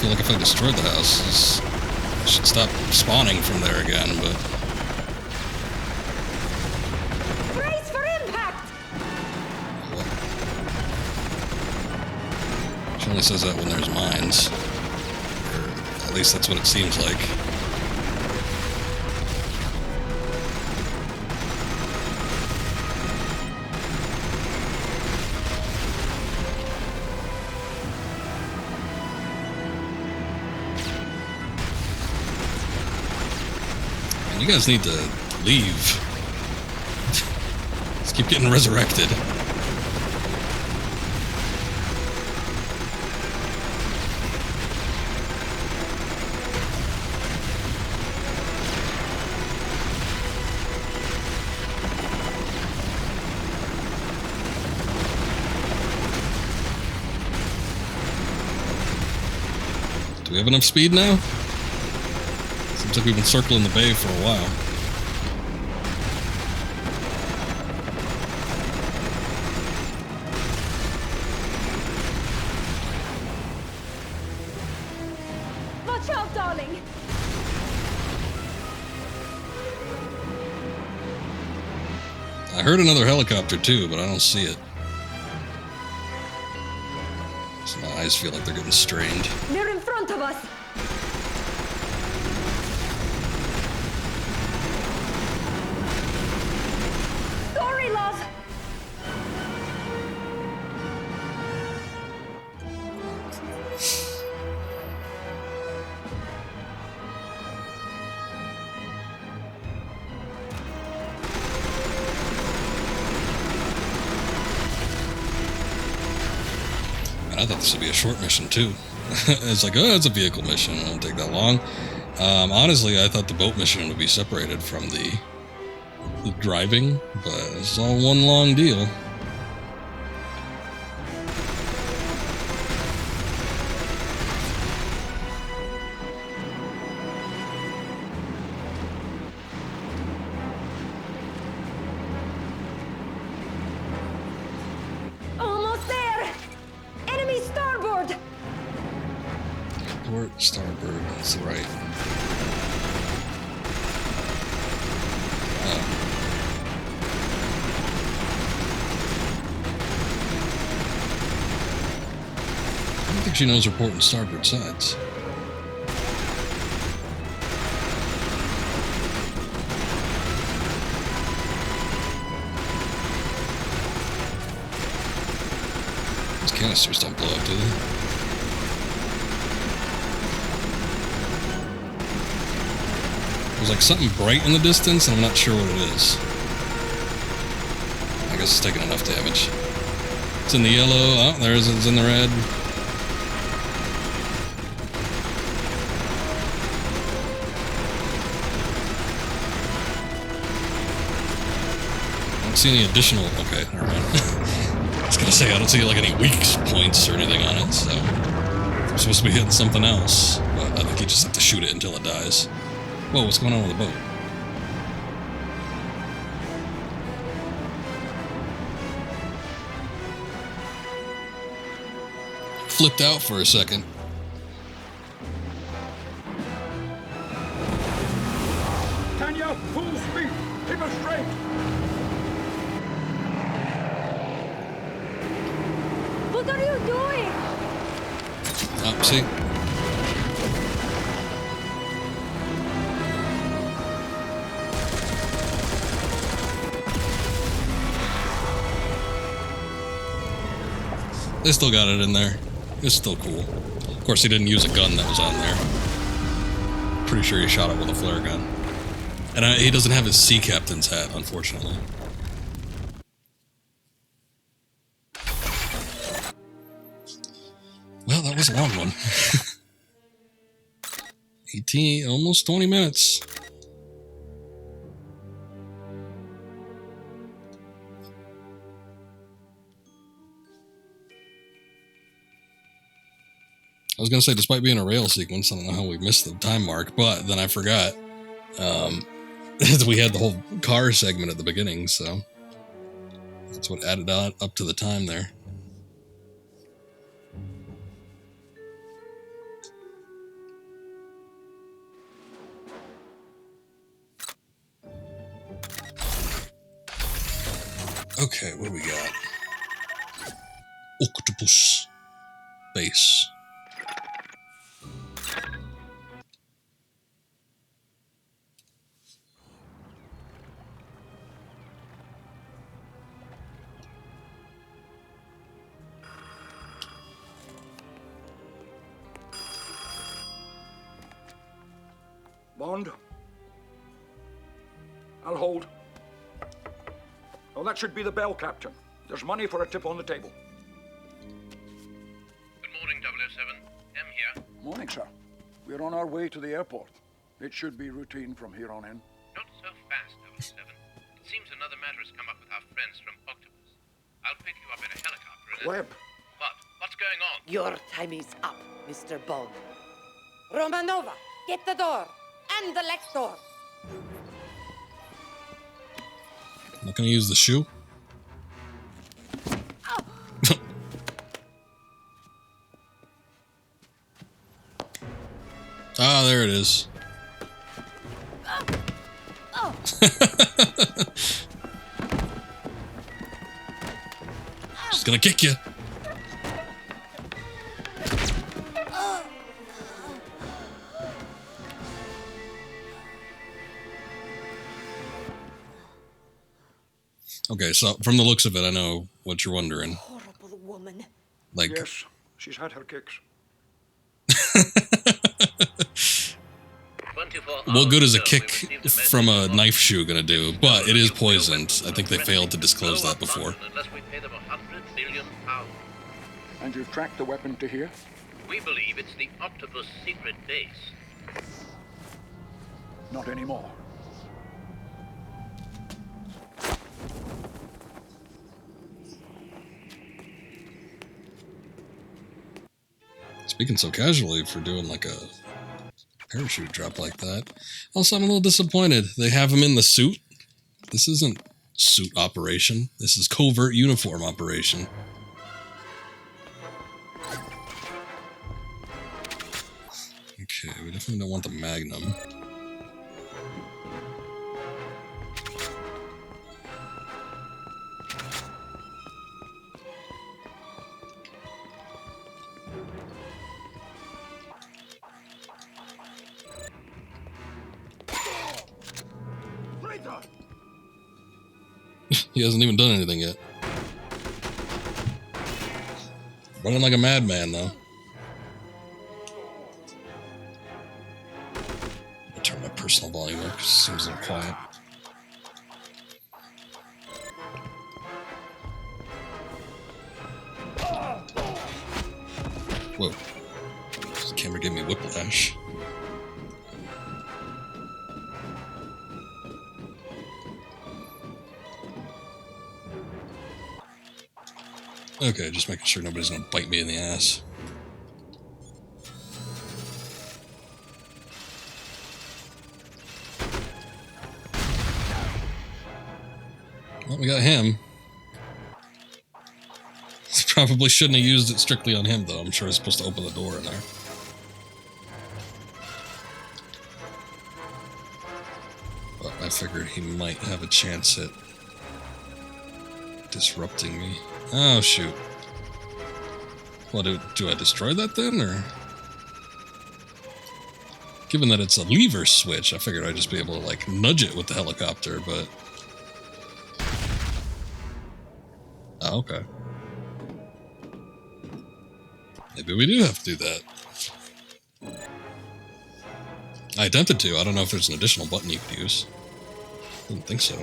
feel like if I destroyed the houses, I should stop spawning from there again, but Brace for impact! she only says that when there's mines. Or at least that's what it seems like. You guys need to leave. Just keep getting resurrected. we have enough speed now? Seems like we've been circling the bay for a while. Watch out, darling! I heard another helicopter too, but I don't see it. So my eyes feel like they're getting strained. They're in front of us! Sorry, love! I thought this would be a short mission too. It's like, oh, it's a vehicle mission. It won't take that long. Honestly, I thought the boat mission would be separated from the driving, but it's all one long deal. Almost there! Enemy starboard! Port starboard, that's right. I don't think she knows her port and starboard sides. These canisters don't blow up, do they? There's like something bright in the distance, and I'm not sure what it is. I guess it's taking enough damage. It's in the yellow. Oh, there it is. It's in the red. I don't see any additional. Okay, never mind. I was gonna say I don't see like any weak points or anything on it, so I'm supposed to be hitting something else, but I think you just have to shoot it until it dies. Whoa, what's going on with the boat? Flipped out for a second. Tanya, full speed. Keep her straight. What are you doing? Oh, see? They still got it in there. It's still cool. Of course, he didn't use a gun that was on there. Pretty sure he shot it with a flare gun. And he doesn't have his sea captain's hat, unfortunately. Well, that was a long one. 18, almost 20 minutes. I was going to say, despite being a rail sequence, I don't know how we missed the time mark, but then I forgot. We had the whole car segment at the beginning, so that's what added on up to the time there. Okay, what do we got? Octopus base. Bond. I'll hold. Oh, that should be the bell, Captain. There's money for a tip on the table. Good morning, 007. M here. Morning, sir. We're on our way to the airport. It should be routine from here on in. Not so fast, 007. It seems another matter has come up with our friends from Octopus. I'll pick you up in a helicopter and... Webb. What? What's going on? Your time is up, Mr. Bond. Romanova, get the door. And the Lektor. I'm not gonna use the shoe. Ah, there it is. Just gonna kick you. Okay, so from the looks of it, I know what you're wondering. Horrible woman. Like, Yes, she's had her kicks. what good is a kick from a knife shoe gonna do? But it is poisoned. I think they failed to disclose that before. And you've tracked the weapon to here? We believe it's the Octopus secret base. Not anymore. Speaking so casually for doing like a parachute drop like that. Also, I'm a little disappointed. They have him in the suit. This isn't suit operation. This is covert uniform operation. Okay, we definitely don't want the Magnum. He hasn't even done anything yet. Running like a madman, though. I'll turn my personal volume up because it seems a little quiet. Whoa. This camera gave me whiplash. Okay, just making sure nobody's gonna bite me in the ass. Well, we got him. Probably shouldn't have used it strictly on him, though. I'm sure it's supposed to open the door in there. But I figured he might have a chance at disrupting me. Oh, shoot. Well, do I destroy that then, or? Given that it's a lever switch, I figured I'd just be able to, like, nudge it with the helicopter, but... Oh, okay. Maybe we do have to do that. I attempted to. I don't know if there's an additional button you could use. Didn't think so.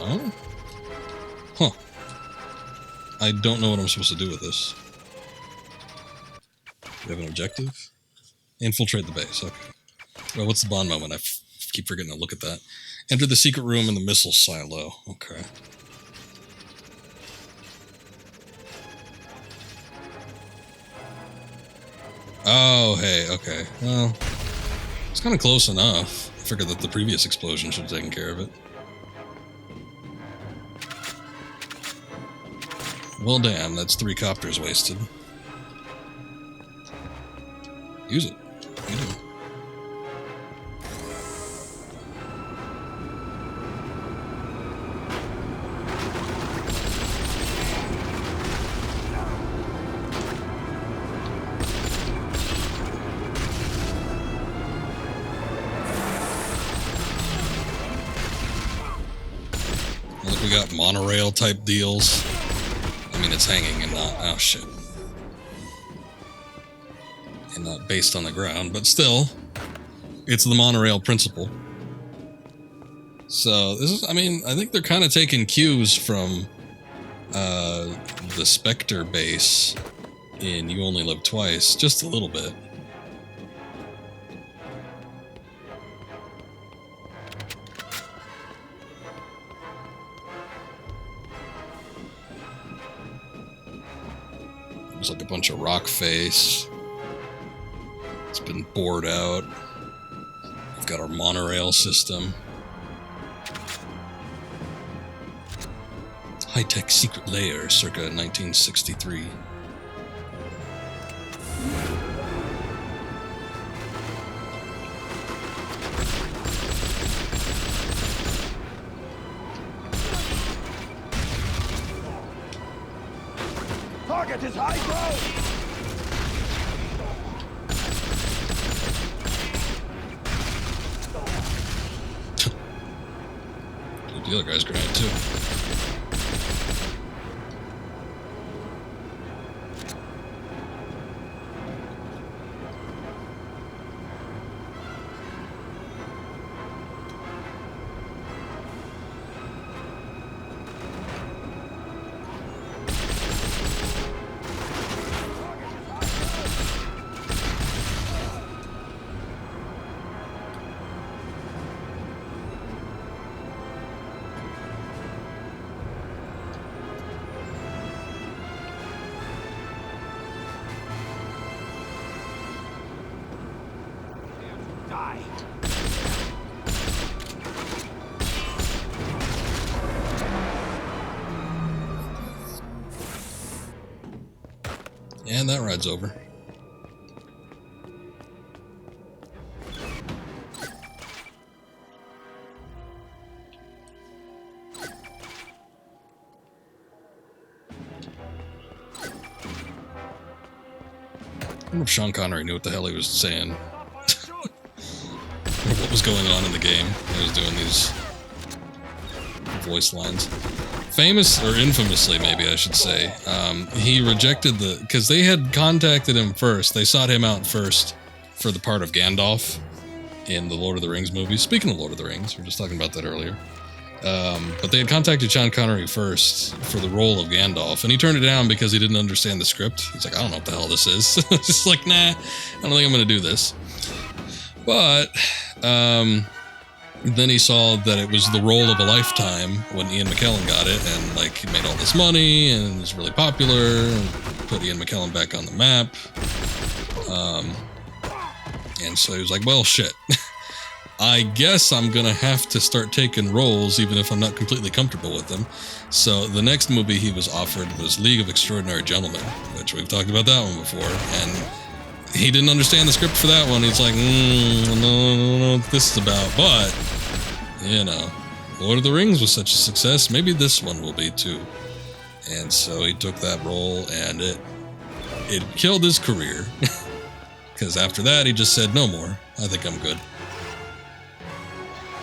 Oh? Huh. I don't know what I'm supposed to do with this. Do you have an objective? Infiltrate the base, okay. Well, what's the Bond moment? I keep forgetting to look at that. Enter the secret room in the missile silo. Okay. Oh, hey, okay. Well, it's kind of close enough. I figured that the previous explosion should have taken care of it. Well, damn, that's 3 copters wasted. Use it. You do. Look, we got monorail type deals. I mean, it's hanging and not... Oh, shit. And not based on the ground, but still, it's the monorail principle. So, this is... I mean, I think they're kind of taking cues from the SPECTRE base in You Only Live Twice, just a little bit. There's like a bunch of rock face. It's been bored out. We've got our monorail system. High-tech secret layer circa 1963. Target is high ground! The other guy's grenade too. And that ride's over. I wonder if Sean Connery knew what the hell he was saying. What was going on in the game. He was doing these voice lines. Famous, or infamously maybe I should say, he rejected because they had contacted him first. They sought him out first for the part of Gandalf in the Lord of the Rings movies. Speaking of Lord of the Rings, we were just talking about that earlier. But they had contacted Sean Connery first for the role of Gandalf, and he turned it down because he didn't understand the script. He's like, I don't know what the hell this is. It's just like, nah, I don't think I'm going to do this. But then he saw that it was the role of a lifetime when Ian McKellen got it, and like he made all this money and was really popular, and put Ian McKellen back on the map. And so he was like, well, shit. I guess I'm gonna have to start taking roles even if I'm not completely comfortable with them. So the next movie he was offered was League of Extraordinary Gentlemen, which we've talked about that one before, and he didn't understand the script for that one. He's like, I don't know what this is about, but, you know, Lord of the Rings was such a success, maybe this one will be too. And so he took that role, and it killed his career. Because after that, he just said, no more. I think I'm good.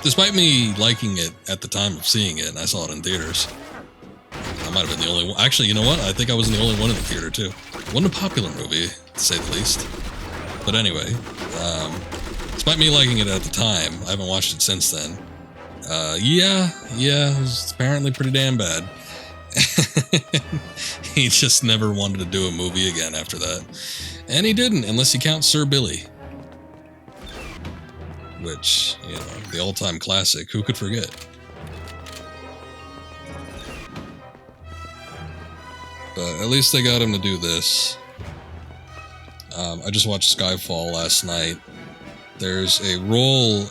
Despite me liking it at the time of seeing it, and I saw it in theaters. I might have been the only one. Actually, you know what? I think I wasn't the only one in the theater, too. It wasn't a popular movie, to say the least. But anyway, despite me liking it at the time, I haven't watched it since then. Yeah, it was apparently pretty damn bad. He just never wanted to do a movie again after that. And he didn't, unless you count Sir Billy. Which, you know, the all-time classic. Who could forget? But at least they got him to do this. I just watched Skyfall last night. There's a role,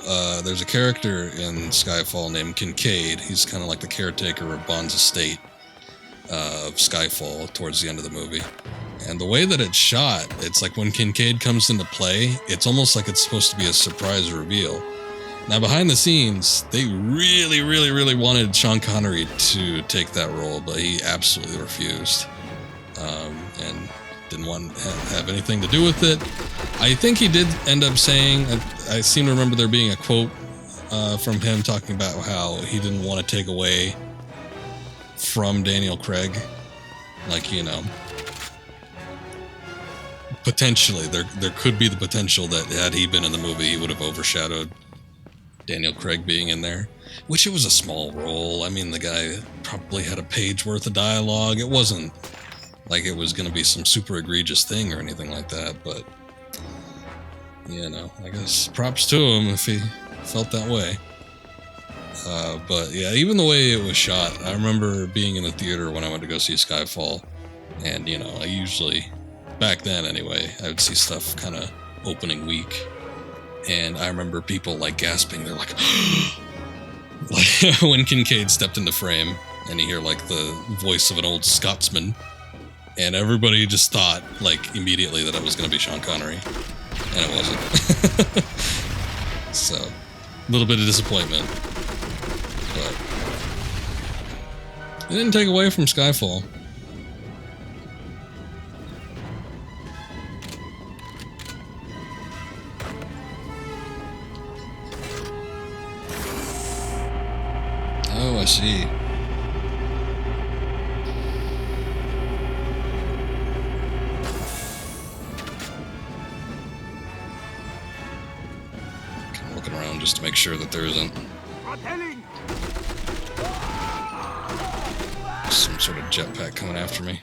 there's a character in Skyfall named Kincaid. He's kind of like the caretaker of Bond's estate of Skyfall towards the end of the movie. And the way that it's shot, it's like when Kincaid comes into play, it's almost like it's supposed to be a surprise reveal. Now, behind the scenes, they really, really, really wanted Sean Connery to take that role, but he absolutely refused. And didn't want to have anything to do with it. I think he did end up saying, I seem to remember there being a quote from him talking about how he didn't want to take away from Daniel Craig. Like, you know, potentially, there could be the potential that had he been in the movie, he would have overshadowed Daniel Craig being in there. Which it was a small role. I mean, the guy probably had a page worth of dialogue. It wasn't like it was going to be some super egregious thing or anything like that, but, you know, I guess props to him if he felt that way. But yeah, even the way it was shot, I remember being in the theater when I went to go see Skyfall, and, you know, I usually back then anyway, I would see stuff kind of opening week, and I remember people like gasping. They're like, like when Kincaid stepped into frame, and you hear like the voice of an old Scotsman, and everybody just thought like immediately that it was going to be Sean Connery, and it wasn't. So, a little bit of disappointment, but it didn't take away from Skyfall. Oh, I see. I'm looking around just to make sure that there isn't some sort of jetpack coming after me.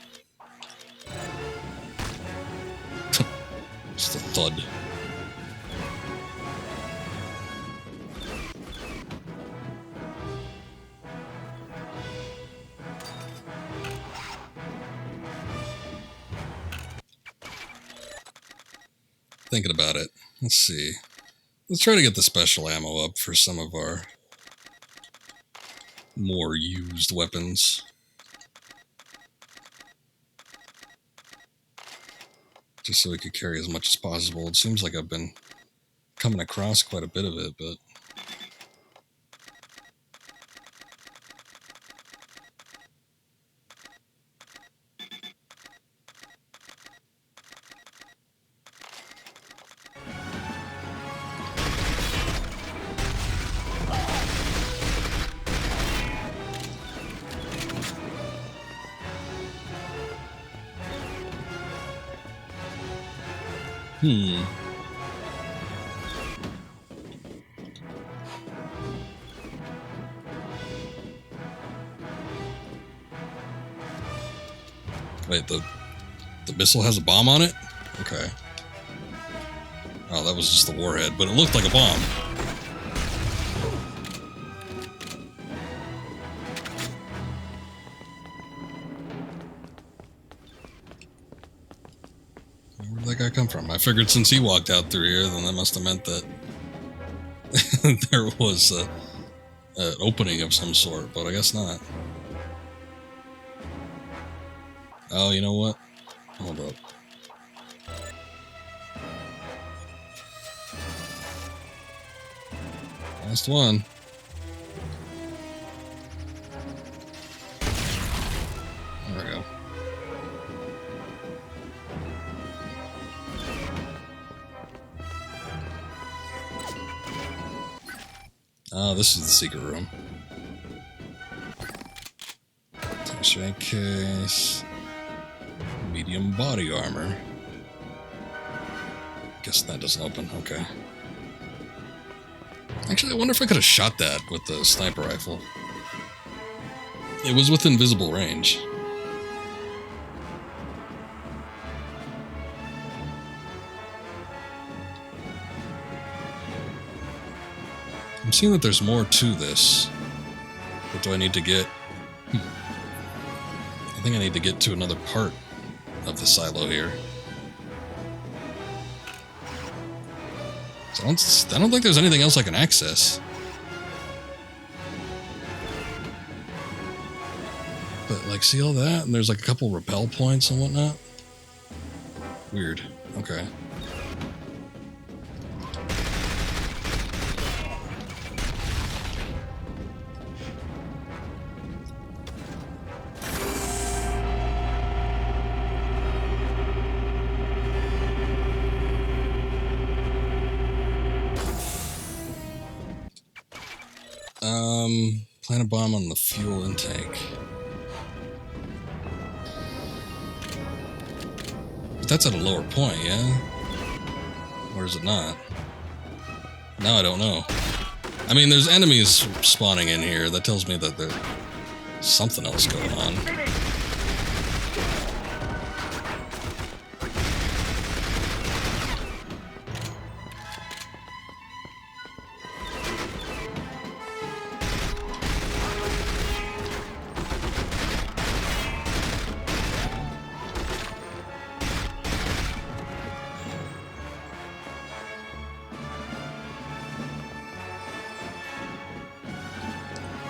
Just a thud. Thinking about it. Let's see. Let's try to get the special ammo up for some of our more used weapons. Just so we could carry as much as possible. It seems like I've been coming across quite a bit of it, but... Wait, the missile has a bomb on it? Okay. Oh, that was just the warhead, but it looked like a bomb. Where'd that guy come from? I figured since he walked out through here, then that must have meant that there was an opening of some sort, but I guess not. Oh, you know what? Hold up. Last one. There we go. Oh, this is the secret room. X-ray case. Medium body armor. Guess that doesn't open. Okay. Actually, I wonder if I could have shot that with the sniper rifle. It was within visible range. I'm seeing that there's more to this. What do I need to get? I think I need to get to another part of the silo here. So I don't think there's anything else I can access. But like, see all that? And there's like a couple rappel points and whatnot. Weird. Okay. Plant a bomb on the fuel intake. But that's at a lower point, yeah? Or is it not? Now I don't know. I mean, there's enemies spawning in here. That tells me that there's something else going on.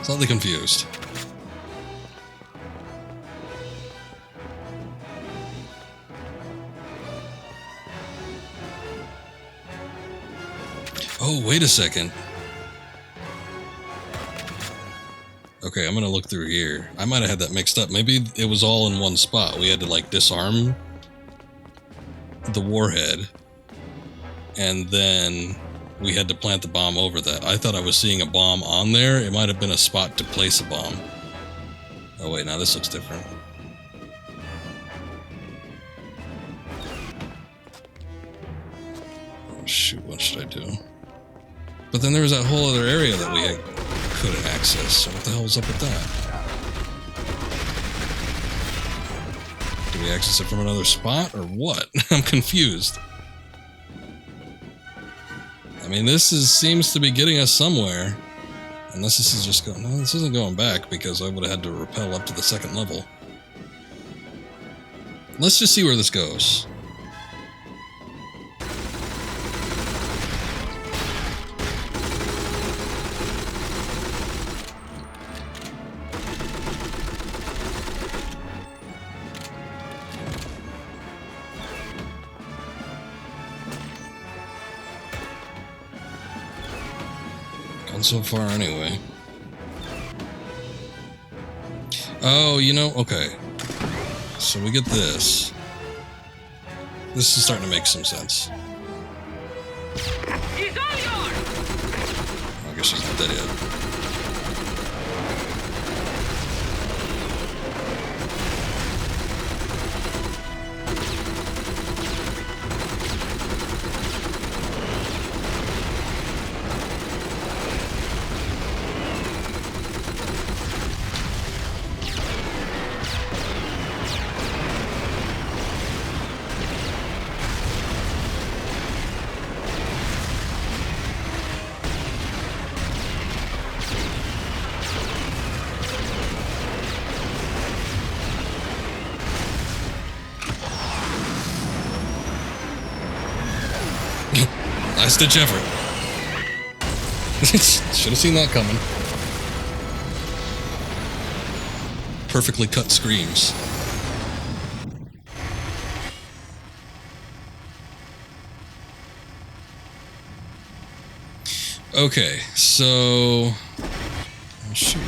Slightly confused. Oh, wait a second. Okay, I'm gonna look through here. I might have had that mixed up. Maybe it was all in one spot. We had to like disarm the warhead, and then we had to plant the bomb over that. I thought I was seeing a bomb on there. It might have been a spot to place a bomb. Oh wait, now this looks different. Oh shoot, what should I do? But then there was that whole other area that we couldn't access, so what the hell was up with that? Do we access it from another spot, or what? I'm confused. I mean, this seems to be getting us somewhere. Unless this is just going... No, this isn't going back, because I would have had to rappel up to the second level. Let's just see where this goes. So far anyway. Oh, you know, okay. So we get this. This is starting to make some sense. He's all yours. I guess she's not dead yet. Last ditch effort. Should have seen that coming. Perfectly cut screams. Okay, so... Oh, shoot.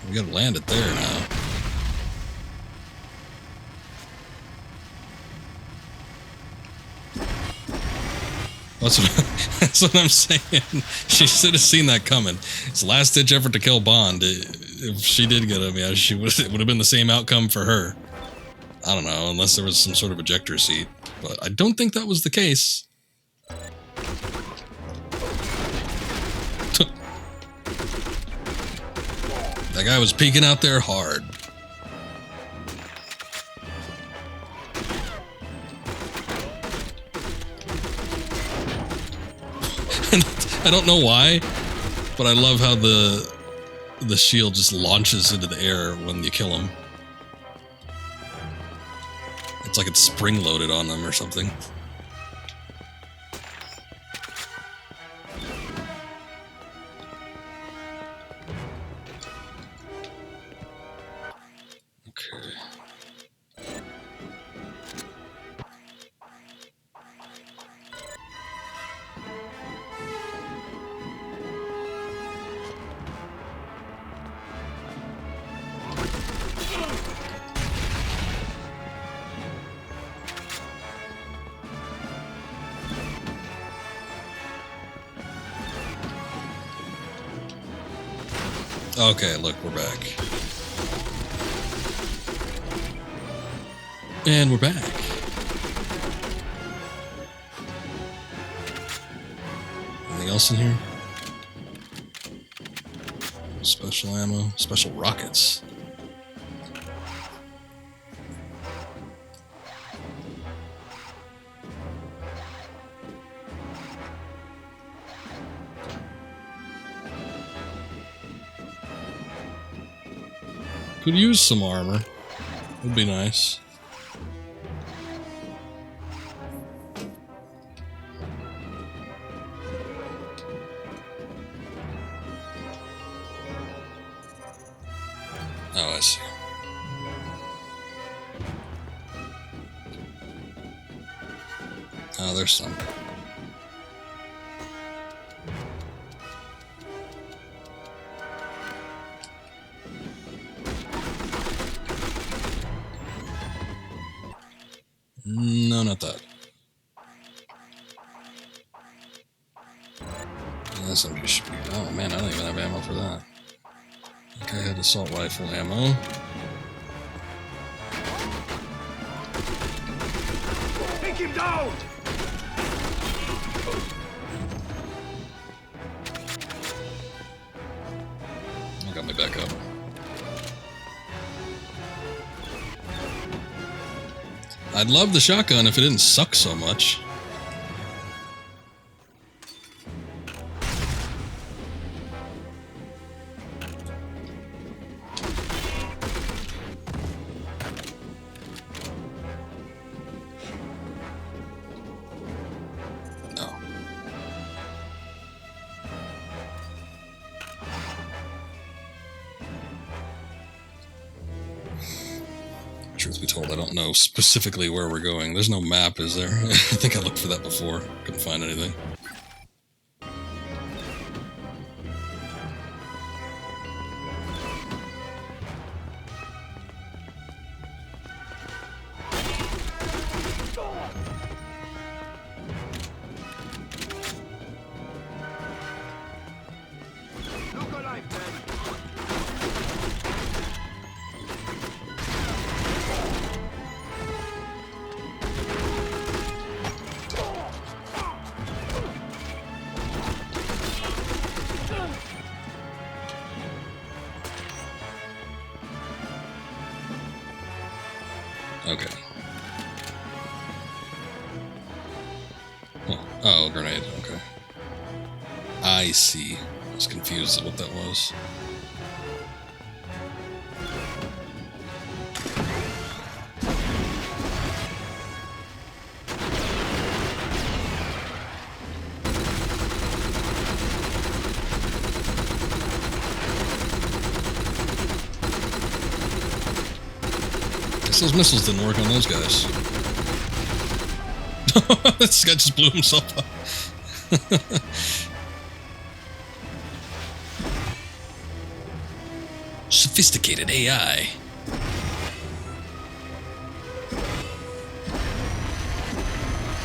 We gotta land it there now. That's what I'm saying. She should have seen that coming. It's a last-ditch effort to kill Bond. If she did get him, yeah, it would have been the same outcome for her. I don't know, unless there was some sort of ejector seat. But I don't think that was the case. That guy was peeking out there hard. I don't know why, but I love how the shield just launches into the air when you kill him. It's like it's spring-loaded on them or something. Okay, look, we're back. And we're back. Anything else in here? Special ammo, special rockets. Could use some armor. Would be nice. I see. Oh, there's some. No, not that. SMG should be. Oh man, I don't even have ammo for that. Okay, I had assault rifle ammo. Take him down! I got me back up. I'd love the shotgun if it didn't suck so much. Truth be told, I don't know specifically where we're going. There's no map, is there? I think I looked for that before. Couldn't find anything. Okay. Oh, grenade. Okay. I see. I was confused at what that was. Those missiles didn't work on those guys. This guy just blew himself up. Sophisticated AI.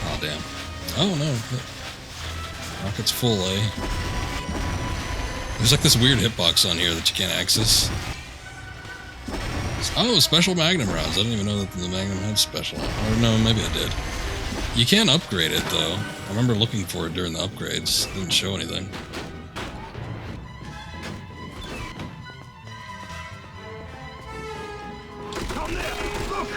Oh, damn. Oh, no. Rocket's full, eh? There's like this weird hitbox on here that you can't access. Oh, special Magnum rounds. I didn't even know that the Magnum had special. Or no, maybe I did. You can upgrade it, though. I remember looking for it during the upgrades. It didn't show anything. Come there! Look!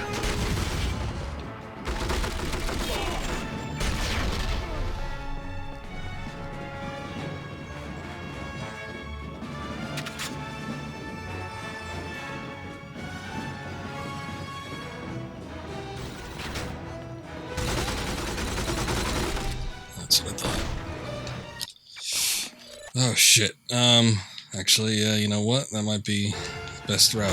Oh, shit. Actually, you know what? That might be the best route.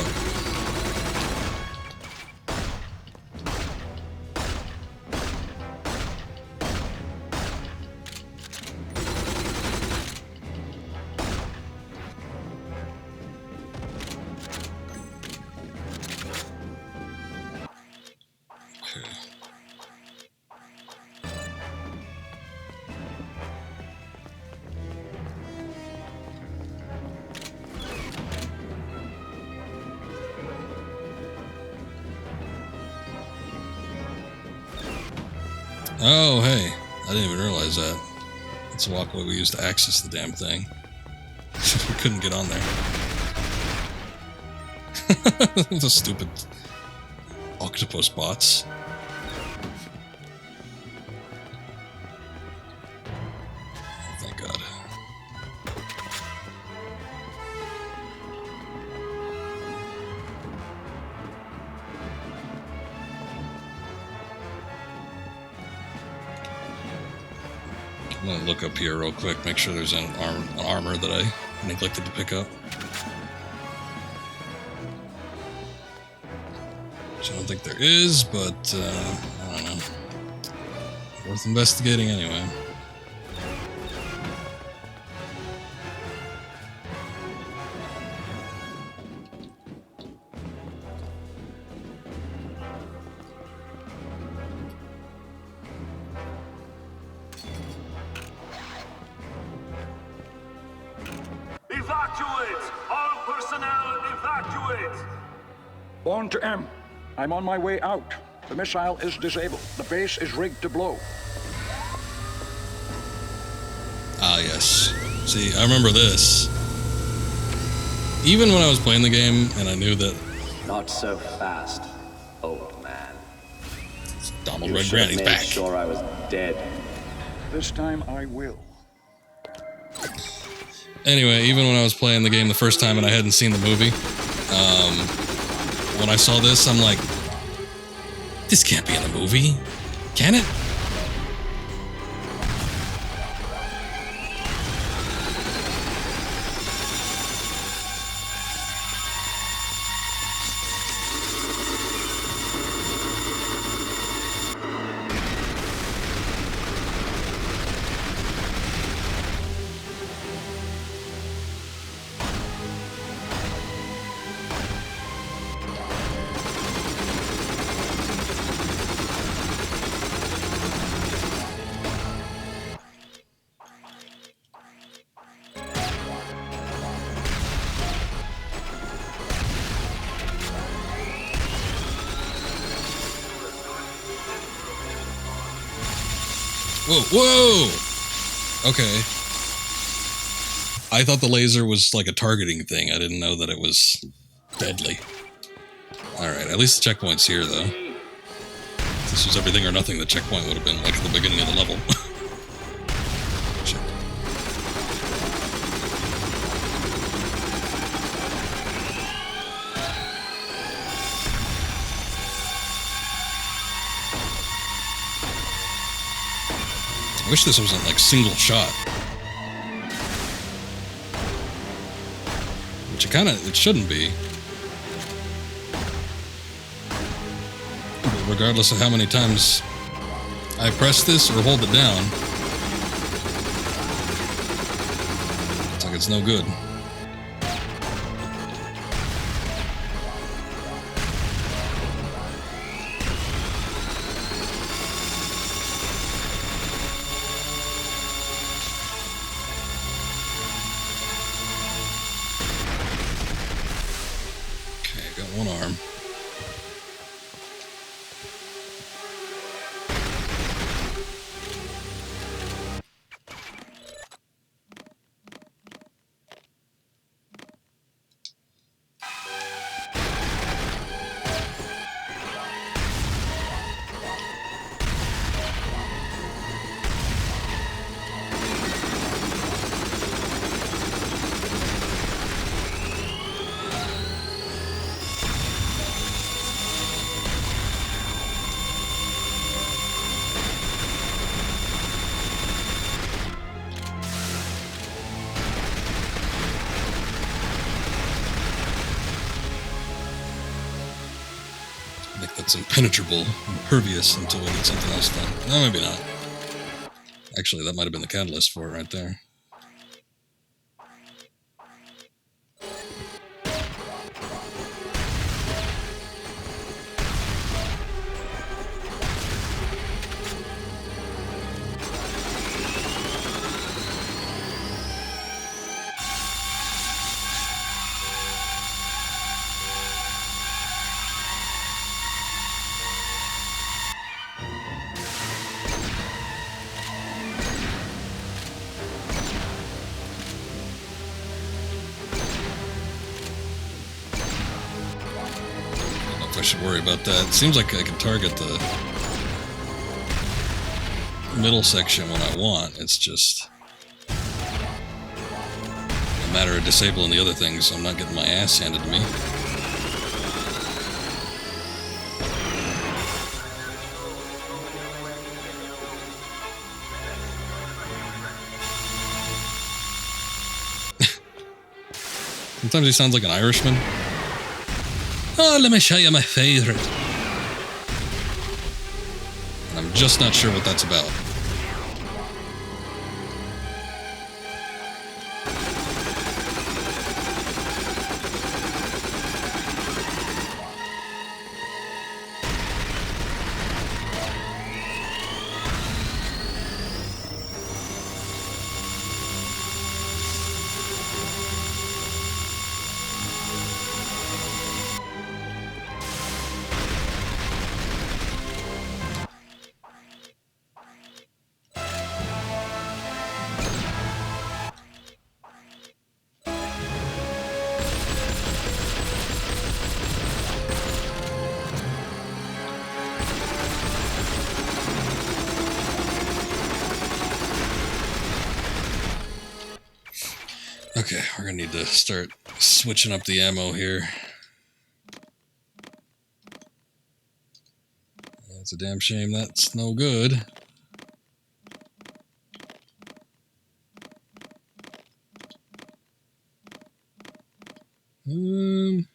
Oh, hey. I didn't even realize that. That's the walkway we used to access the damn thing. We couldn't get on there. The stupid octopus bots. Oh, thank God. I'm gonna look up here real quick, make sure there's an armor that I neglected to pick up. think there is, but I don't know. Worth investigating anyway. Evacuate! All personnel evacuate! Bond to M. I'm on my way out. The missile is disabled. The base is rigged to blow. Ah, yes. See, I remember this. Even when I was playing the game, and I knew that... Not so fast, old man. Donald Red Granny's back. Sure I was dead. This time I will. Anyway, even when I was playing the game the first time and I hadn't seen the movie, when I saw this, I'm like, this can't be in the movie, can it? Whoa, whoa! Okay. I thought the laser was like a targeting thing. I didn't know that it was deadly. Alright, at least the checkpoint's here, though. If this was everything or nothing, the checkpoint would have been like at the beginning of the level. Shit. I wish this wasn't like single shot. Which it shouldn't be. But regardless of how many times I press this or hold it down, it's like it's no good. One arm. It's impenetrable, impervious until we get something else done. No, maybe not. Actually, that might have been the catalyst for it right there. I should worry about that. It seems like I can target the middle section when I want. It's just a matter of disabling the other things so I'm not getting my ass handed to me. Sometimes he sounds like an Irishman. Oh, let me show you my favorite. I'm just not sure what that's about. Okay, we're gonna need to start switching up the ammo here. It's a damn shame that's no good. Oops.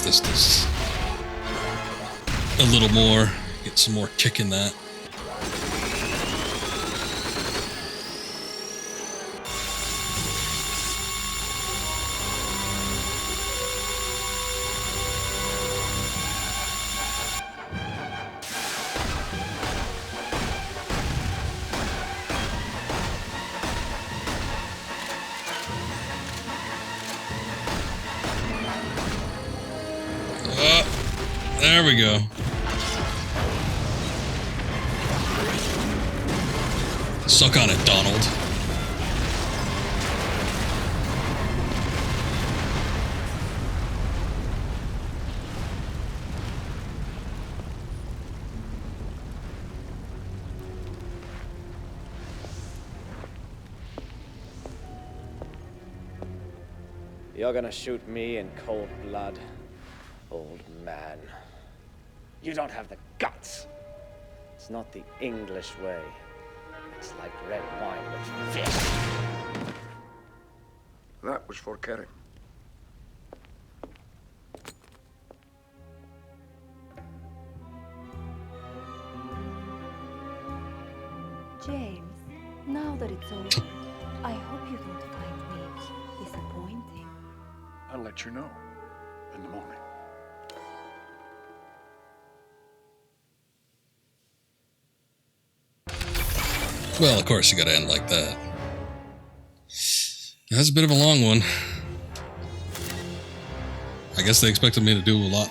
This does a little more, get some more kick in that. There we go. Suck on it, Donald. You're gonna shoot me in cold blood, old man. You don't have the guts. It's not the English way. It's like red wine with fish. That was for Kerry. James, now that it's over, I hope you don't find me disappointing. I'll let you know in the morning. Well, of course you gotta end like that. That's a bit of a long one. I guess they expected me to do a lot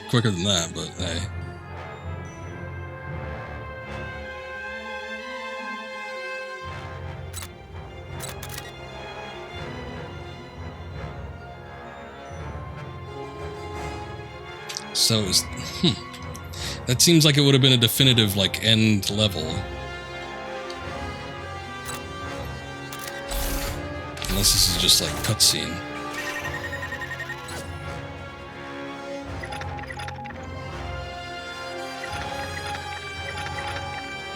quicker than that, but hey. So it was, that seems like it would have been a definitive, like, end level. Unless this is just like cutscene.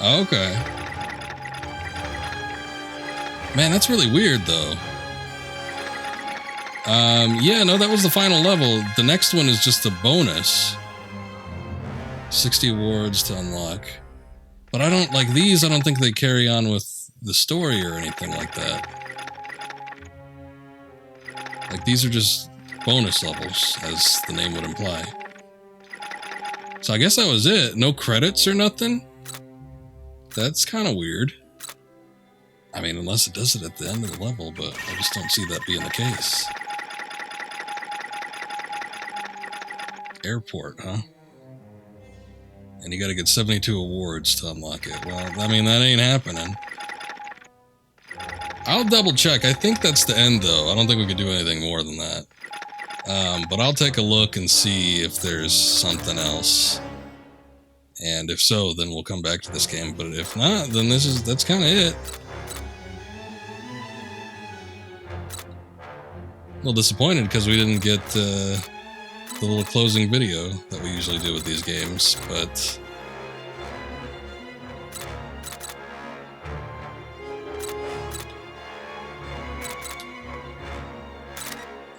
Okay. Man, that's really weird though. Yeah, no, that was the final level. The next one is just a bonus. 60 awards to unlock. But I don't, like these, I don't think they carry on with the story or anything like that. Like, these are just bonus levels, as the name would imply. So I guess that was it. No credits or nothing? That's kind of weird. I mean, unless it does it at the end of the level, but I just don't see that being the case. Airport, huh? And you gotta get 72 awards to unlock it. Well, I mean, that ain't happening. I'll double check. I think that's the end, though. I don't think we could do anything more than that. But I'll take a look and see if there's something else. And if so, then we'll come back to this game. But if not, then that's kind of it. A little disappointed because we didn't get the little closing video that we usually do with these games, but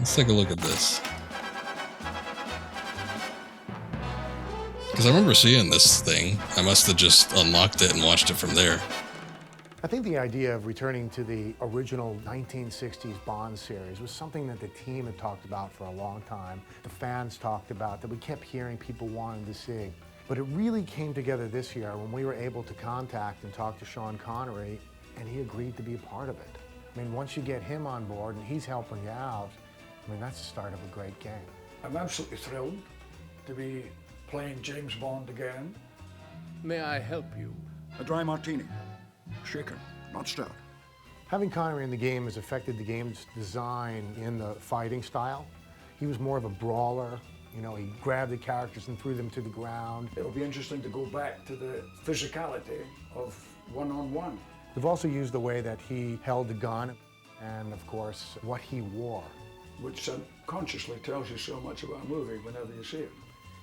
let's take a look at this. Because I remember seeing this thing. I must have just unlocked it and watched it from there. I think the idea of returning to the original 1960s Bond series was something that the team had talked about for a long time. The fans talked about, that we kept hearing people wanted to see. But it really came together this year when we were able to contact and talk to Sean Connery, and he agreed to be a part of it. I mean, once you get him on board and he's helping you out, I mean, that's the start of a great game. I'm absolutely thrilled to be playing James Bond again. May I help you? A dry martini. Shaken, not stirred. Having Connery in the game has affected the game's design in the fighting style. He was more of a brawler. You know, he grabbed the characters and threw them to the ground. It'll be interesting to go back to the physicality of one-on-one. We've also used the way that he held the gun and, of course, what he wore. Which subconsciously tells you so much about a movie whenever you see it.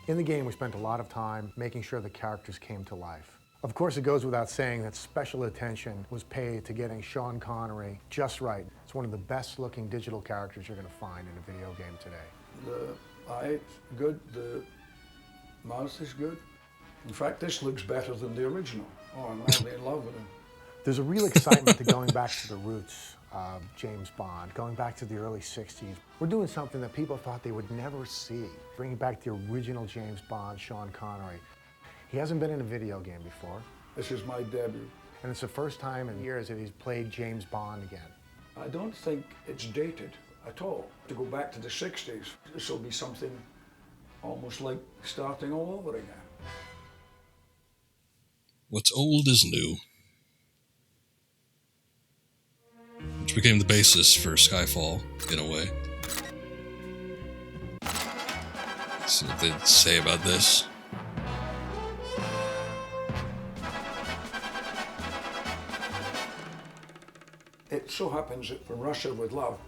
In the game, we spent a lot of time making sure the characters came to life. Of course, it goes without saying that special attention was paid to getting Sean Connery just right. It's one of the best-looking digital characters you're going to find in a video game today. The eye is good, the mouth is good. In fact, this looks better than the original. Oh, I'm madly in love with him. There's a real excitement to going back to the roots of James Bond, going back to the early 60s. We're doing something that people thought they would never see, bringing back the original James Bond, Sean Connery. He hasn't been in a video game before. This is my debut. And it's the first time in years that he's played James Bond again. I don't think it's dated at all. To go back to the 60s, this will be something almost like starting all over again. What's old is new. Which became the basis for Skyfall, in a way. Let's see what they'd say about this. It so happens that From Russia with Love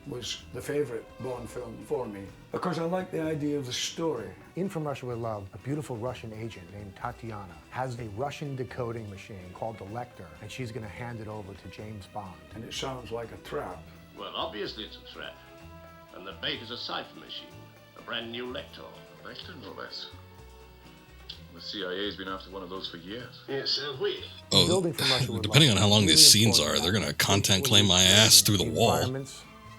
was the favorite Bond film for me because I like the idea of the story. In From Russia with Love, a beautiful Russian agent named Tatiana has a Russian decoding machine called the Lektor, and she's going to hand it over to James Bond. And it sounds like a trap. Well, obviously it's a trap. And the bait is a cipher machine, a brand new Lektor. Lektor, no less. The CIA's been after one of those for years. Yes, have we? Oh, depending on how long these scenes are, they're going to content claim my ass through the wall.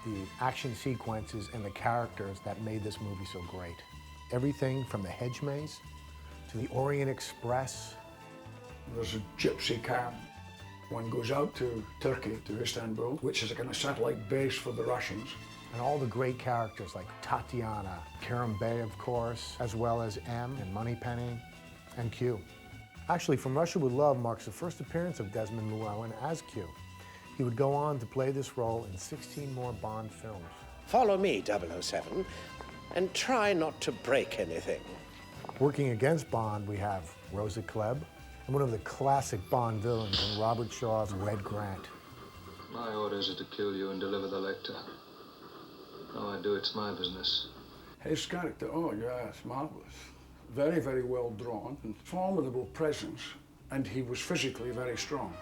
The action sequences and the characters that made this movie so great. Everything from the hedge maze to the Orient Express. There's a gypsy camp. One goes out to Turkey, to Istanbul, which is a kind of satellite base for the Russians. And all the great characters like Tatiana, Karen Bay, of course, as well as M and Moneypenny and Q. Actually, From Russia with Love marks the first appearance of Desmond Llewellyn as Q. He would go on to play this role in 16 more Bond films. Follow me, 007, and try not to break anything. Working against Bond, we have Rosa Klebb, and one of the classic Bond villains in Robert Shaw's Red Grant. My orders are to kill you and deliver the Lektor. How I do it's my business. His character, oh yeah, it's marvelous. Very, very well drawn, and formidable presence, and he was physically very strong.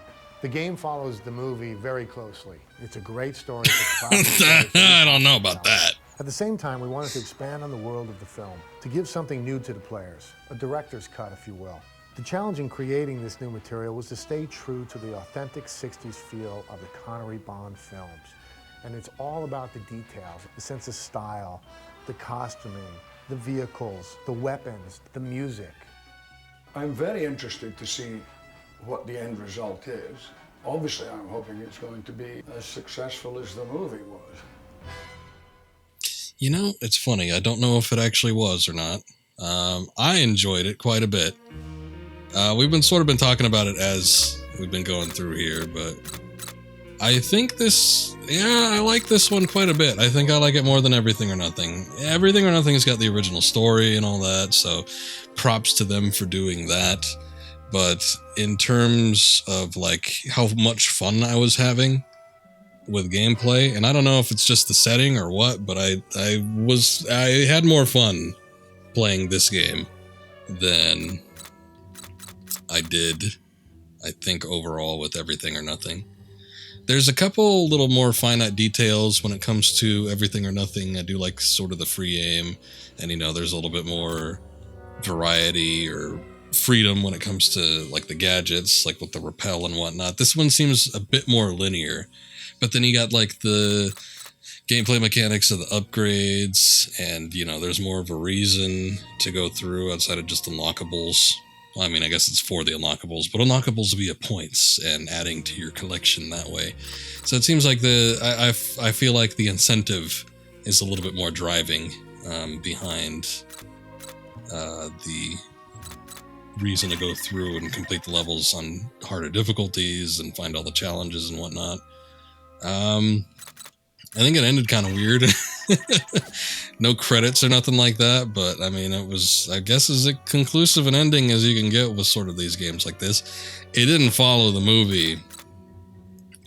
The game follows the movie very closely. It's a great story. It's a I don't know about that. At the same time, we wanted to expand on the world of the film, to give something new to the players, a director's cut, if you will. The challenge in creating this new material was to stay true to the authentic 60s feel of the Connery Bond films. And it's all about the details, the sense of style, the costuming, the vehicles, the weapons, the music. I'm very interested to see what the end result is. Obviously, I'm hoping it's going to be as successful as the movie was. You know, it's funny. I don't know if it actually was or not. I enjoyed it quite a bit. We've been talking about it as we've been going through here, but I think I like this one quite a bit. I think I like it more than Everything or Nothing. Everything or Nothing has got the original story and all that, so props to them for doing that. But in terms of like how much fun I was having with gameplay, and I don't know if it's just the setting or what, but I had more fun playing this game than I did, I think, overall with Everything or Nothing. There's a couple little more finite details when it comes to Everything or Nothing. I do like sort of the free aim, and there's a little bit more variety or freedom when it comes to like the gadgets, like with the rappel and whatnot. This one seems a bit more linear, but then you got like the gameplay mechanics of the upgrades, and there's more of a reason to go through outside of just unlockables. Well, I mean, I guess it's for the unlockables, but unlockables via points and adding to your collection that way. So it seems like I feel like the incentive is a little bit more driving behind the reason to go through and complete the levels on harder difficulties and find all the challenges and whatnot. I think it ended kind of weird. No credits or nothing like that, but I mean, it was, I guess, as conclusive an ending as you can get with sort of these games like this. It didn't follow the movie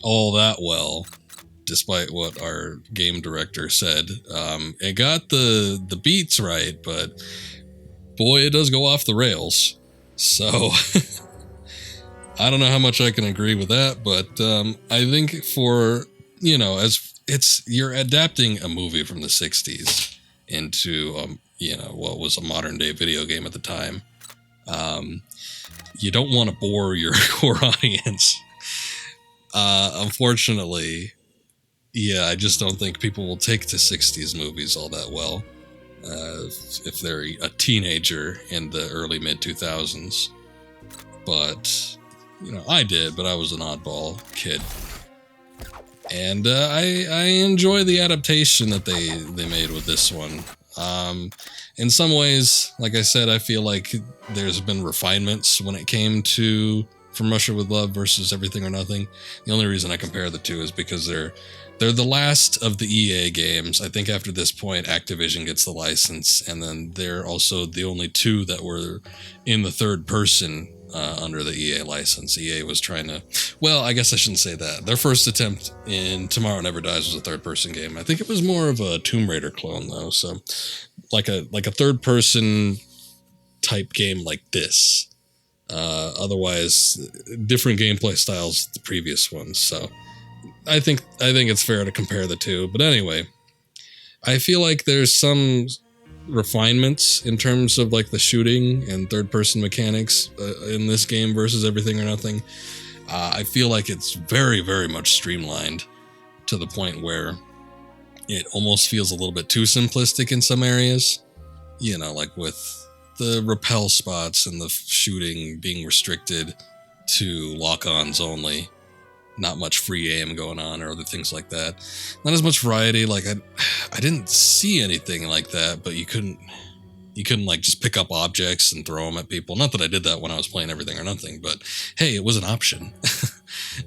all that well, despite what our game director said. It got the beats right, but boy, it does go off the rails. So I don't know how much I can agree with that, but I think for, as you're adapting a movie from the 60s into, what was a modern day video game at the time. You don't want to bore your core audience. Unfortunately, I just don't think people will take to 60s movies all that well. If they're a teenager in the early mid 2000s. But, I did, but I was an oddball kid. And I enjoy the adaptation that they made with this one. In some ways, like I said, I feel like there's been refinements when it came to From Russia with Love versus Everything or Nothing. The only reason I compare the two is because they're the last of the EA games. I think after this point, Activision gets the license, and then they're also the only two that were in the third person under the EA license. EA was trying to, well, I guess I shouldn't say that. Their first attempt in Tomorrow Never Dies was a third person game. I think it was more of a Tomb Raider clone though, so like a third person type game like this. Otherwise, different gameplay styles the previous ones. So I think it's fair to compare the two. But anyway, I feel like there's some refinements in terms of like the shooting and third person mechanics in this game versus Everything or Nothing. I feel like it's very, very much streamlined to the point where it almost feels a little bit too simplistic in some areas. Like with the rappel spots and the shooting being restricted to lock-ons only. Not much free aim going on or other things like that. Not as much variety. Like I didn't see anything like that, but you couldn't like just pick up objects and throw them at people. Not that I did that when I was playing Everything or Nothing, but hey, it was an option.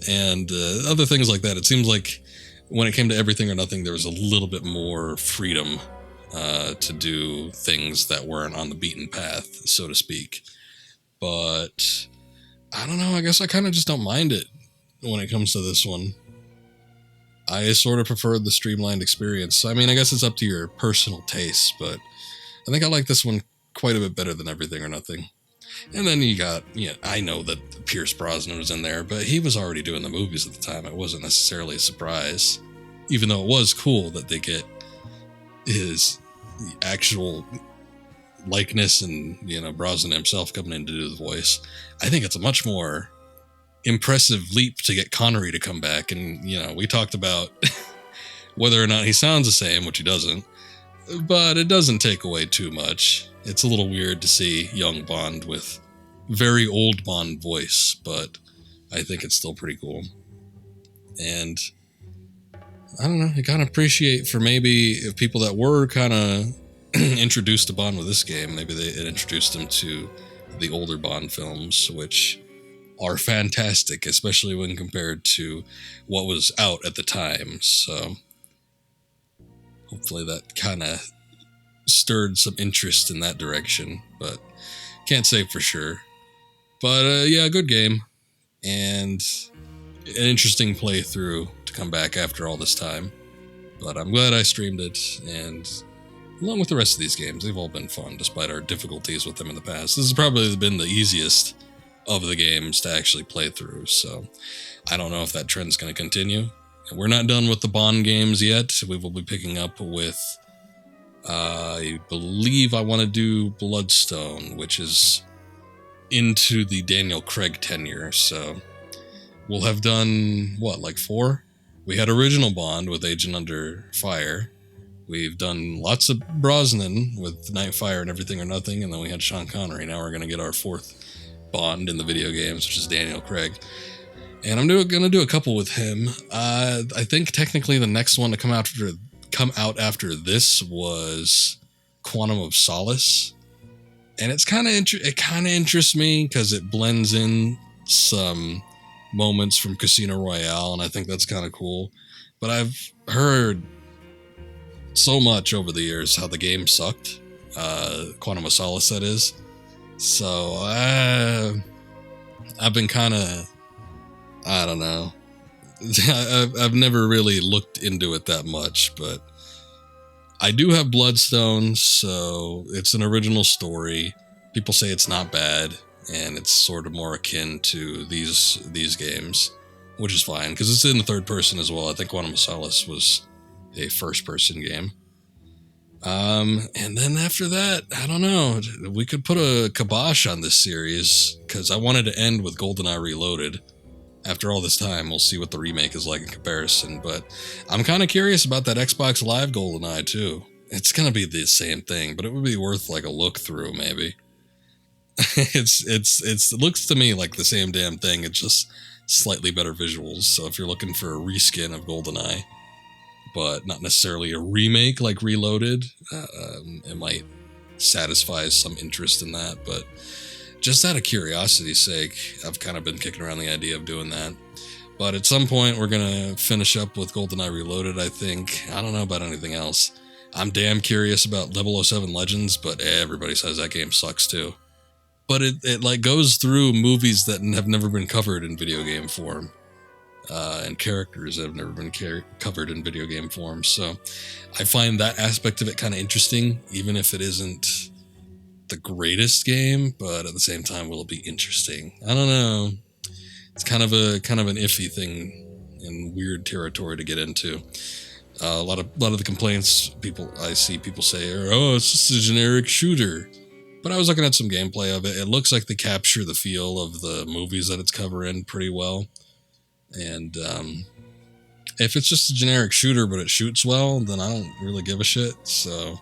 And other things like that. It seems like when it came to Everything or Nothing, there was a little bit more freedom to do things that weren't on the beaten path, so to speak. But I don't know. I guess I kind of just don't mind it. When it comes to this one, I sort of prefer the streamlined experience. I mean, I guess it's up to your personal taste, but I think I like this one quite a bit better than Everything or Nothing. And then you got, I know that Pierce Brosnan was in there, but he was already doing the movies at the time. It wasn't necessarily a surprise, even though it was cool that they get his actual likeness and, Brosnan himself coming in to do the voice. I think it's a much more impressive leap to get Connery to come back, and we talked about whether or not he sounds the same, which he doesn't, but it doesn't take away too much. It's a little weird to see young Bond with very old Bond voice, but I think it's still pretty cool. And I don't know, I kind of appreciate for maybe if people that were kind of introduced to Bond with this game, maybe it introduced them to the older Bond films, which are fantastic, especially when compared to what was out at the time. So hopefully that kind of stirred some interest in that direction, but can't say for sure. But yeah, good game, and an interesting playthrough to come back after all this time. But I'm glad I streamed it, and along with the rest of these games, they've all been fun despite our difficulties with them in the past. This has probably been the easiest of the games to actually play through, so I don't know if that trend's going to continue. We're not done with the Bond games yet. We will be picking up with, I believe I want to do Bloodstone, which is into the Daniel Craig tenure, so we'll have done, what, like 4? We had original Bond with Agent Under Fire. We've done lots of Brosnan with Nightfire and Everything or Nothing, and then we had Sean Connery. Now we're going to get our 4th Bond in the video games, which is Daniel Craig. And I'm going to do a couple with him. I think technically the next one to come out after this was Quantum of Solace. And it kind of interests me because it blends in some moments from Casino Royale, and I think that's kind of cool. But I've heard so much over the years how the game sucked, Quantum of Solace that is. So I've been kind of, I don't know, I've never really looked into it that much, but I do have Bloodstone, so it's an original story. People say it's not bad, and it's sort of more akin to these games, which is fine, because it's in the third person as well. I think Quantum of Solace was a first-person game. And then after that, I don't know, we could put a kibosh on this series, because I wanted to end with GoldenEye Reloaded. After all this time, we'll see what the remake is like in comparison, but I'm kind of curious about that Xbox Live GoldenEye too. It's gonna be the same thing, but it would be worth like a look through maybe. It looks to me like the same damn thing. It's just slightly better visuals. So if you're looking for a reskin of GoldenEye, but not necessarily a remake like Reloaded, it might satisfy some interest in that. But just out of curiosity's sake, I've kind of been kicking around the idea of doing that. But at some point, we're going to finish up with GoldenEye Reloaded, I think. I don't know about anything else. I'm damn curious about 007 Legends, but everybody says that game sucks too. But it like goes through movies that have never been covered in video game form. And characters that have never been covered in video game form. So I find that aspect of it kind of interesting, even if it isn't the greatest game, but at the same time, will it be interesting? I don't know. It's kind of an iffy thing in weird territory to get into. A lot of the complaints I see people say are, oh, it's just a generic shooter. But I was looking at some gameplay of it. It looks like they capture the feel of the movies that it's covering pretty well. And if it's just a generic shooter but it shoots well, then I don't really give a shit. So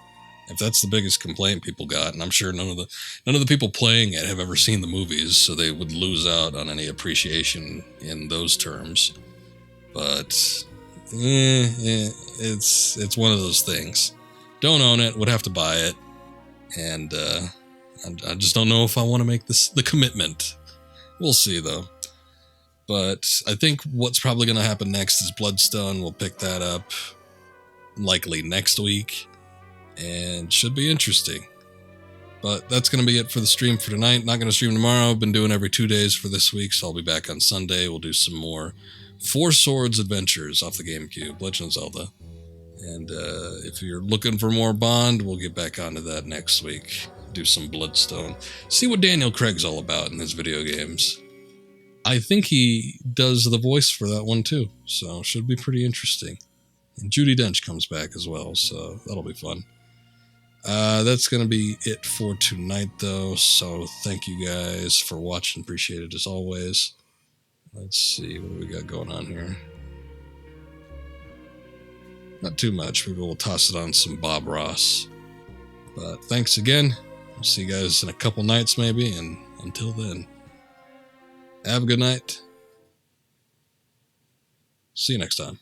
if that's the biggest complaint people got, and I'm sure none of the people playing it have ever seen the movies, so they would lose out on any appreciation in those terms. But it's one of those things. Don't own it, would have to buy it, and I just don't know if I want to make the commitment. We'll see though. But I think what's probably going to happen next is Bloodstone. We'll pick that up likely next week, and should be interesting. But that's going to be it for the stream for tonight. Not going to stream tomorrow. I've been doing every 2 days for this week, so I'll be back on Sunday. We'll do some more Four Swords adventures off the GameCube, Legend of Zelda. And if you're looking for more Bond, we'll get back onto that next week. Do some Bloodstone. See what Daniel Craig's all about in his video games. I think he does the voice for that one too, so should be pretty interesting. And Judi Dench comes back as well, so that'll be fun. That's going to be it for tonight, though, so thank you guys for watching. Appreciate it as always. Let's see, what do we got going on here? Not too much. Maybe we'll toss it on some Bob Ross. But thanks again. I'll see you guys in a couple nights maybe, and until then, have a good night. See you next time.